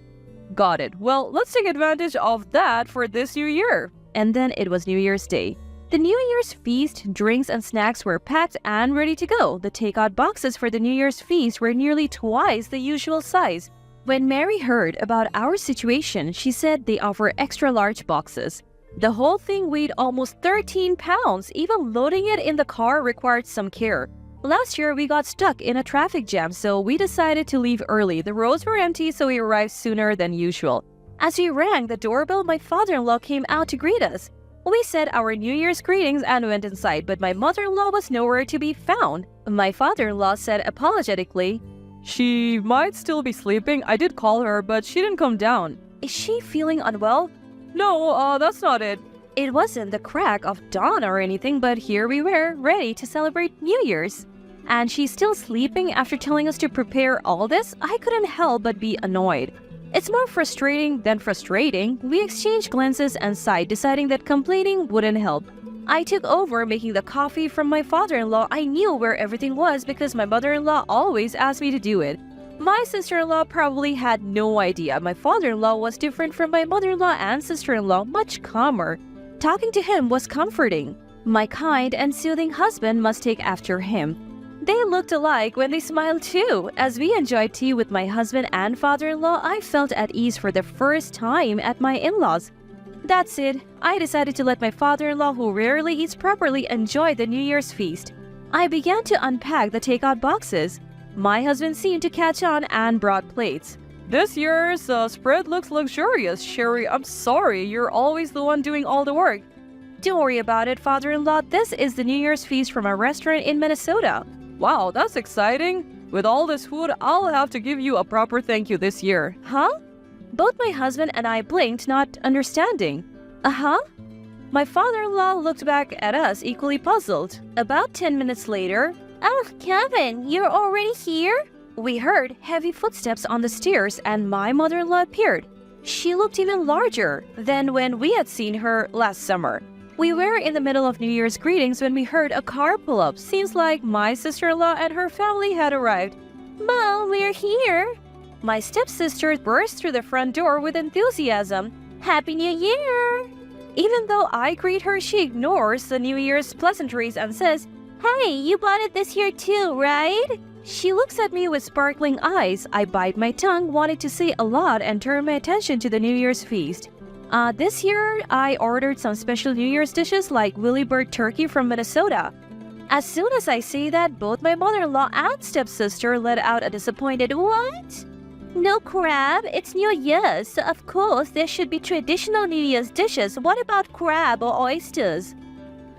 Got it. Well, let's take advantage of that for this new year. And then it was New Year's Day. The New Year's feast, drinks and snacks were packed and ready to go. The takeout boxes for the New Year's feast were nearly twice the usual size. When Mary heard about our situation, she said they offer extra large boxes. The whole thing weighed almost 13 pounds. Even loading it in the car required some care. Last year, we got stuck in a traffic jam, so we decided to leave early. The roads were empty, so we arrived sooner than usual. As we rang the doorbell, my father-in-law came out to greet us. We said our New Year's greetings and went inside, but my mother-in-law was nowhere to be found. My father-in-law said apologetically, She might still be sleeping. I did call her, but she didn't come down. "Is she feeling unwell?" No, that's not it. It wasn't the crack of dawn or anything, but here we were, ready to celebrate New Year's. And she's still sleeping after telling us to prepare all this? I couldn't help but be annoyed. It's more frustrating than frustrating. We exchanged glances and sighed, deciding that complaining wouldn't help. I took over making the coffee from my father-in-law. I knew where everything was because my mother-in-law always asked me to do it. My sister-in-law probably had no idea. My father-in-law was different from my mother-in-law and sister-in-law, much calmer. Talking to him was comforting. My kind and soothing husband must take after him. They looked alike when they smiled too. As we enjoyed tea with my husband and father-in-law, I felt at ease for the first time at my in-laws. That's it. I decided to let my father-in-law, who rarely eats properly, enjoy the New Year's feast. I began to unpack the takeout boxes. My husband seemed to catch on and brought plates. This year's spread looks luxurious. Sherry, I'm sorry. You're always the one doing all the work. Don't worry about it, father-in-law. This is the New Year's feast from a restaurant in Minnesota. Wow, that's exciting. With all this food, I'll have to give you a proper thank you this year. Huh? Both my husband and I blinked, not understanding. Uh-huh? My father-in-law looked back at us, equally puzzled. About 10 minutes later, Oh, Kevin, you're already here? we heard heavy footsteps on the stairs and my mother-in-law appeared. She looked even larger than when we had seen her last summer. We were in the middle of New Year's greetings when we heard a car pull up. Seems like my sister-in-law and her family had arrived. Mom, we're here. My stepsister burst through the front door with enthusiasm. Happy New Year! Even though I greet her, she ignores the New Year's pleasantries and says, Hey, you bought it this year too, right? She looks at me with sparkling eyes. I bite my tongue, wanted to say a lot and turn my attention to the New Year's feast. This year, I ordered some special New Year's dishes like Willy Bird turkey from Minnesota. As soon as I say that, both my mother-in-law and stepsister let out a disappointed, What? No crab? It's New Year's, so of course there should be traditional New Year's dishes. What about crab or oysters?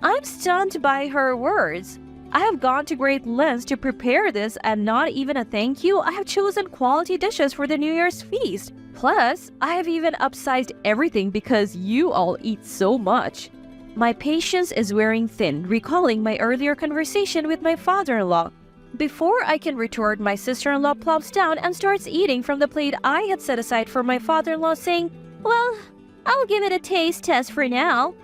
I'm stunned by her words. I have gone to great lengths to prepare this and not even a thank you. I have chosen quality dishes for the New Year's feast. Plus, I have even upsized everything because you all eat so much. My patience is wearing thin, recalling my earlier conversation with my father-in-law. Before I can retort, my sister-in-law plops down and starts eating from the plate I had set aside for my father-in-law, saying, Well, I'll give it a taste test for now.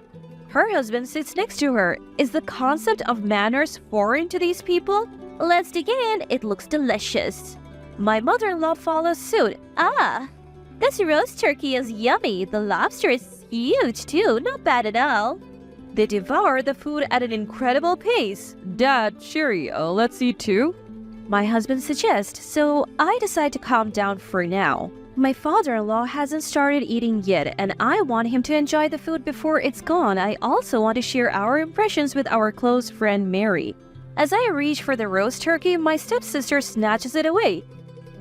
Her husband sits next to her. Is the concept of manners foreign to these people? Let's dig in. It looks delicious. My mother-in-law follows suit. This roast turkey is yummy. The lobster is huge too. Not bad at all. They devour the food at an incredible pace. Dad, Sherry, let's eat too. My husband suggests, so I decide to calm down for now. My father-in-law hasn't started eating yet, and I want him to enjoy the food before it's gone. I also want to share our impressions with our close friend Mary. As I reach for the roast turkey, my stepsister snatches it away.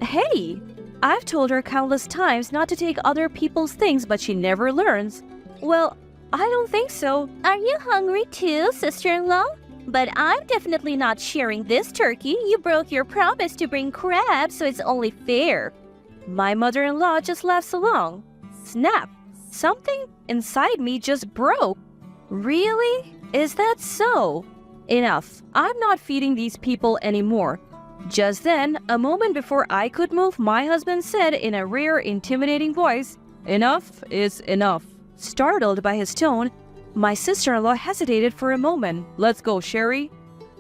Hey! I've told her countless times not to take other people's things, but she never learns. Well, I don't think so. Are you hungry too, sister-in-law? But I'm definitely not sharing this turkey. You broke your promise to bring crabs, so it's only fair. My mother-in-law just laughs along. Snap! Something inside me just broke. Really? Is that so? Enough. I'm not feeding these people anymore. Just then, a moment before I could move, my husband said in a rare, intimidating voice, "Enough is enough." Startled by his tone, my sister-in-law hesitated for a moment. "Let's go, Sherry."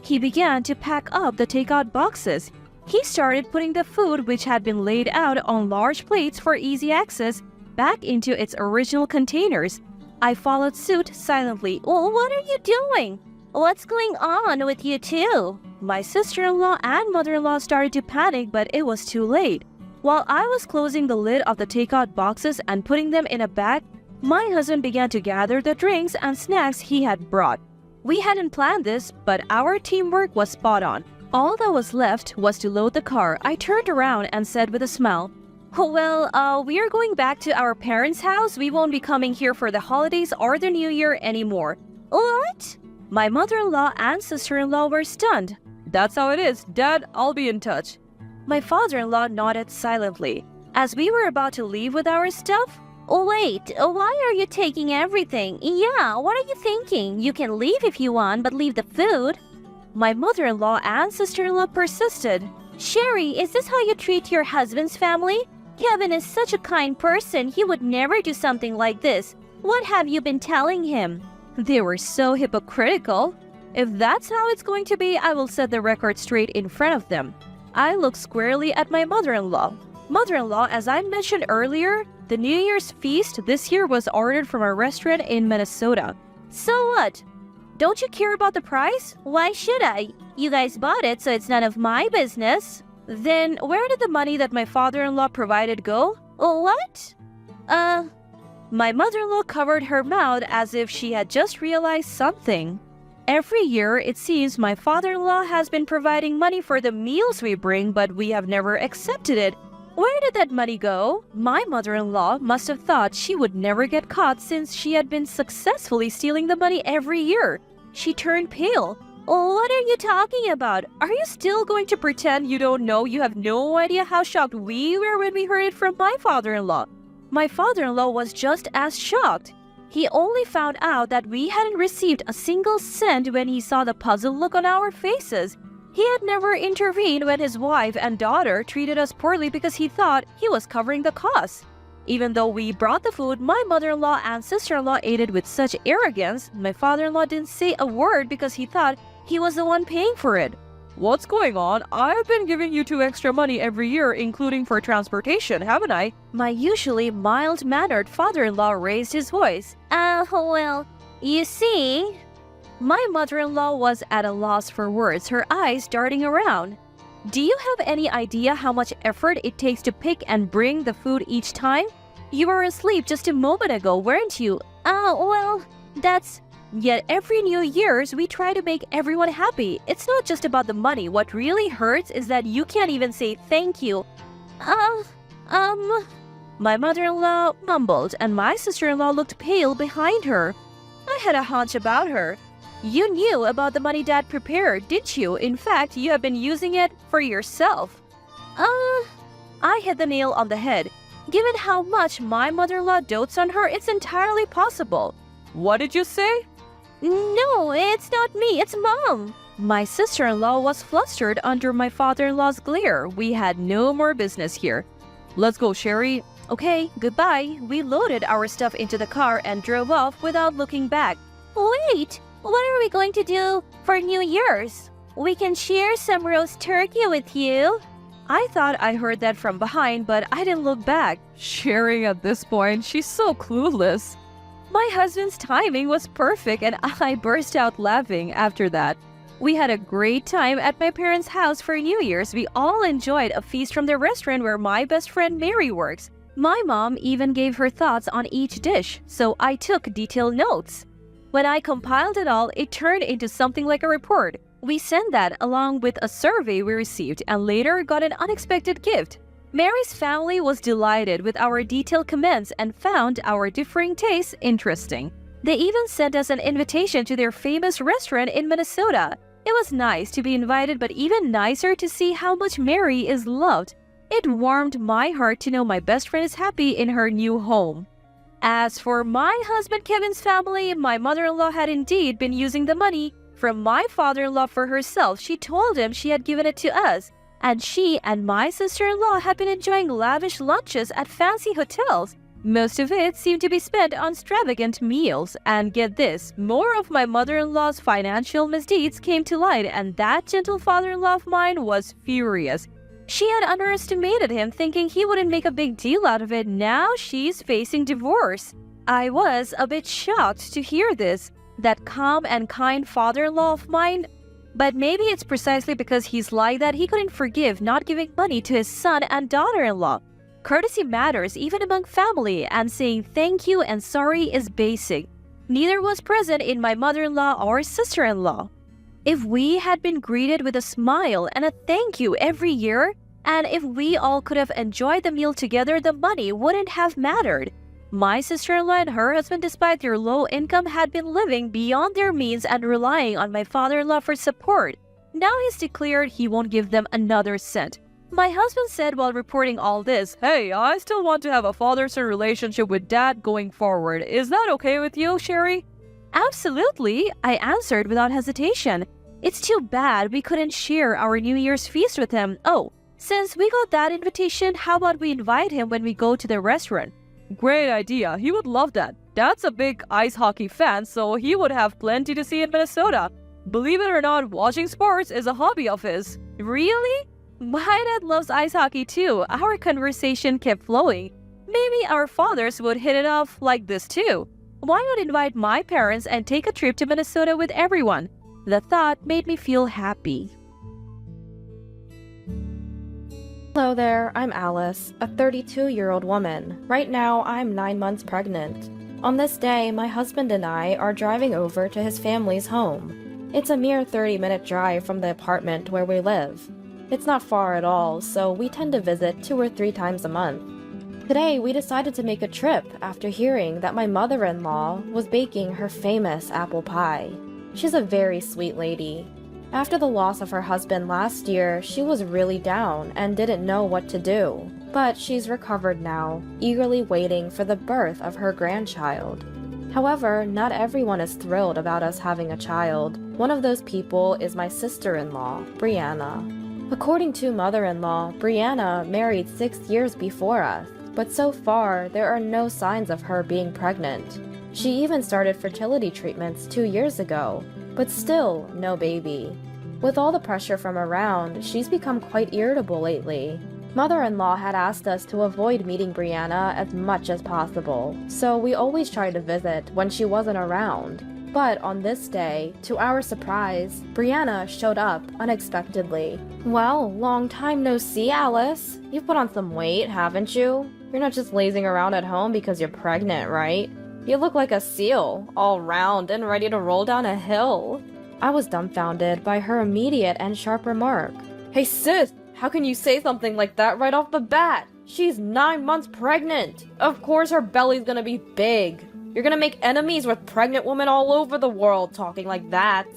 He began to pack up the takeout boxes. He started putting the food, which had been laid out on large plates for easy access, back into its original containers. I followed suit silently. Well, what are you doing? What's going on with you two? My sister-in-law and mother-in-law started to panic, but it was too late. While I was closing the lid of the takeout boxes and putting them in a bag, my husband began to gather the drinks and snacks he had brought. We hadn't planned this, but our teamwork was spot on. All that was left was to load the car. I turned around and said with a smile, "Well, we are going back to our parents' house. We won't be coming here for the holidays or the New Year anymore." What? My mother-in-law and sister-in-law were stunned. "That's how it is. Dad, I'll be in touch." My father-in-law nodded silently. As we were about to leave with our stuff, Wait, why are you taking everything? Yeah, what are you thinking? You can leave if you want, but leave the food. my mother-in-law and sister-in-law persisted. Sherry, is this how you treat your husband's family? Kevin is such a kind person. He would never do something like this. What have you been telling him? They were so hypocritical. If that's how it's going to be, I will set the record straight in front of them. I looked squarely at my mother-in-law. Mother-in-law, as I mentioned earlier, the New Year's feast this year was ordered from a restaurant in Minnesota. So what? Don't you care about the price? Why should I? You guys bought it, so it's none of my business. Then where did the money that my father-in-law provided go? What? My mother-in-law covered her mouth as if she had just realized something. Every year, it seems my father-in-law has been providing money for the meals we bring, but we have never accepted it. Where did that money go? My mother-in-law must have thought she would never get caught since she had been successfully stealing the money every year. She turned pale. What are you talking about? Are you still going to pretend you don't know? You have no idea how shocked we were when we heard it from my father-in-law. My father-in-law was just as shocked. He only found out that we hadn't received a single cent when he saw the puzzled look on our faces. He had never intervened when his wife and daughter treated us poorly because he thought he was covering the costs. Even though we brought the food, my mother-in-law and sister-in-law ate it with such arrogance. My father-in-law didn't say a word because he thought he was the one paying for it. What's going on? I've been giving you 2 extra money every year, including for transportation, haven't I? My usually mild-mannered father-in-law raised his voice. Well, you see... My mother-in-law was at a loss for words, her eyes darting around. Do you have any idea how much effort it takes to pick and bring the food each time? You were asleep just a moment ago, weren't you? Well, that's... Yet every New Year's, we try to make everyone happy. It's not just about the money. What really hurts is that you can't even say thank you. My mother-in-law mumbled, and my sister-in-law looked pale behind her. I had a hunch about her. You knew about the money Dad prepared, didn't you? In fact, you have been using it for yourself. I hit the nail on the head. Given how much my mother-in-law dotes on her, it's entirely possible. What did you say? No, it's not me, it's Mom. My sister-in-law was flustered under my father-in-law's glare. We had no more business here. Let's go, Sherry. Okay, goodbye. We loaded our stuff into the car and drove off without looking back. Wait, what are we going to do for New Year's? We can share some roast turkey with you. I thought I heard that from behind, but I didn't look back. Sherry at this point, she's so clueless. My husband's timing was perfect and I burst out laughing after that. We had a great time at my parents' house for New Year's. We all enjoyed a feast from the restaurant where my best friend Mary works. My mom even gave her thoughts on each dish, so I took detailed notes. When I compiled it all, it turned into something like a report. We sent that along with a survey we received and later got an unexpected gift. Mary's family was delighted with our detailed comments and found our differing tastes interesting. They even sent us an invitation to their famous restaurant in Minnesota. It was nice to be invited, but even nicer to see how much Mary is loved. It warmed my heart to know my best friend is happy in her new home. As for my husband Kevin's family, my mother-in-law had indeed been using the money from my father-in-law for herself. She told him she had given it to us, and she and my sister-in-law had been enjoying lavish lunches at fancy hotels. Most of it seemed to be spent on extravagant meals. And get this, more of my mother-in-law's financial misdeeds came to light, and that gentle father-in-law of mine was furious. She had underestimated him, thinking he wouldn't make a big deal out of it. Now she's facing divorce. I was a bit shocked to hear this, that calm and kind father-in-law of mine. But maybe it's precisely because he's like that he couldn't forgive not giving money to his son and daughter-in-law. Courtesy matters even among family, and saying thank you and sorry is basic. Neither was present in my mother-in-law or sister-in-law. If we had been greeted with a smile and a thank you every year, and if we all could have enjoyed the meal together, the money wouldn't have mattered. My sister-in-law and her husband, despite their low income, had been living beyond their means and relying on my father-in-law for support. Now he's declared he won't give them another cent. My husband said while reporting all this, "Hey, I still want to have a father-son relationship with Dad going forward. Is that okay with you, Sherry?" "Absolutely," I answered without hesitation. It's too bad we couldn't share our New Year's feast with him. Oh, since we got that invitation, how about we invite him when we go to the restaurant? Great idea. He would love that. Dad's a big ice hockey fan, so he would have plenty to see in Minnesota. Believe it or not, watching sports is a hobby of his. Really? My dad loves ice hockey too. Our conversation kept flowing. Maybe our fathers would hit it off like this too. Why not invite my parents and take a trip to Minnesota with everyone? The thought made me feel happy. Hello there, I'm Alice, a 32-year-old woman. Right now, I'm 9 months pregnant. On this day, my husband and I are driving over to his family's home. It's a mere 30-minute drive from the apartment where we live. It's not far at all, so we tend to visit 2 or 3 times a month. Today, we decided to make a trip after hearing that my mother-in-law was baking her famous apple pie. She's a very sweet lady. After the loss of her husband last year, she was really down and didn't know what to do. But she's recovered now, eagerly waiting for the birth of her grandchild. However, not everyone is thrilled about us having a child. One of those people is my sister-in-law, Brianna. According to mother-in-law, Brianna married 6 years before us, but so far there are no signs of her being pregnant. She even started fertility treatments 2 years ago, but still no baby. With all the pressure from around, she's become quite irritable lately. Mother-in-law had asked us to avoid meeting Brianna as much as possible, so we always tried to visit when she wasn't around. But on this day, to our surprise, Brianna showed up unexpectedly. "Well, long time no see, Alice. You've put on some weight, haven't you? You're not just lazing around at home because you're pregnant, right? You look like a seal, all round and ready to roll down a hill." I was dumbfounded by her immediate and sharp remark. "Hey sis, how can you say something like that right off the bat? She's 9 months pregnant. Of course her belly's gonna be big. You're gonna make enemies with pregnant women all over the world talking like that."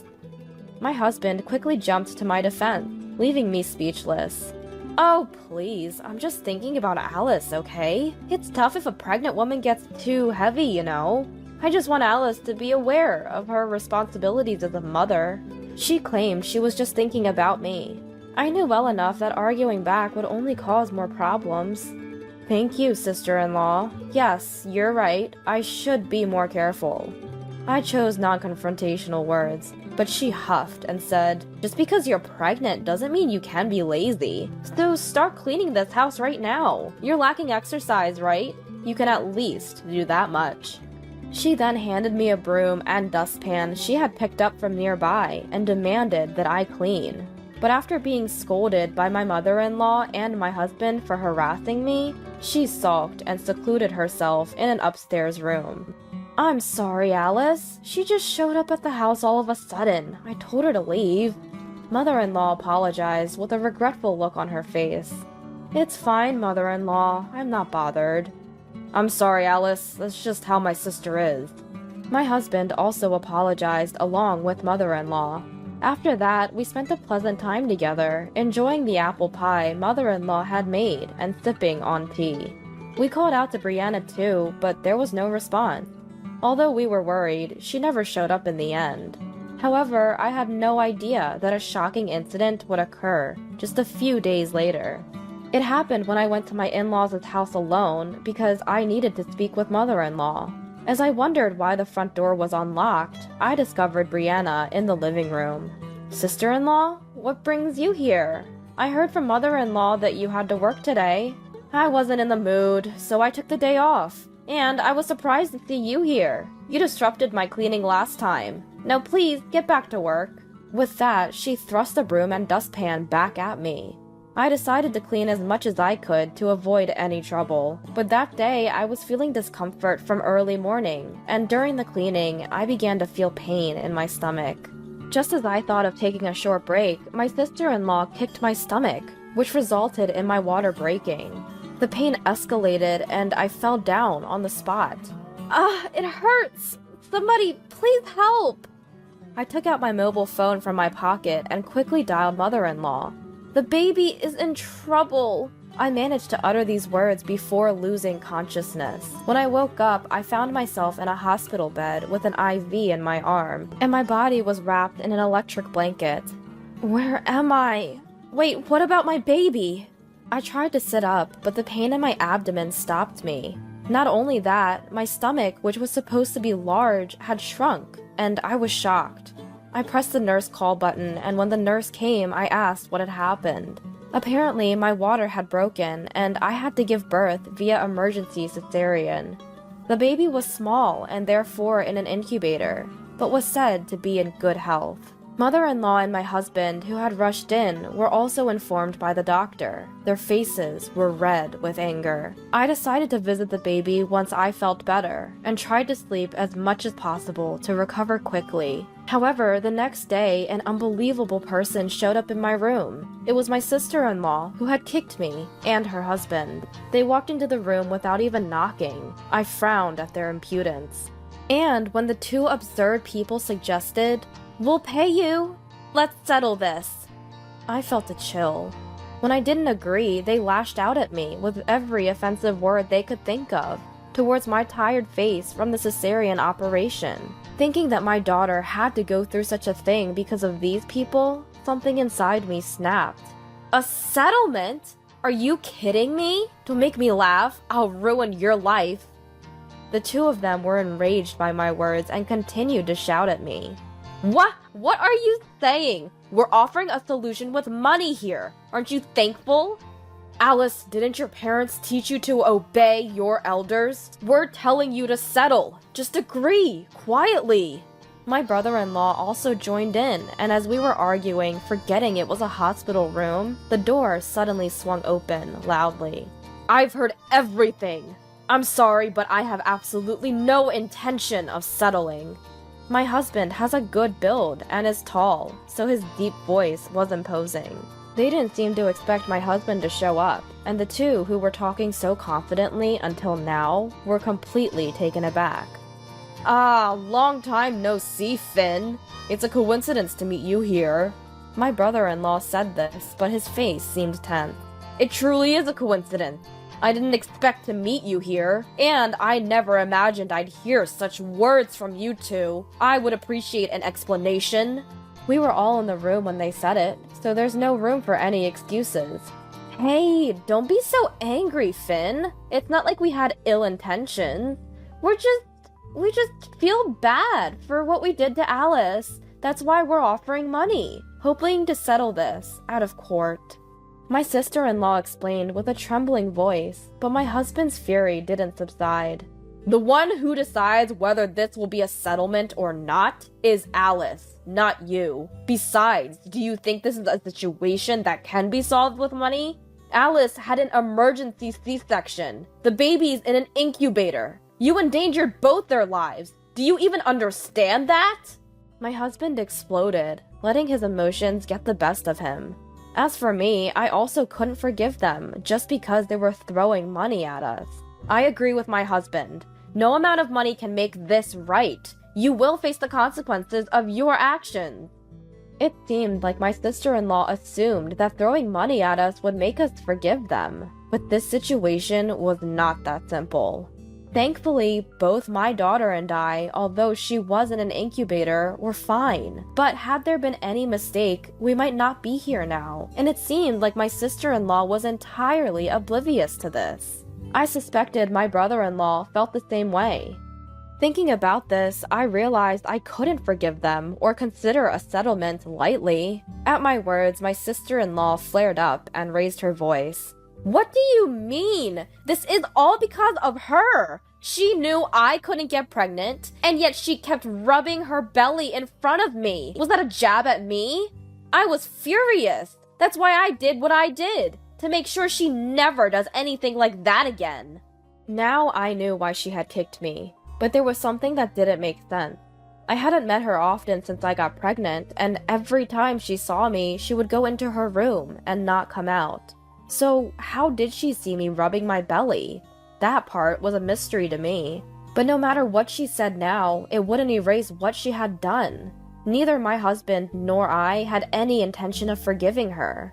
My husband quickly jumped to my defense, leaving me speechless. "Oh, please, I'm just thinking about Alice, okay? It's tough if a pregnant woman gets too heavy, you know? I just want Alice to be aware of her responsibilities as a mother." She claimed she was just thinking about me. I knew well enough that arguing back would only cause more problems. "Thank you, sister-in-law. Yes, you're right. I should be more careful." I chose non-confrontational words, but she huffed and said, "Just because you're pregnant doesn't mean you can be lazy. So start cleaning this house right now. You're lacking exercise, right? You can at least do that much." She then handed me a broom and dustpan she had picked up from nearby and demanded that I clean. But after being scolded by my mother-in-law and my husband for harassing me, she sulked and secluded herself in an upstairs room. "I'm sorry, Alice. She just showed up at the house all of a sudden. I told her to leave." Mother-in-law apologized with a regretful look on her face. "It's fine, mother-in-law. I'm not bothered." "I'm sorry, Alice. That's just how my sister is." My husband also apologized along with mother-in-law. After that, we spent a pleasant time together, enjoying the apple pie mother-in-law had made and sipping on tea. We called out to Brianna too, but there was no response. Although we were worried, she never showed up in the end. However, I had no idea that a shocking incident would occur just a few days later. It happened when I went to my in-laws' house alone because I needed to speak with mother-in-law. As I wondered why the front door was unlocked, I discovered Brianna in the living room. "Sister-in-law, what brings you here? I heard from mother-in-law that you had to work today." "I wasn't in the mood, so I took the day off. And I was surprised to see you here. You disrupted my cleaning last time. Now please, get back to work." With that, she thrust the broom and dustpan back at me. I decided to clean as much as I could to avoid any trouble, but that day I was feeling discomfort from early morning, and during the cleaning, I began to feel pain in my stomach. Just as I thought of taking a short break, my sister-in-law kicked my stomach, which resulted in my water breaking. The pain escalated and I fell down on the spot. It hurts! Somebody, please help! I took out my mobile phone from my pocket and quickly dialed mother-in-law. "The baby is in trouble." I managed to utter these words before losing consciousness. When I woke up, I found myself in a hospital bed with an IV in my arm, and my body was wrapped in an electric blanket. Where am I? Wait, what about my baby? I tried to sit up, but the pain in my abdomen stopped me. Not only that, my stomach, which was supposed to be large, had shrunk, and I was shocked. I pressed the nurse call button, and when the nurse came, I asked what had happened. Apparently, my water had broken, and I had to give birth via emergency cesarean. The baby was small and therefore in an incubator, but was said to be in good health. Mother-in-law and my husband, who had rushed in, were also informed by the doctor. Their faces were red with anger. I decided to visit the baby once I felt better, and tried to sleep as much as possible to recover quickly. However, the next day, an unbelievable person showed up in my room. It was my sister-in-law, who had kicked me, and her husband. They walked into the room without even knocking. I frowned at their impudence. And when the two absurd people suggested, "We'll pay you. Let's settle this," I felt a chill. When I didn't agree, they lashed out at me with every offensive word they could think of towards my tired face from the cesarean operation. Thinking that my daughter had to go through such a thing because of these people, something inside me snapped. "A settlement? Are you kidding me? Don't make me laugh. I'll ruin your life." The two of them were enraged by my words and continued to shout at me. What are you saying? We're offering a solution with money here. Aren't you thankful? Alice, didn't your parents teach you to obey your elders? We're telling you to settle. Just agree, quietly. My brother-in-law also joined in, and as we were arguing, forgetting it was a hospital room, the door suddenly swung open loudly. "I've heard everything. I'm sorry, but I have absolutely no intention of settling." My husband has a good build and is tall, so his deep voice was imposing. They didn't seem to expect my husband to show up, and the two who were talking so confidently until now were completely taken aback. Long time no see, Finn. It's a coincidence to meet you here." My brother-in-law said this, but his face seemed tense. "It truly is a coincidence. I didn't expect to meet you here, and I never imagined I'd hear such words from you two. I would appreciate an explanation." We were all in the room when they said it, so there's no room for any excuses. "Hey, don't be so angry, Finn. It's not like we had ill intentions. We just feel bad for what we did to Alice. That's why we're offering money, hoping to settle this out of court." My sister-in-law explained with a trembling voice, but my husband's fury didn't subside. "The one who decides whether this will be a settlement or not is Alice, not you. Besides, do you think this is a situation that can be solved with money? Alice had an emergency C-section. The baby's in an incubator. You endangered both their lives. Do you even understand that?" My husband exploded, letting his emotions get the best of him. As for me, I also couldn't forgive them just because they were throwing money at us. I agree with my husband. No amount of money can make this right. You will face the consequences of your actions. It seemed like my sister-in-law assumed that throwing money at us would make us forgive them, but this situation was not that simple. Thankfully, both my daughter and I, although she was in an incubator, were fine. But had there been any mistake, we might not be here now, and it seemed like my sister-in-law was entirely oblivious to this. I suspected my brother-in-law felt the same way. Thinking about this, I realized I couldn't forgive them or consider a settlement lightly. At my words, my sister-in-law flared up and raised her voice. What do you mean? This is all because of her. She knew I couldn't get pregnant, and yet she kept rubbing her belly in front of me. Was that a jab at me? I was furious. That's why I did what I did, to make sure she never does anything like that again. Now I knew why she had kicked me, but there was something that didn't make sense. I hadn't met her often since I got pregnant, and every time she saw me, she would go into her room and not come out. So how did she see me rubbing my belly? That part was a mystery to me. But no matter what she said now, it wouldn't erase what she had done. Neither my husband nor I had any intention of forgiving her.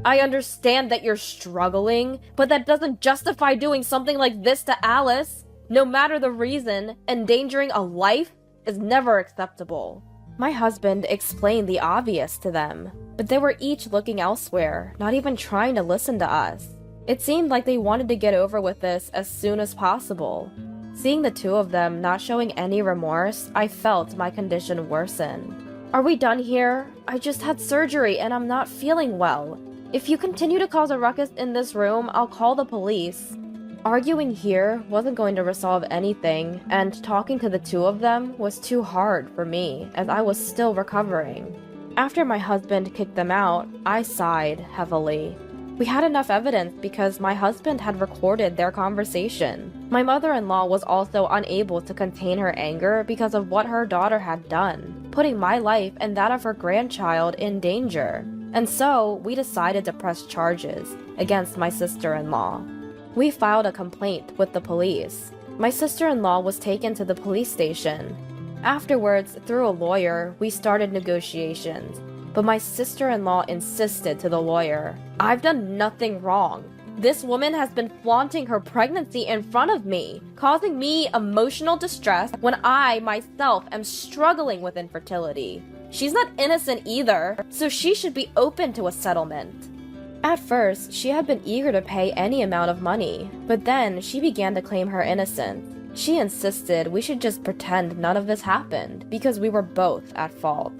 I understand that you're struggling, but that doesn't justify doing something like this to Alice. No matter the reason, endangering a life is never acceptable. My husband explained the obvious to them, but they were each looking elsewhere, not even trying to listen to us. It seemed like they wanted to get over with this as soon as possible. Seeing the two of them not showing any remorse, I felt my condition worsen. Are we done here? I just had surgery and I'm not feeling well. If you continue to cause a ruckus in this room, I'll call the police. Arguing here wasn't going to resolve anything, and talking to the two of them was too hard for me, as I was still recovering. After my husband kicked them out, I sighed heavily. We had enough evidence because my husband had recorded their conversation. My mother-in-law was also unable to contain her anger because of what her daughter had done, putting my life and that of her grandchild in danger. And so, we decided to press charges against my sister-in-law. We filed a complaint with the police. My sister-in-law was taken to the police station. Afterwards, through a lawyer, we started negotiations. But my sister-in-law insisted to the lawyer, "I've done nothing wrong. This woman has been flaunting her pregnancy in front of me, causing me emotional distress when I myself am struggling with infertility. She's not innocent either, so she should be open to a settlement." At first, she had been eager to pay any amount of money, but then she began to claim her innocence. She insisted we should just pretend none of this happened, because we were both at fault.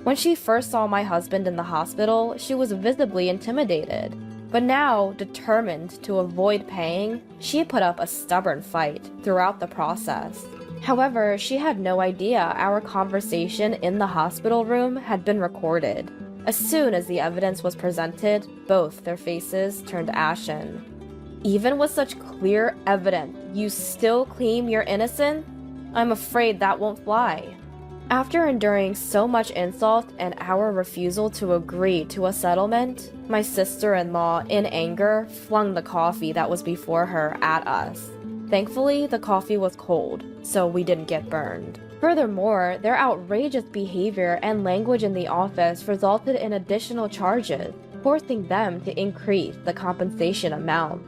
When she first saw my husband in the hospital, she was visibly intimidated. But now, determined to avoid paying, she put up a stubborn fight throughout the process. However, she had no idea our conversation in the hospital room had been recorded. As soon as the evidence was presented, both their faces turned ashen. Even with such clear evidence, you still claim you're innocent? I'm afraid that won't fly. After enduring so much insult and our refusal to agree to a settlement, my sister-in-law, in anger, flung the coffee that was before her at us. Thankfully, the coffee was cold, so we didn't get burned. Furthermore, their outrageous behavior and language in the office resulted in additional charges, forcing them to increase the compensation amount.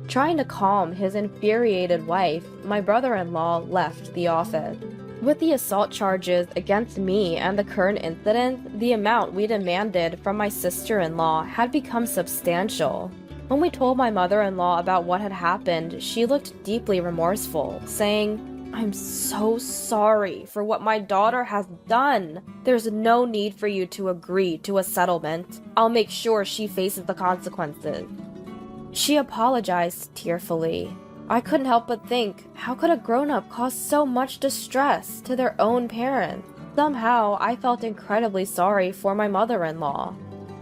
Trying to calm his infuriated wife, my brother-in-law left the office. With the assault charges against me and the current incident, the amount we demanded from my sister-in-law had become substantial. When we told my mother-in-law about what had happened, she looked deeply remorseful, saying, "I'm so sorry for what my daughter has done. There's no need for you to agree to a settlement. I'll make sure she faces the consequences." She apologized tearfully. I couldn't help but think, how could a grown-up cause so much distress to their own parents? Somehow, I felt incredibly sorry for my mother-in-law.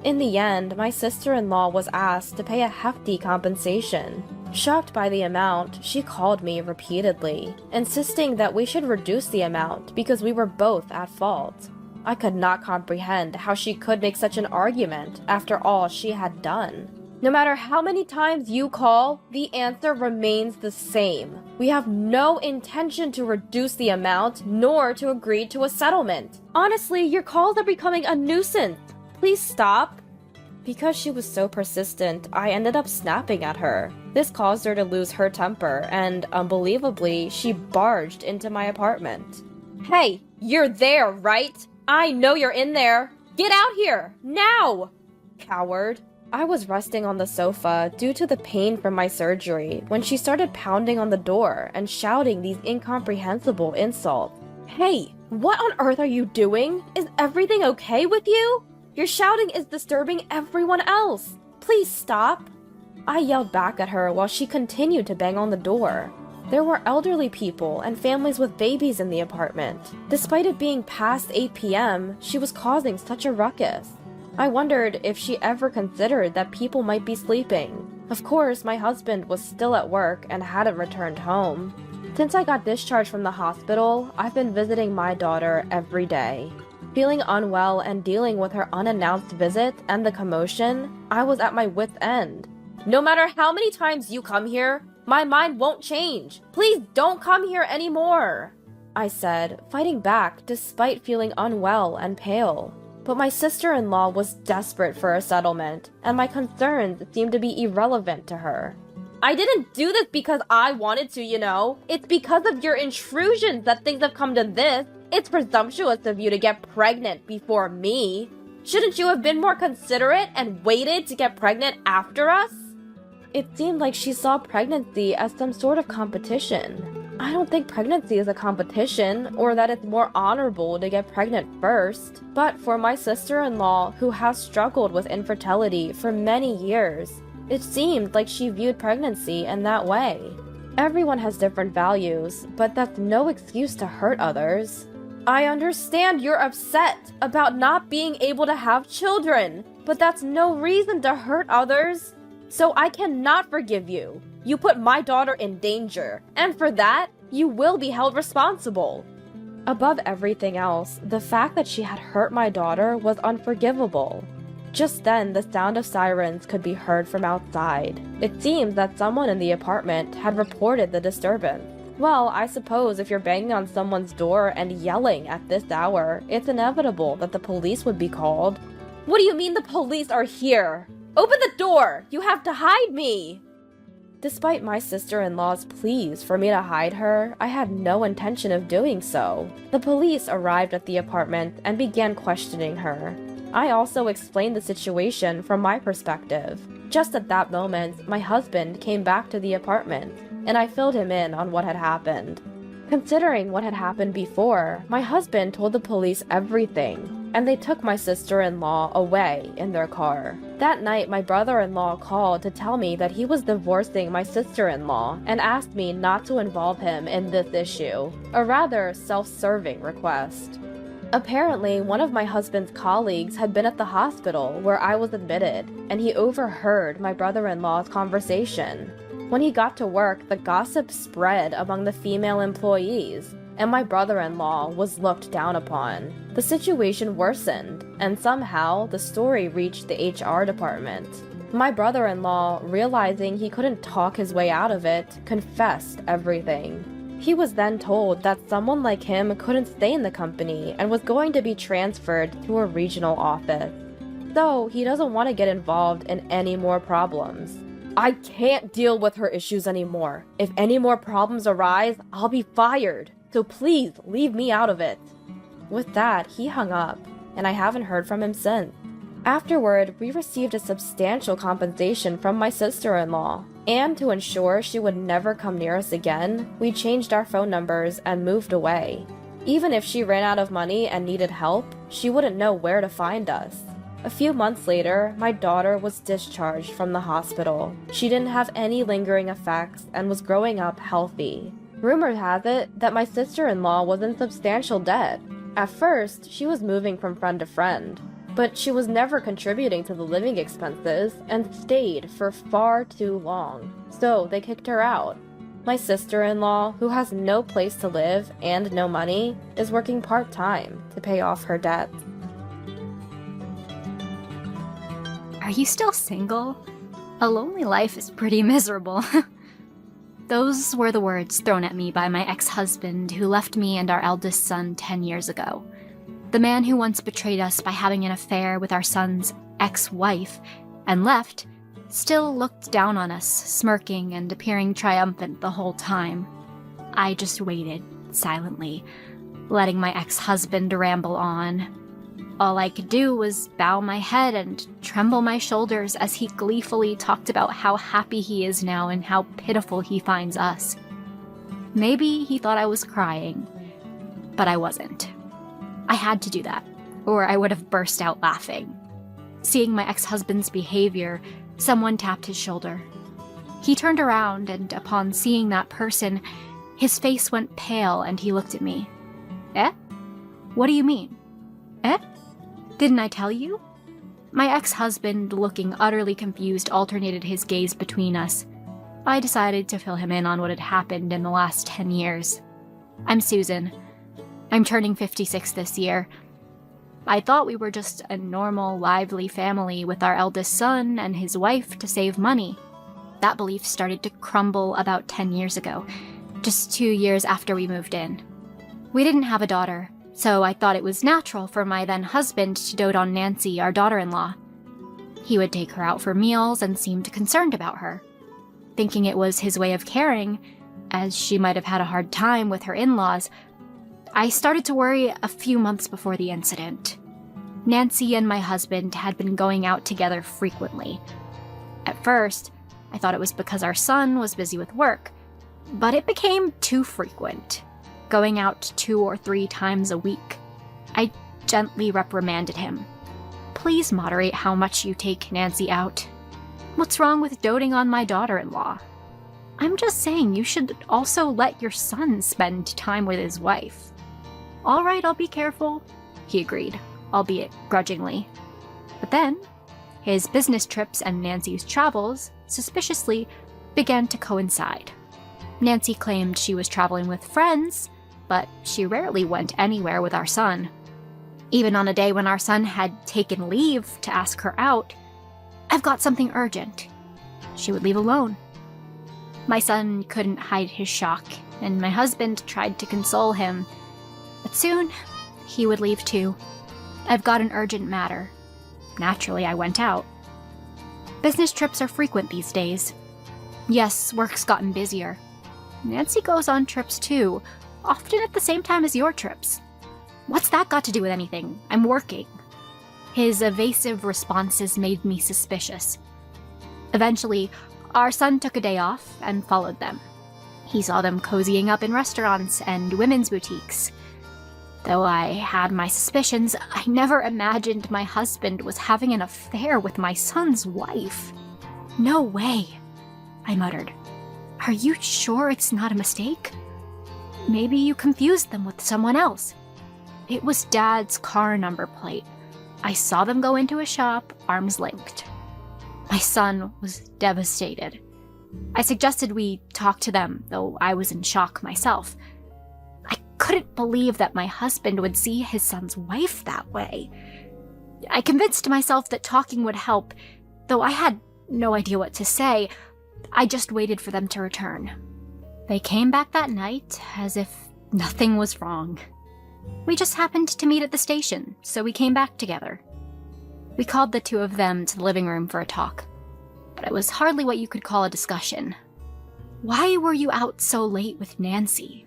In the end, my sister-in-law was asked to pay a hefty compensation. Shocked by the amount, she called me repeatedly, insisting that we should reduce the amount because we were both at fault. I could not comprehend how she could make such an argument after all she had done. No matter how many times you call, the answer remains the same. We have no intention to reduce the amount, nor to agree to a settlement. Honestly, your calls are becoming a nuisance. Please stop. Because she was so persistent, I ended up snapping at her. This caused her to lose her temper, and unbelievably, she barged into my apartment. Hey, you're there, right? I know you're in there. Get out here, now! Coward. I was resting on the sofa due to the pain from my surgery when she started pounding on the door and shouting these incomprehensible insults. Hey, what on earth are you doing? Is everything okay with you? Your shouting is disturbing everyone else. Please stop. I yelled back at her while she continued to bang on the door. There were elderly people and families with babies in the apartment. Despite it being past 8 p.m., she was causing such a ruckus. I wondered if she ever considered that people might be sleeping. Of course, my husband was still at work and hadn't returned home. Since I got discharged from the hospital, I've been visiting my daughter every day. Feeling unwell and dealing with her unannounced visit and the commotion, I was at my wit's end. No matter how many times you come here, my mind won't change. Please don't come here anymore, I said, fighting back despite feeling unwell and pale. But my sister-in-law was desperate for a settlement, and my concerns seemed to be irrelevant to her. I didn't do this because I wanted to, you know. It's because of your intrusions that things have come to this. It's presumptuous of you to get pregnant before me. Shouldn't you have been more considerate and waited to get pregnant after us? It seemed like she saw pregnancy as some sort of competition. I don't think pregnancy is a competition, or that it's more honorable to get pregnant first. But for my sister-in-law, who has struggled with infertility for many years, it seemed like she viewed pregnancy in that way. Everyone has different values, but that's no excuse to hurt others. I understand you're upset about not being able to have children, but that's no reason to hurt others. So I cannot forgive you. You put my daughter in danger, and for that, you will be held responsible. Above everything else, the fact that she had hurt my daughter was unforgivable. Just then, the sound of sirens could be heard from outside. It seems that someone in the apartment had reported the disturbance. Well, I suppose if you're banging on someone's door and yelling at this hour, it's inevitable that the police would be called. What do you mean the police are here? Open the door! You have to hide me! Despite my sister-in-law's pleas for me to hide her, I had no intention of doing so. The police arrived at the apartment and began questioning her. I also explained the situation from my perspective. Just at that moment, my husband came back to the apartment, and I filled him in on what had happened. Considering what had happened before, my husband told the police everything, and they took my sister-in-law away in their car. That night, my brother-in-law called to tell me that he was divorcing my sister-in-law and asked me not to involve him in this issue, a rather self-serving request. Apparently, one of my husband's colleagues had been at the hospital where I was admitted, and he overheard my brother-in-law's conversation. When he got to work, the gossip spread among the female employees, and my brother-in-law was looked down upon. The situation worsened, and somehow the story reached the HR department. My brother-in-law, realizing he couldn't talk his way out of it, confessed everything. He was then told that someone like him couldn't stay in the company and was going to be transferred to a regional office. So he doesn't want to get involved in any more problems. I can't deal with her issues anymore. If any more problems arise, I'll be fired. So please leave me out of it. With that, he hung up, and I haven't heard from him since. Afterward, we received a substantial compensation from my sister-in-law, and to ensure she would never come near us again, we changed our phone numbers and moved away. Even if she ran out of money and needed help, she wouldn't know where to find us. A few months later, my daughter was discharged from the hospital. She didn't have any lingering effects and was growing up healthy. Rumor has it that my sister-in-law was in substantial debt. At first, she was moving from friend to friend, but she was never contributing to the living expenses and stayed for far too long, so they kicked her out. My sister-in-law, who has no place to live and no money, is working part-time to pay off her debt. Are you still single? A lonely life is pretty miserable. Those were the words thrown at me by my ex-husband who left me and our eldest son 10 years ago. The man who once betrayed us by having an affair with our son's ex-wife and left still looked down on us, smirking and appearing triumphant the whole time. I just waited, silently, letting my ex-husband ramble on. All I could do was bow my head and tremble my shoulders as he gleefully talked about how happy he is now and how pitiful he finds us. Maybe he thought I was crying, but I wasn't. I had to do that, or I would have burst out laughing. Seeing my ex-husband's behavior, someone tapped his shoulder. He turned around, and upon seeing that person, his face went pale and he looked at me. Eh? What do you mean? Eh? Didn't I tell you? My ex-husband, looking utterly confused, alternated his gaze between us. I decided to fill him in on what had happened in the last 10 years. I'm Susan. I'm turning 56 this year. I thought we were just a normal, lively family with our eldest son and his wife to save money. That belief started to crumble about 10 years ago, just 2 years after we moved in. We didn't have a daughter, so I thought it was natural for my then-husband to dote on Nancy, our daughter-in-law. He would take her out for meals and seemed concerned about her. Thinking it was his way of caring, as she might have had a hard time with her in-laws, I started to worry a few months before the incident. Nancy and my husband had been going out together frequently. At first, I thought it was because our son was busy with work, but it became too frequent, going out 2 or 3 times a week. I gently reprimanded him. Please moderate how much you take Nancy out. What's wrong with doting on my daughter-in-law? I'm just saying you should also let your son spend time with his wife. All right, I'll be careful, he agreed, albeit grudgingly. But then, his business trips and Nancy's travels, suspiciously, began to coincide. Nancy claimed she was traveling with friends, but she rarely went anywhere with our son. Even on a day when our son had taken leave to ask her out, "I've got something urgent," she would leave alone. My son couldn't hide his shock, and my husband tried to console him. But soon, he would leave too. "I've got an urgent matter." Naturally, I went out. Business trips are frequent these days. Yes, work's gotten busier. Nancy goes on trips too, often at the same time as your trips. What's that got to do with anything? I'm working. His evasive responses made me suspicious. Eventually, our son took a day off and followed them. He saw them cozying up in restaurants and women's boutiques. Though I had my suspicions, I never imagined my husband was having an affair with my son's wife. "No way," I muttered. "Are you sure it's not a mistake? Maybe you confused them with someone else." It was Dad's car number plate. I saw them go into a shop, arms linked. My son was devastated. I suggested we talk to them, though I was in shock myself. I couldn't believe that my husband would see his son's wife that way. I convinced myself that talking would help, though I had no idea what to say. I just waited for them to return. They came back that night as if nothing was wrong. We just happened to meet at the station, so we came back together. We called the two of them to the living room for a talk, but it was hardly what you could call a discussion. "Why were you out so late with Nancy?"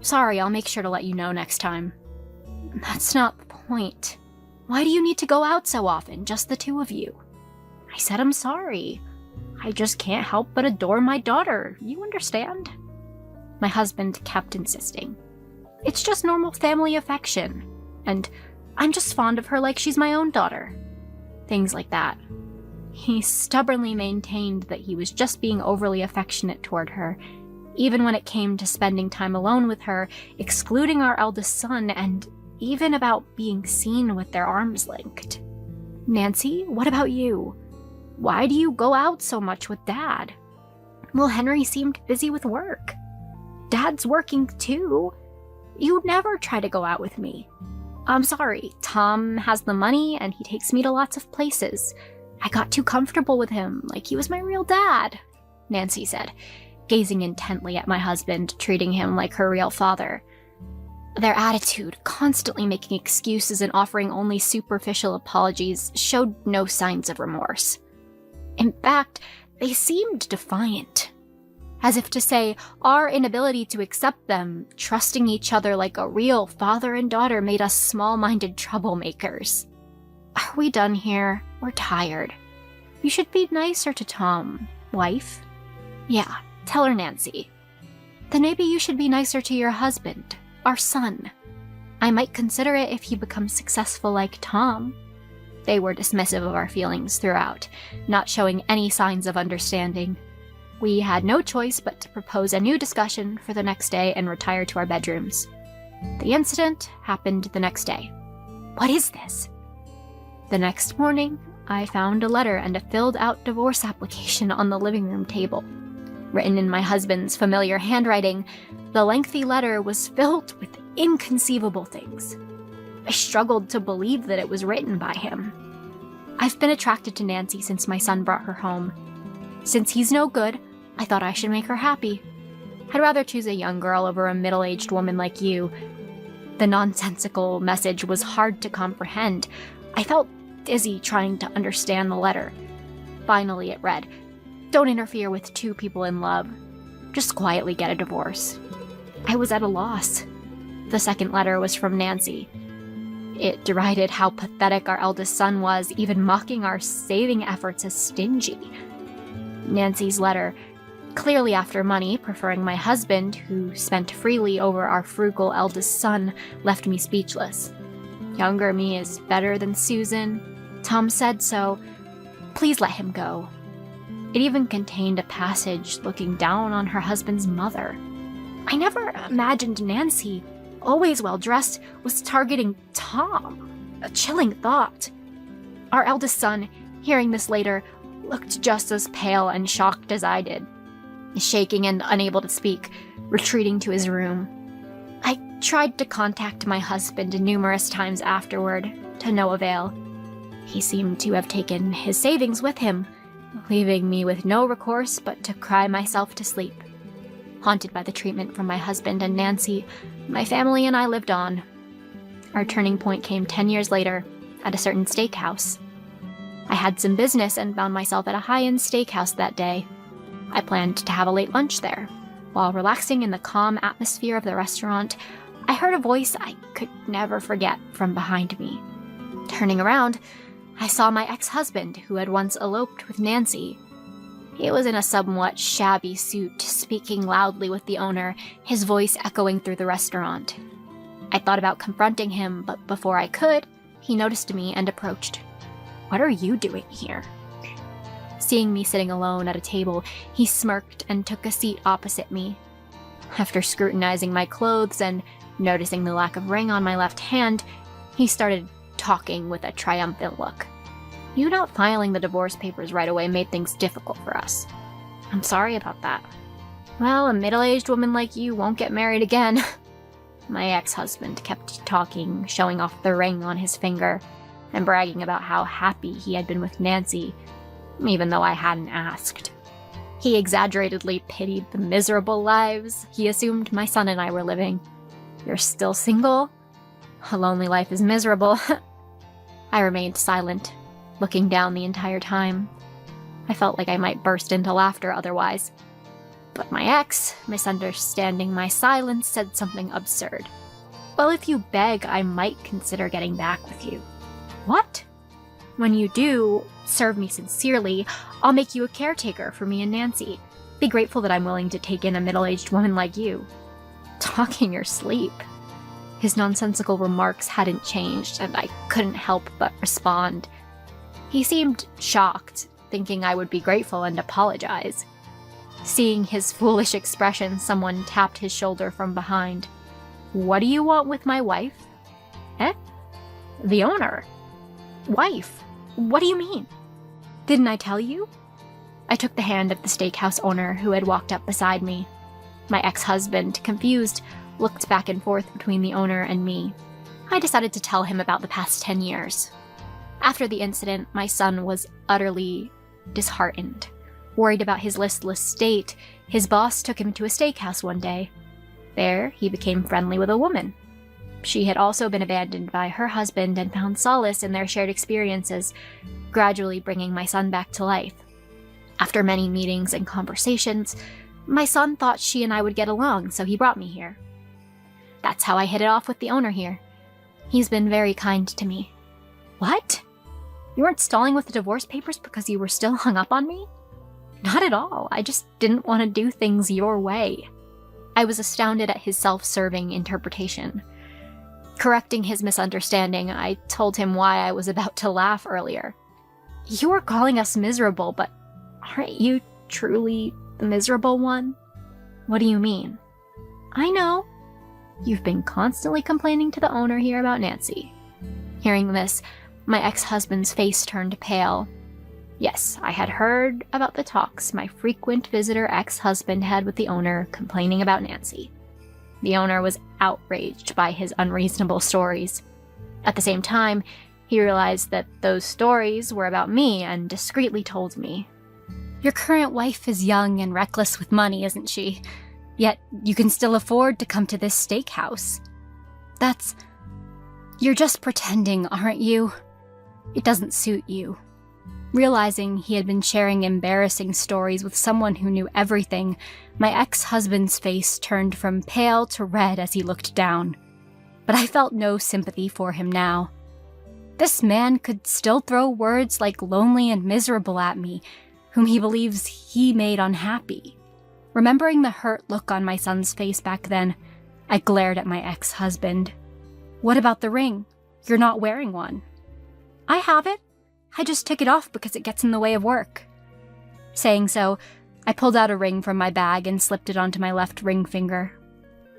"Sorry, I'll make sure to let you know next time." "That's not the point. Why do you need to go out so often, just the two of you?" I said I'm sorry. I just can't help but adore my daughter, you understand? My husband kept insisting. "It's just normal family affection, and I'm just fond of her like she's my own daughter." Things like that. He stubbornly maintained that he was just being overly affectionate toward her, even when it came to spending time alone with her, excluding our eldest son, and even about being seen with their arms linked. "Nancy, what about you? Why do you go out so much with Dad?" "Well, Henry seemed busy with work." "Dad's working too. You never try to go out with me." "I'm sorry, Tom has the money and he takes me to lots of places. I got too comfortable with him, like he was my real dad, Nancy said, gazing intently at my husband, treating him like her real father. Their attitude, constantly making excuses and offering only superficial apologies, showed no signs of remorse. In fact, they seemed defiant. As if to say, our inability to accept them, trusting each other like a real father and daughter, made us small-minded troublemakers. Are we done here? We're tired. You should be nicer to Tom, wife. Yeah, tell her, Nancy. Then maybe you should be nicer to your husband, our son. I might consider it if he becomes successful like Tom. They were dismissive of our feelings throughout, not showing any signs of understanding. We had no choice but to propose a new discussion for the next day and retire to our bedrooms. The incident happened the next day. What is this? The next morning, I found a letter and a filled-out divorce application on the living room table. Written in my husband's familiar handwriting, the lengthy letter was filled with inconceivable things. I struggled to believe that it was written by him. I've been attracted to Nancy since my son brought her home. Since he's no good, I thought I should make her happy. I'd rather choose a young girl over a middle-aged woman like you. The nonsensical message was hard to comprehend. I felt dizzy trying to understand the letter. Finally, it read, "Don't interfere with two people in love. Just quietly get a divorce." I was at a loss. The second letter was from Nancy. It derided how pathetic our eldest son was, even mocking our saving efforts as stingy. Nancy's letter, clearly after money, preferring my husband, who spent freely over our frugal eldest son, left me speechless. Younger me is better than Susan. Tom said so. Please let him go. It even contained a passage looking down on her husband's mother. I never imagined Nancy, always well-dressed, was targeting Tom. A chilling thought. Our eldest son, hearing this later, looked just as pale and shocked as I did, shaking and unable to speak, retreating to his room. I tried to contact my husband numerous times afterward, to no avail. He seemed to have taken his savings with him, leaving me with no recourse but to cry myself to sleep. Haunted by the treatment from my husband and Nancy, my family and I lived on. Our turning point came 10 years later, at a certain steakhouse. I had some business and found myself at a high-end steakhouse that day. I planned to have a late lunch there. While relaxing in the calm atmosphere of the restaurant, I heard a voice I could never forget from behind me. Turning around, I saw my ex-husband, who had once eloped with Nancy. He was in a somewhat shabby suit, speaking loudly with the owner, his voice echoing through the restaurant. I thought about confronting him, but before I could, he noticed me and approached. "What are you doing here?" Seeing me sitting alone at a table, he smirked and took a seat opposite me. After scrutinizing my clothes and noticing the lack of ring on my left hand, he started talking with a triumphant look. "You not filing the divorce papers right away made things difficult for us. I'm sorry about that. Well, a middle-aged woman like you won't get married again." My ex-husband kept talking, showing off the ring on his finger, and bragging about how happy he had been with Nancy, even though I hadn't asked. He exaggeratedly pitied the miserable lives he assumed my son and I were living. "You're still single? A lonely life is miserable." I remained silent, looking down the entire time. I felt like I might burst into laughter otherwise. But my ex, misunderstanding my silence, said something absurd. "Well, if you beg, I might consider getting back with you." "What?" "When you do, serve me sincerely, I'll make you a caretaker for me and Nancy. Be grateful that I'm willing to take in a middle-aged woman like you." Talk in your sleep. His nonsensical remarks hadn't changed, and I couldn't help but respond. He seemed shocked, thinking I would be grateful and apologize. Seeing his foolish expression, someone tapped his shoulder from behind. "What do you want with my wife?" "Eh? The owner." "Wife? What do you mean?" "Didn't I tell you?" I took the hand of the steakhouse owner who had walked up beside me. My ex-husband, confused, looked back and forth between the owner and me. I decided to tell him about the past 10 years. After the incident, my son was utterly disheartened. Worried about his listless state, his boss took him to a steakhouse one day. There, he became friendly with a woman. She had also been abandoned by her husband and found solace in their shared experiences, gradually bringing my son back to life. After many meetings and conversations, my son thought she and I would get along, so he brought me here. That's how I hit it off with the owner here. He's been very kind to me. What? You weren't stalling with the divorce papers because you were still hung up on me? Not at all. I just didn't want to do things your way. I was astounded at his self-serving interpretation. Correcting his misunderstanding, I told him why I was about to laugh earlier. You were calling us miserable, but aren't you truly the miserable one? What do you mean? I know. You've been constantly complaining to the owner here about Nancy. Hearing this, my ex-husband's face turned pale. Yes, I had heard about the talks my frequent visitor ex-husband had with the owner complaining about Nancy. The owner was outraged by his unreasonable stories. At the same time, he realized that those stories were about me and discreetly told me, "Your current wife is young and reckless with money, isn't she? Yet you can still afford to come to this steakhouse. You're just pretending, aren't you? It doesn't suit you." Realizing he had been sharing embarrassing stories with someone who knew everything, my ex-husband's face turned from pale to red as he looked down. But I felt no sympathy for him now. This man could still throw words like lonely and miserable at me, whom he believes he made unhappy. Remembering the hurt look on my son's face back then, I glared at my ex-husband. "What about the ring? You're not wearing one." "I have it. I just took it off because it gets in the way of work." Saying so, I pulled out a ring from my bag and slipped it onto my left ring finger.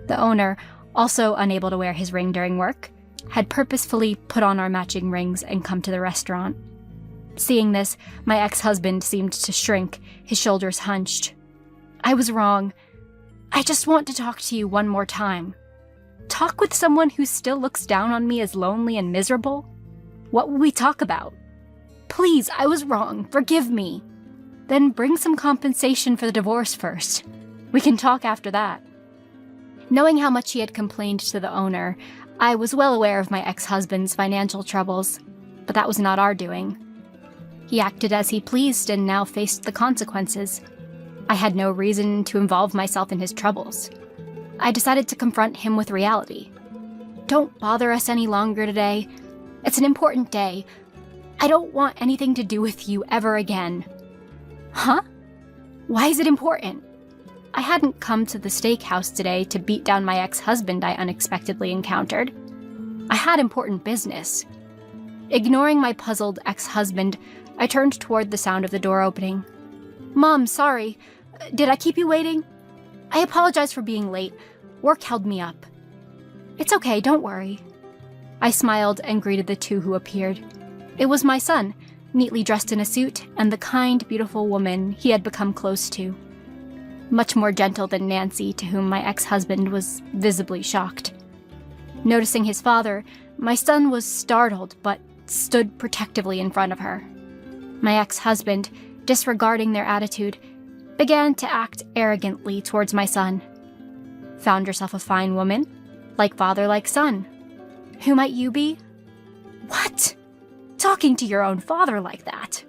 The owner, also unable to wear his ring during work, had purposefully put on our matching rings and come to the restaurant. Seeing this, my ex-husband seemed to shrink, his shoulders hunched. "I was wrong. I just want to talk to you one more time." Talk with someone who still looks down on me as lonely and miserable? What will we talk about? "Please, I was wrong. Forgive me." "Then bring some compensation for the divorce first. We can talk after that." Knowing how much he had complained to the owner, I was well aware of my ex-husband's financial troubles, but that was not our doing. He acted as he pleased and now faced the consequences. I had no reason to involve myself in his troubles. I decided to confront him with reality. "Don't bother us any longer today. It's an important day. I don't want anything to do with you ever again." "Huh? Why is it important?" I hadn't come to the steakhouse today to beat down my ex-husband I unexpectedly encountered. I had important business. Ignoring my puzzled ex-husband, I turned toward the sound of the door opening. "Mom, sorry. Did I keep you waiting? I apologize for being late. Work held me up." "It's okay, don't worry." I smiled and greeted the two who appeared. It was my son, neatly dressed in a suit, and the kind, beautiful woman he had become close to. Much more gentle than Nancy, to whom my ex-husband was visibly shocked. Noticing his father, my son was startled, but stood protectively in front of her. My ex-husband, disregarding their attitude, began to act arrogantly towards my son. "Found yourself a fine woman? Like father, like son. Who might you be?" "What? Talking to your own father like that?"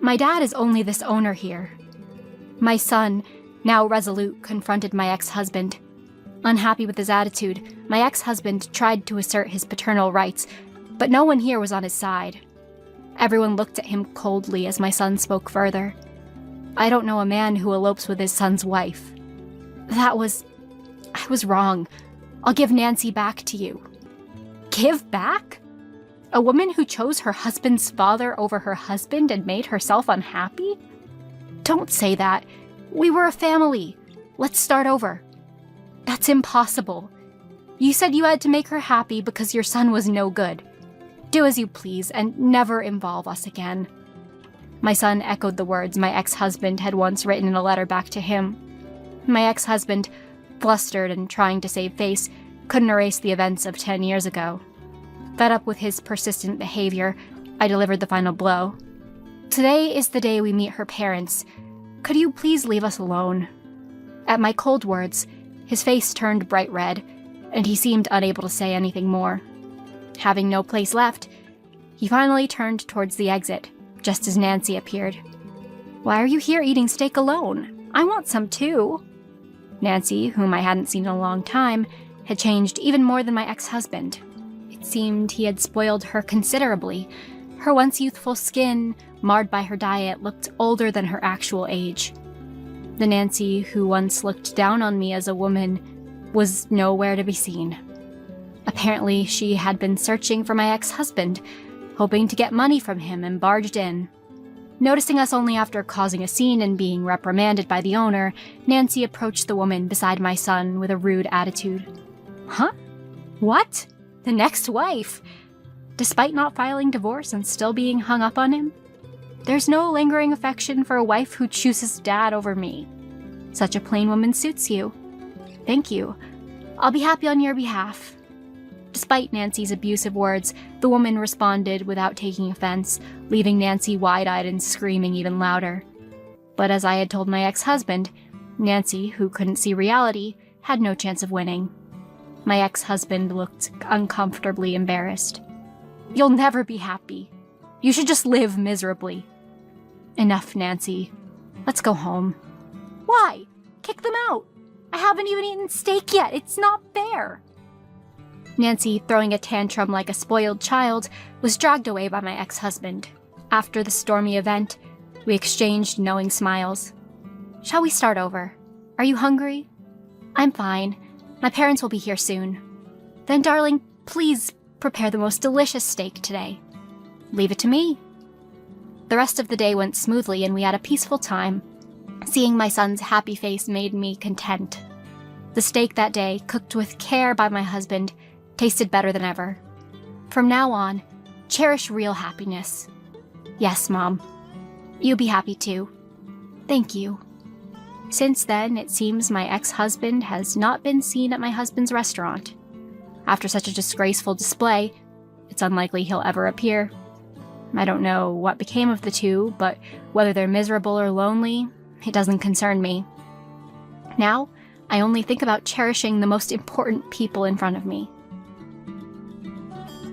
"My dad is only this owner here." My son, now resolute, confronted my ex-husband. Unhappy with his attitude, my ex-husband tried to assert his paternal rights, but no one here was on his side. Everyone looked at him coldly as my son spoke further. "I don't know a man who elopes with his son's wife." I was wrong. I'll give Nancy back to you." Give back? A woman who chose her husband's father over her husband and made herself unhappy? Don't say that. We were a family. Let's start over. That's impossible. You said you had to make her happy because your son was no good. Do as you please and never involve us again. My son echoed the words my ex-husband had once written in a letter back to him. My ex-husband, flustered and trying to save face, couldn't erase the events of 10 years ago. Fed up with his persistent behavior, I delivered the final blow. Today is the day we meet her parents. Could you please leave us alone? At my cold words, his face turned bright red, and he seemed unable to say anything more. Having no place left, he finally turned towards the exit, just as Nancy appeared. Why are you here eating steak alone? I want some too. Nancy, whom I hadn't seen in a long time, had changed even more than my ex-husband. It seemed he had spoiled her considerably. Her once youthful skin, marred by her diet, looked older than her actual age. The Nancy who once looked down on me as a woman was nowhere to be seen. Apparently, she had been searching for my ex-husband, hoping to get money from him, and barged in. Noticing us only after causing a scene and being reprimanded by the owner, Nancy approached the woman beside my son with a rude attitude. Huh? What? The next wife? Despite not filing divorce and still being hung up on him? There's no lingering affection for a wife who chooses dad over me. Such a plain woman suits you. Thank you. I'll be happy on your behalf. Despite Nancy's abusive words, the woman responded without taking offense, leaving Nancy wide-eyed and screaming even louder. But as I had told my ex-husband, Nancy, who couldn't see reality, had no chance of winning. My ex-husband looked uncomfortably embarrassed. You'll never be happy. You should just live miserably. Enough, Nancy. Let's go home. Why? Kick them out. I haven't even eaten steak yet. It's not fair. Nancy, throwing a tantrum like a spoiled child, was dragged away by my ex-husband. After the stormy event, we exchanged knowing smiles. Shall we start over? Are you hungry? I'm fine. My parents will be here soon. Then, darling, please prepare the most delicious steak today. Leave it to me. The rest of the day went smoothly and we had a peaceful time. Seeing my son's happy face made me content. The steak that day, cooked with care by my husband, tasted better than ever. From now on, cherish real happiness. Yes, Mom. You'll be happy too. Thank you. Since then, it seems my ex-husband has not been seen at my husband's restaurant. After such a disgraceful display, it's unlikely he'll ever appear. I don't know what became of the two, but whether they're miserable or lonely, it doesn't concern me. Now, I only think about cherishing the most important people in front of me.